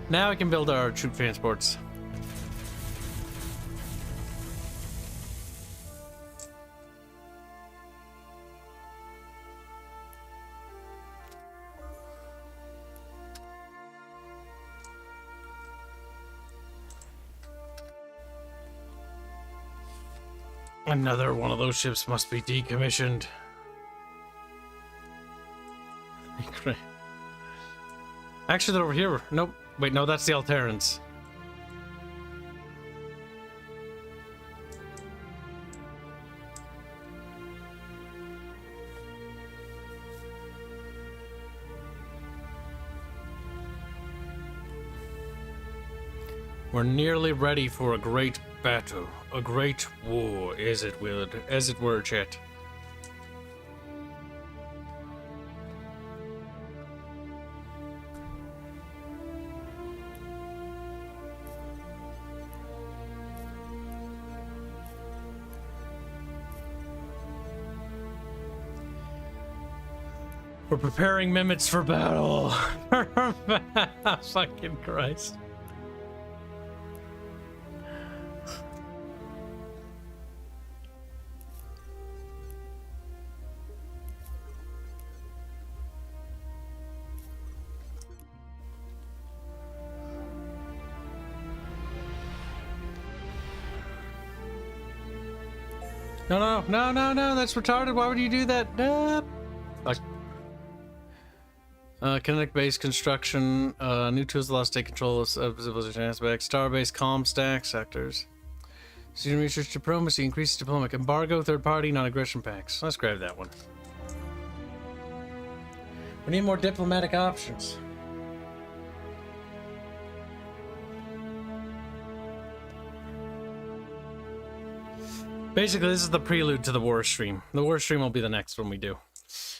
Now we can build our troop transports. Another one of those ships must be decommissioned. Actually, they're over here. Nope. Wait, no, that's the Alterans. We're nearly ready for a great battle, a great war, as it were, chat. We're preparing mimics for battle. Fucking Christ. No, that's retarded. Why would you do that? Kinetic-based construction, new tools allow us to take control of civilization aspects, star-based comm stack sectors. Student research diplomacy, increases diplomatic embargo, third-party, non-aggression packs. Let's grab that one. We need more diplomatic options. Basically, this is the prelude to the war stream. The war stream will be the next one we do.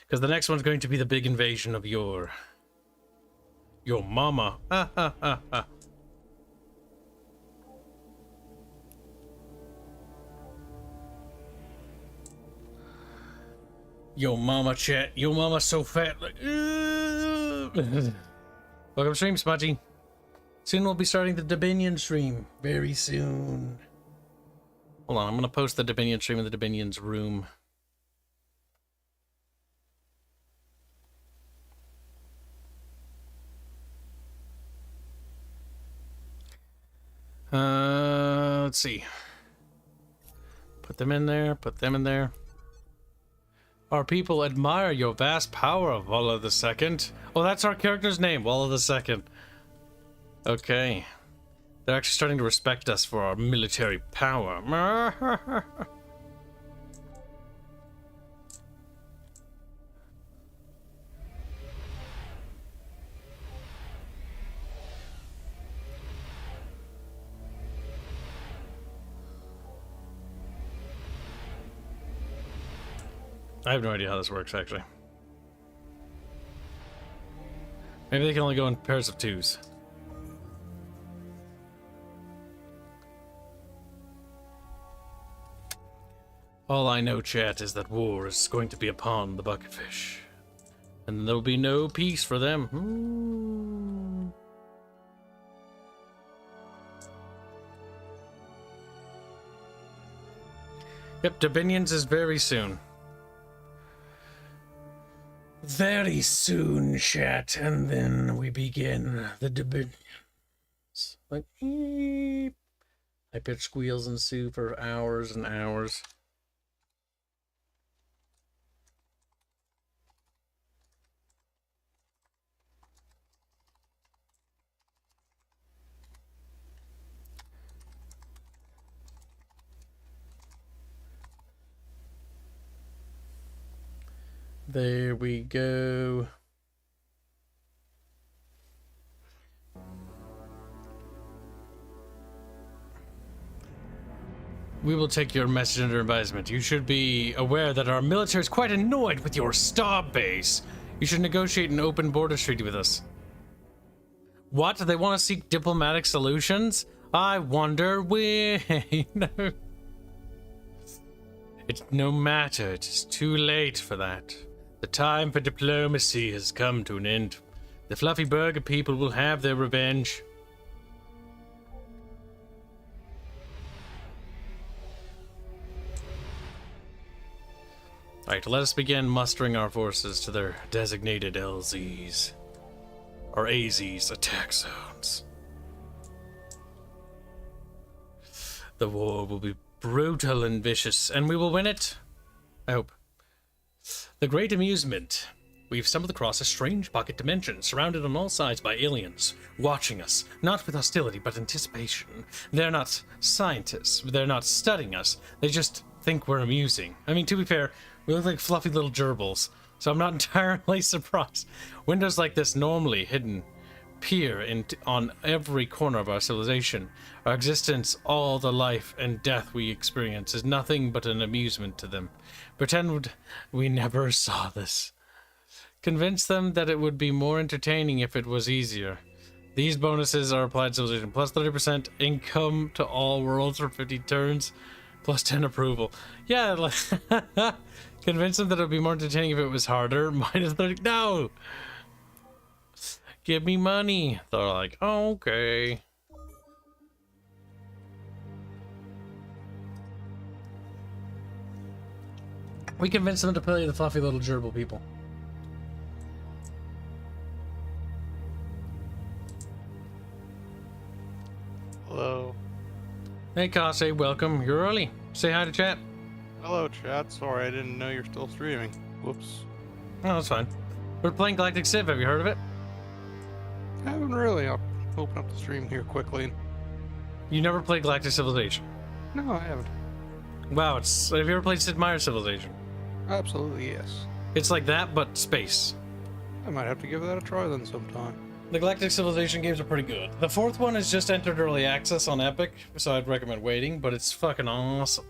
Because the next one's going to be the big invasion of your mama. Yo mama, chat. Yo mama so fat. Like, welcome stream, Smudgy. Soon we'll be starting the Dominion stream. Very soon. Hold on, I'm gonna post the Dominion stream in the Dominion's room. Let's see. Put them in there, put them in there. Our people admire your vast power, Walla the Second. Oh, that's our character's name, Walla the Second. Okay. They're actually starting to respect us for our military power. I have no idea how this works, actually. Maybe they can only go in pairs of twos. All I know, chat, is that war is going to be upon the bucketfish. And there'll be no peace for them. Ooh. Yep, Dominions is very soon. Very soon, chat, and then we begin the Dominions. Like, eep. I pitch squeals ensue for hours and hours. There we go. We will take your message under advisement. You should be aware that our military is quite annoyed with your star base. You should negotiate an open border treaty with us. What? They want to seek diplomatic solutions? I wonder where. No. It's no matter. It is too late for that. The time for diplomacy has come to an end. The fluffy burger people will have their revenge. Alright, let us begin mustering our forces to their designated LZs. Or AZs, attack zones. The war will be brutal and vicious, and we will win it. I hope. The great amusement. We've stumbled across a strange pocket dimension, surrounded on all sides by aliens, watching us, not with hostility, but anticipation. They're not scientists, they're not studying us, they just think we're amusing. I mean, to be fair, we look like fluffy little gerbils, so I'm not entirely surprised. Windows like this normally hidden peer on every corner of our civilization. Our existence, all the life and death we experience, is nothing but an amusement to them. Pretend we never saw this. Convince them that it would be more entertaining if it was easier. These bonuses are applied to civilization. Plus 30% income to all worlds for 50 turns. Plus 10 approval. Yeah, like, convince them that it would be more entertaining if it was harder. Minus 30. No! Give me money. They're like, okay. We convinced them to play the fluffy little gerbil people. Hello. Hey, Hanse, welcome. You're early. Say hi to chat. Hello, chat. Sorry, I didn't know you're still streaming. Whoops. Oh, that's fine. We're playing GalCiv. Have you heard of it? I haven't really. I'll open up the stream here quickly. You never played Galactic Civilization? No, I haven't. Wow, have you ever played Sid Meier's Civilization? Absolutely, yes. It's like that, but space. I might have to give that a try then sometime. The Galactic Civilization games are pretty good. The fourth one has just entered early access on Epic, so I'd recommend waiting, but it's fucking awesome.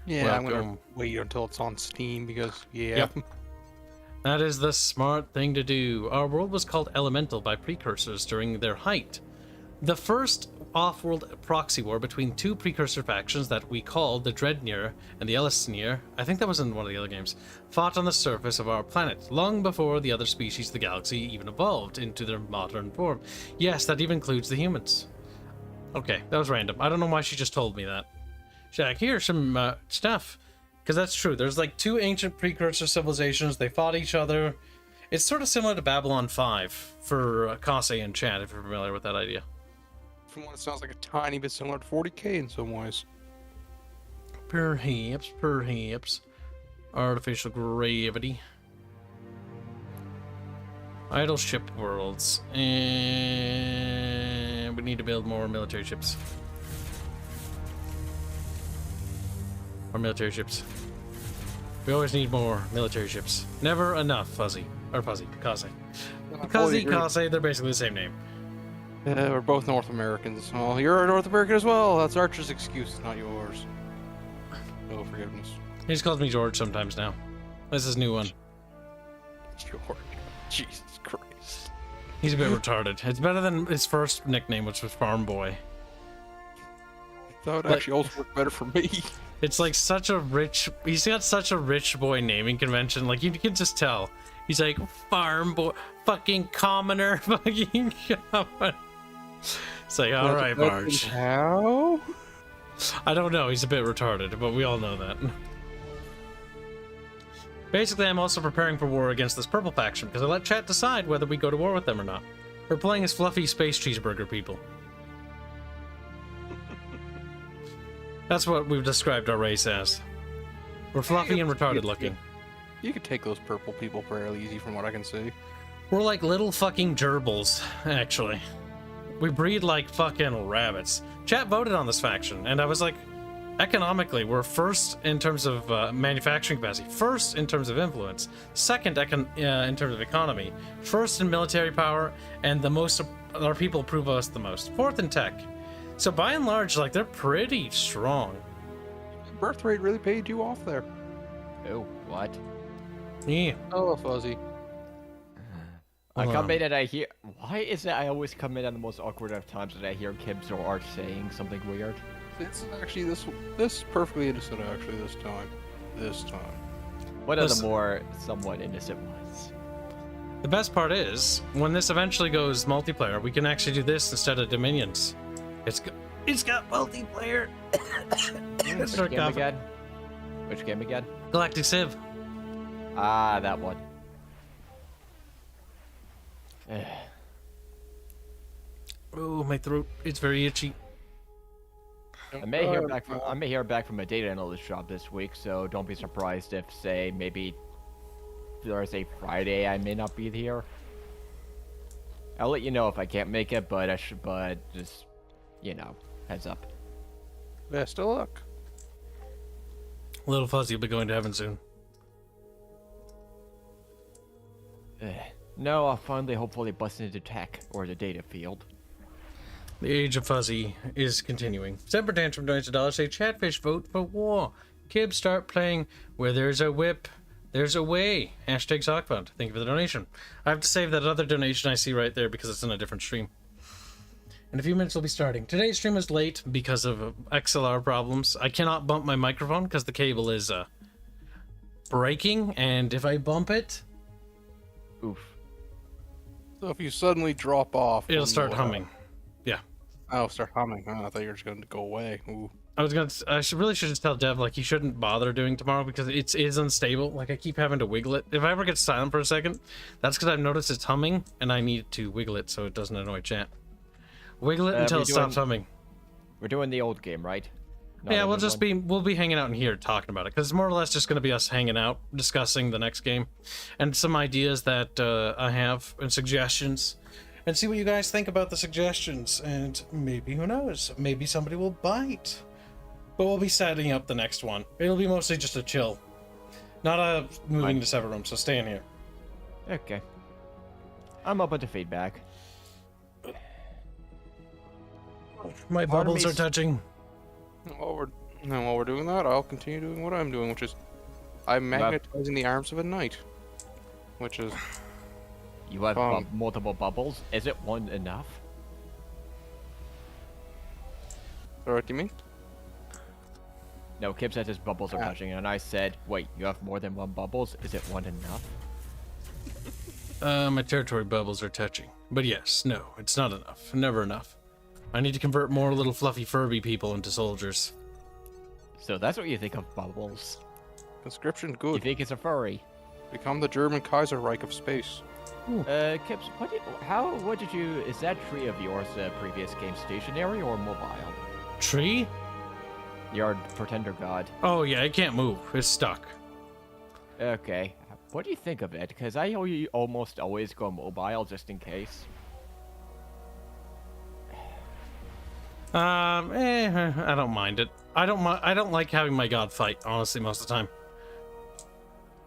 Yeah, Welcome. I'm gonna wait until it's on Steam because, yeah. Yep. That is the smart thing to do. Our world was called Elemental by precursors during their height. The first off-world proxy war between two precursor factions that we called the Dreadnir and the Elisnir, I think that was in one of the other games, fought on the surface of our planet, long before the other species of the galaxy even evolved into their modern form. Yes, that even includes the humans. Okay, that was random. I don't know why she just told me that. Jack, here's some stuff. Because that's true. There's like two ancient precursor civilizations. They fought each other. It's sort of similar to Babylon 5 for Hanse and chat, if you're familiar with that idea. From what it sounds like a tiny bit similar to 40k in some ways. Perhaps. Artificial gravity. Idle ship worlds. And we need to build more military ships. More military ships. We always need more military ships. Never enough, Fuzzy. Or Fuzzy. Hanse. Hanse, they're basically the same name. We're both North Americans. Well, you're a North American as well. That's Archer's excuse, not yours. Oh, forgiveness. He just calls me George sometimes now. That's his new one. George. Jesus Christ. He's a bit retarded. It's better than his first nickname, which was Farm Boy. That would actually also work better for me. It's like such a rich... He's got such a rich boy naming convention. Like, you can just tell. He's like, farm boy, fucking commoner, fucking commoner. It's like, all right, Marge. How? I don't know. He's a bit retarded, but we all know that. Basically, I'm also preparing for war against this purple faction because I let chat decide whether we go to war with them or not. We're playing as fluffy space cheeseburger people. That's what we've described our race as. We're fluffy and retarded looking. You could take those purple people fairly easy from what I can see. We're like little fucking gerbils, actually. We breed like fucking rabbits. Chat voted on this faction, and I was like, economically, we're first in terms of manufacturing capacity, first in terms of influence, second in terms of economy, first in military power, and the most our people approve of us the most, fourth in tech. So by and large, like, they're pretty strong. Birth rate really paid you off there. Oh, what? Yeah. Oh, fuzzy. I come in and I hear. Why is it I always come in at the most awkward of times that I hear Kibs or Art saying something weird? It's actually this perfectly innocent actually this time. One of the Listen. more somewhat innocent ones. The best part is, when this eventually goes multiplayer, we can actually do this instead of Dominions. It's got multiplayer. Which game again? Which game again? Galactic Civ. Ah, that one. Oh, my throat. It's very itchy. I may hear back from a data analyst job this week, so don't be surprised if, say, maybe Thursday, Friday, I may not be here. I'll let you know if I can't make it, but just, you know, heads up. Best of luck. Little Fuzzy will be going to heaven soon. No, I'll finally hopefully bust into tech or the data field. The age of Fuzzy is continuing. Semper Tantrum donates $1. Say, Chatfish, vote for war. Kibs, start playing where there's a whip, there's a way. Hashtag Sockfund. Thank you for the donation. I have to save that other donation I see right there because it's in a different stream. In a few minutes, we'll be starting. Today's stream is late because of XLR problems. I cannot bump my microphone because the cable is breaking, and if I bump it, Oof. So if you suddenly drop off, it'll start humming. Yeah. Oh, start humming. Oh, I thought you were just going to go away. Ooh. I should just tell Dev, like, he shouldn't bother doing tomorrow because it is unstable. Like, I keep having to wiggle it. If I ever get silent for a second, that's because I've noticed it's humming and I need to wiggle it so it doesn't annoy chat. Wiggle it until it stops humming. We're doing the old game, right? Not Yeah, a we'll new just one? we'll be hanging out in here talking about it because it's more or less just going to be us hanging out, discussing the next game, and some ideas that I have and suggestions, and see what you guys think about the suggestions. And maybe, who knows, maybe somebody will bite. But we'll be setting up the next one. It'll be mostly just a chill, not a moving to separate rooms. So stay in here. Okay. I'm open to feedback. My Part of bubbles are me's- touching. While we're doing that, I'll continue doing what I'm doing, which is I'm magnetizing the arms of a knight, which is You have multiple bubbles. Is it one enough? sorry, what do you mean? No, Kib said his bubbles are touching, and I said, wait, you have more than one bubbles? Is it one enough? My territory bubbles are touching. But yes, no, it's not enough. Never enough. I need to convert more little fluffy Furby people into soldiers. So that's what you think of bubbles. Conscription, You good. think it's a furry? Become the German Kaiserreich of space. Kibs, what did you, is that tree of yours previous game stationary or mobile? Tree? Your pretender god. Oh yeah, it can't move. It's stuck. Okay. What do you think of it? Because I almost always go mobile just in case. I don't mind it. I don't like having my god fight, honestly, most of the time.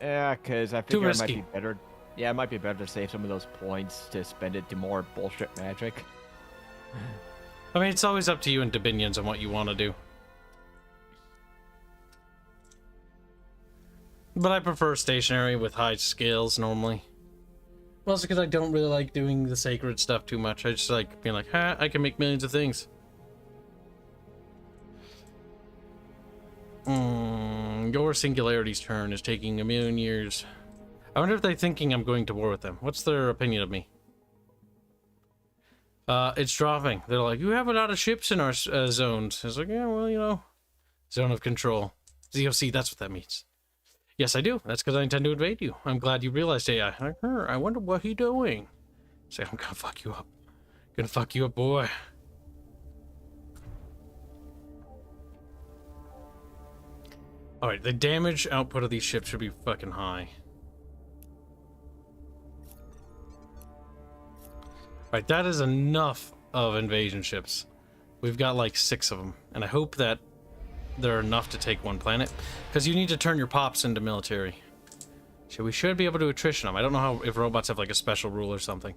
Yeah, because I Too figure it might risky. be better. Yeah, it might be better to save some of those points to spend it to more bullshit magic. I mean, it's always up to you and Dominions on what you want to do. But I prefer stationary with high skills normally. Mostly because I don't really like doing the sacred stuff too much. I just like being like, ha, I can make millions of things. Your singularity's turn is taking a million years. I wonder if they're thinking I'm going to war with them. What's their opinion of me? It's dropping. They're like, you have a lot of ships in our zones. I was like, yeah, well, you know, zone of control. ZOC, that's what that means. Yes, I do. That's because I intend to invade you. I'm glad you realized AI. Like, I wonder what he doing. Say, I'm gonna fuck you up. Gonna fuck you up, boy. Alright, the damage output of these ships should be fucking high. Alright, that is enough of invasion ships. We've got like 6 of them. And I hope that they're enough to take one planet. Because you need to turn your pops into military. So we should be able to attrition them. I don't know how if robots have like a special rule or something.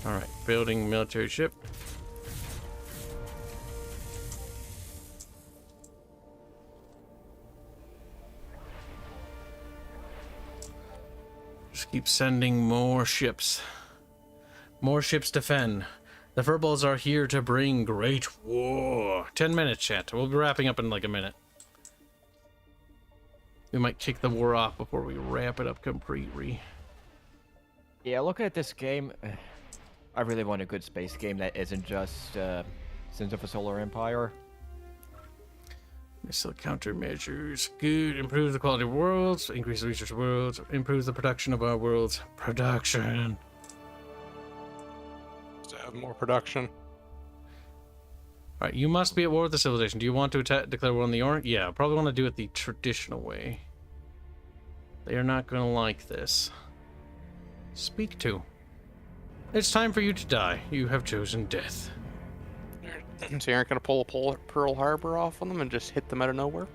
Alright, building military ship. Just keep sending more ships. More ships to fend. The furballs are here to bring great war. 10 minutes, chat. We'll be wrapping up in like a minute. We might kick the war off before we wrap it up completely. Yeah, looking at this game, I really want a good space game that isn't just Sins of a Solar Empire. Missile countermeasures. Good. Improve the quality of worlds. Increase the research of worlds. Improve the production of our worlds. Production. To have more production. Alright, you must be at war with the civilization. Do you want to declare war on the Orc? Yeah, probably want to do it the traditional way. They are not going to like this. Speak to. It's time for you to die. You have chosen death. So you aren't going to pull a Pearl Harbor off on them and just hit them out of nowhere?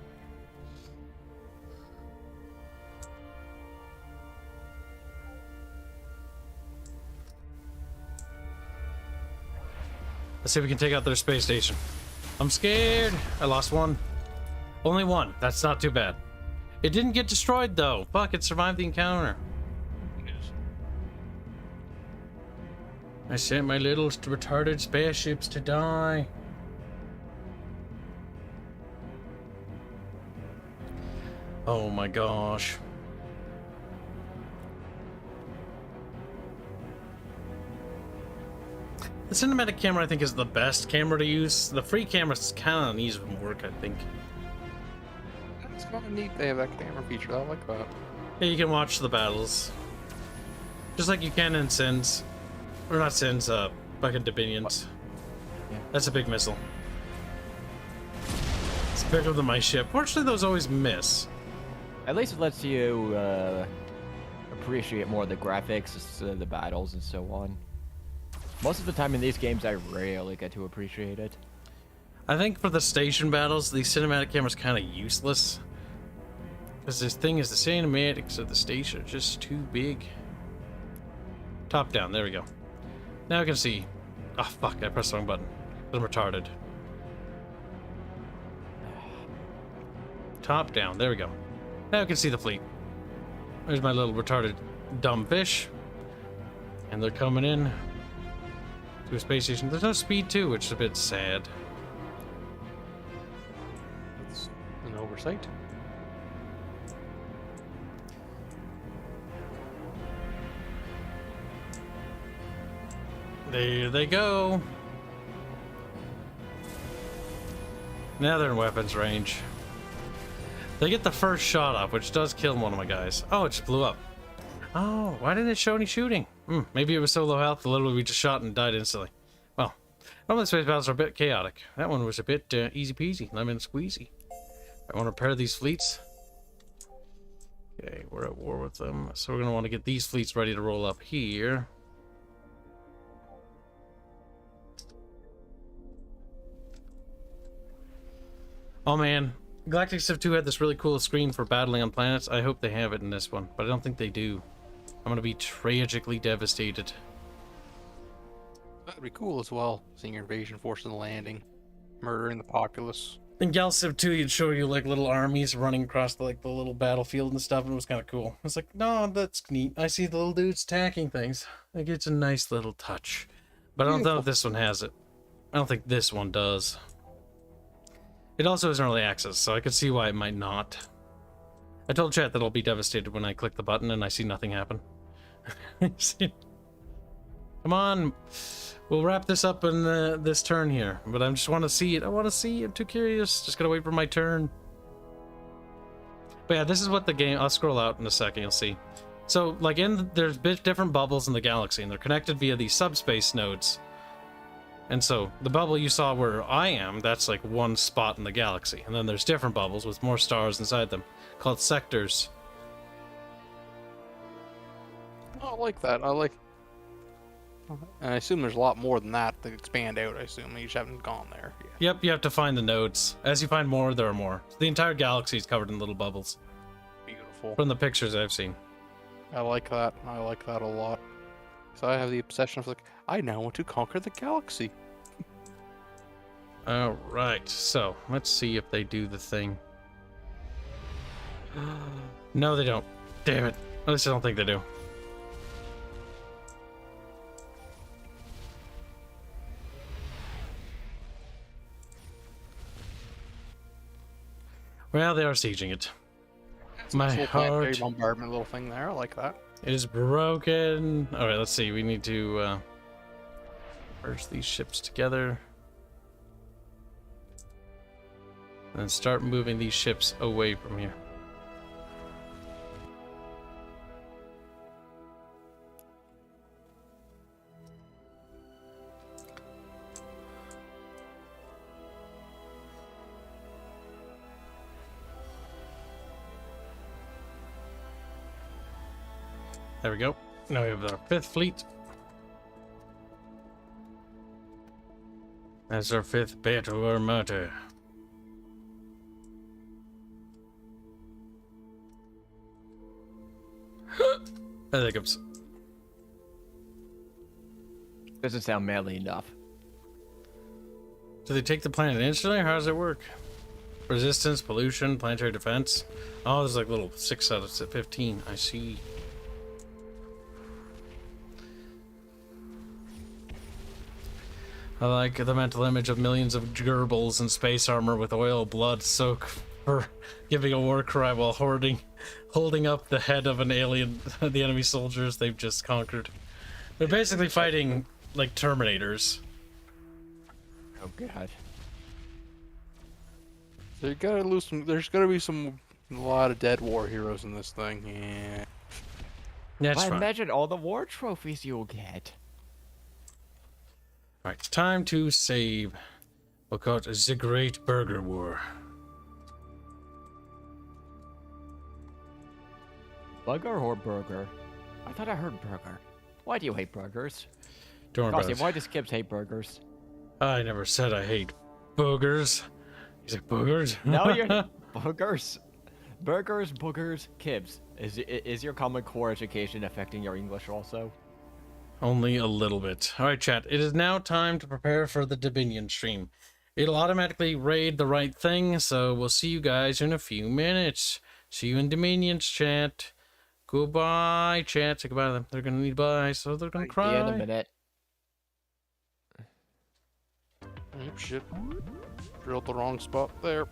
Let's see if we can take out their space station. I'm scared. I lost one. Only one. That's not too bad. It didn't get destroyed, though. Fuck, it survived the encounter. I sent my little retarded spaceships to die. Oh my gosh. The cinematic camera, I think, is the best camera to use. The free camera's kind of needs some work, I think. It's kind of neat they have that camera feature. I like that. Yeah, you can watch the battles. Just like you can in Sins. Or not Sins, fucking Dominions. Yeah. That's a big missile. It's bigger than my ship. Fortunately, those always miss. At least it lets you appreciate more of the graphics, the battles, and so on. Most of the time in these games, I rarely get to appreciate it. I think for the station battles, the cinematic camera's kind of useless. Because this thing is the cinematics of the station are just too big. Top down, there we go. Now I can see. Oh fuck, I pressed the wrong button. I'm retarded. Top down, there we go. Now I can see the fleet. There's my little retarded dumb fish. And they're coming in to a space station. There's no speed too, which is a bit sad. It's an oversight. There they go. Now they're in weapons range. They get the first shot off, which does kill one of my guys. Oh, it just blew up. Oh, why didn't it show any shooting? Maybe it was so low health, literally we just shot and died instantly. Well, normally space battles are a bit chaotic. That one was a bit easy peasy, lemon squeezy. I want to repair these fleets. Okay, we're at war with them, so we're going to want to get these fleets ready to roll up here. Oh man, Galactic Civ 2 had this really cool screen for battling on planets. I hope they have it in this one, but I don't think they do. I'm gonna be tragically devastated. That'd be cool as well, seeing your invasion force in the landing, murdering the populace. In GalCiv 2, you'd show you like little armies running across the little battlefield and stuff, and it was kind of cool. It's like, no, that's neat. I see the little dudes attacking things. Like, it's a nice little touch. But I don't know if this one has it. I don't think this one does. It also is early access, so I could see why it might not. I told chat that I'll be devastated when I click the button and I see nothing happen. Come on, we'll wrap this up in this turn here. But I just want to see it. I want to see. I'm too curious. Just gotta wait for my turn. But yeah, this is what the game. I'll scroll out in a second. You'll see. So like there's different bubbles in the galaxy, and they're connected via these subspace nodes. And so the bubble you saw where I am, that's like one spot in the galaxy. And then there's different bubbles with more stars inside them, called sectors. Oh, I like that. I like. And I assume there's a lot more than that to expand out. I assume you just haven't gone there. Yeah. Yep, you have to find the nodes. As you find more, there are more. The entire galaxy is covered in little bubbles. Beautiful. From the pictures I've seen. I like that. I like that a lot. So I have the obsession of like, I now want to conquer the galaxy. Alright, so let's see if they do the thing. No, they don't. Damn it. At least I don't think they do. Well, they are sieging it. My heart. Bombardment little thing there. I like that. It is broken. Alright, let's see. We need to merge these ships together. And start moving these ships away from here. There we go. Now we have our 5th fleet. That's our 5th battle armada. There it comes. Doesn't sound manly enough. Do they take the planet instantly, or how does it work? Resistance, pollution, planetary defense. Oh, there's like little 6 out of 15. I see. I like the mental image of millions of gerbils in space armor with oil blood soak for giving a war cry while holding up the head of an alien, the enemy soldiers they've just conquered. They're basically fighting like Terminators. Oh god. So there's gotta be a lot of dead war heroes in this thing. Yeah. That's Well, fine. imagine all the war trophies you'll get. Alright, it's time to save. We'll call it the Great Burger War. Bugger or burger? I thought I heard burger. Why do you hate burgers? Don't worry about GalCiv, it. why does Kibs hate burgers? I never said I hate boogers. He's like, boogers? No, you're boogers. Burgers, boogers, Kibs. Is your Common Core education affecting your English also? Only a little bit. Alright, chat. It is now time to prepare for the Dominion stream. It'll automatically raid the right thing, so we'll see you guys in a few minutes. See you in Dominions, chat. Goodbye, chat. Say goodbye to them. They're gonna need bye, so they're gonna cry. See you in a minute. Oh, shit. Drilled the wrong spot there.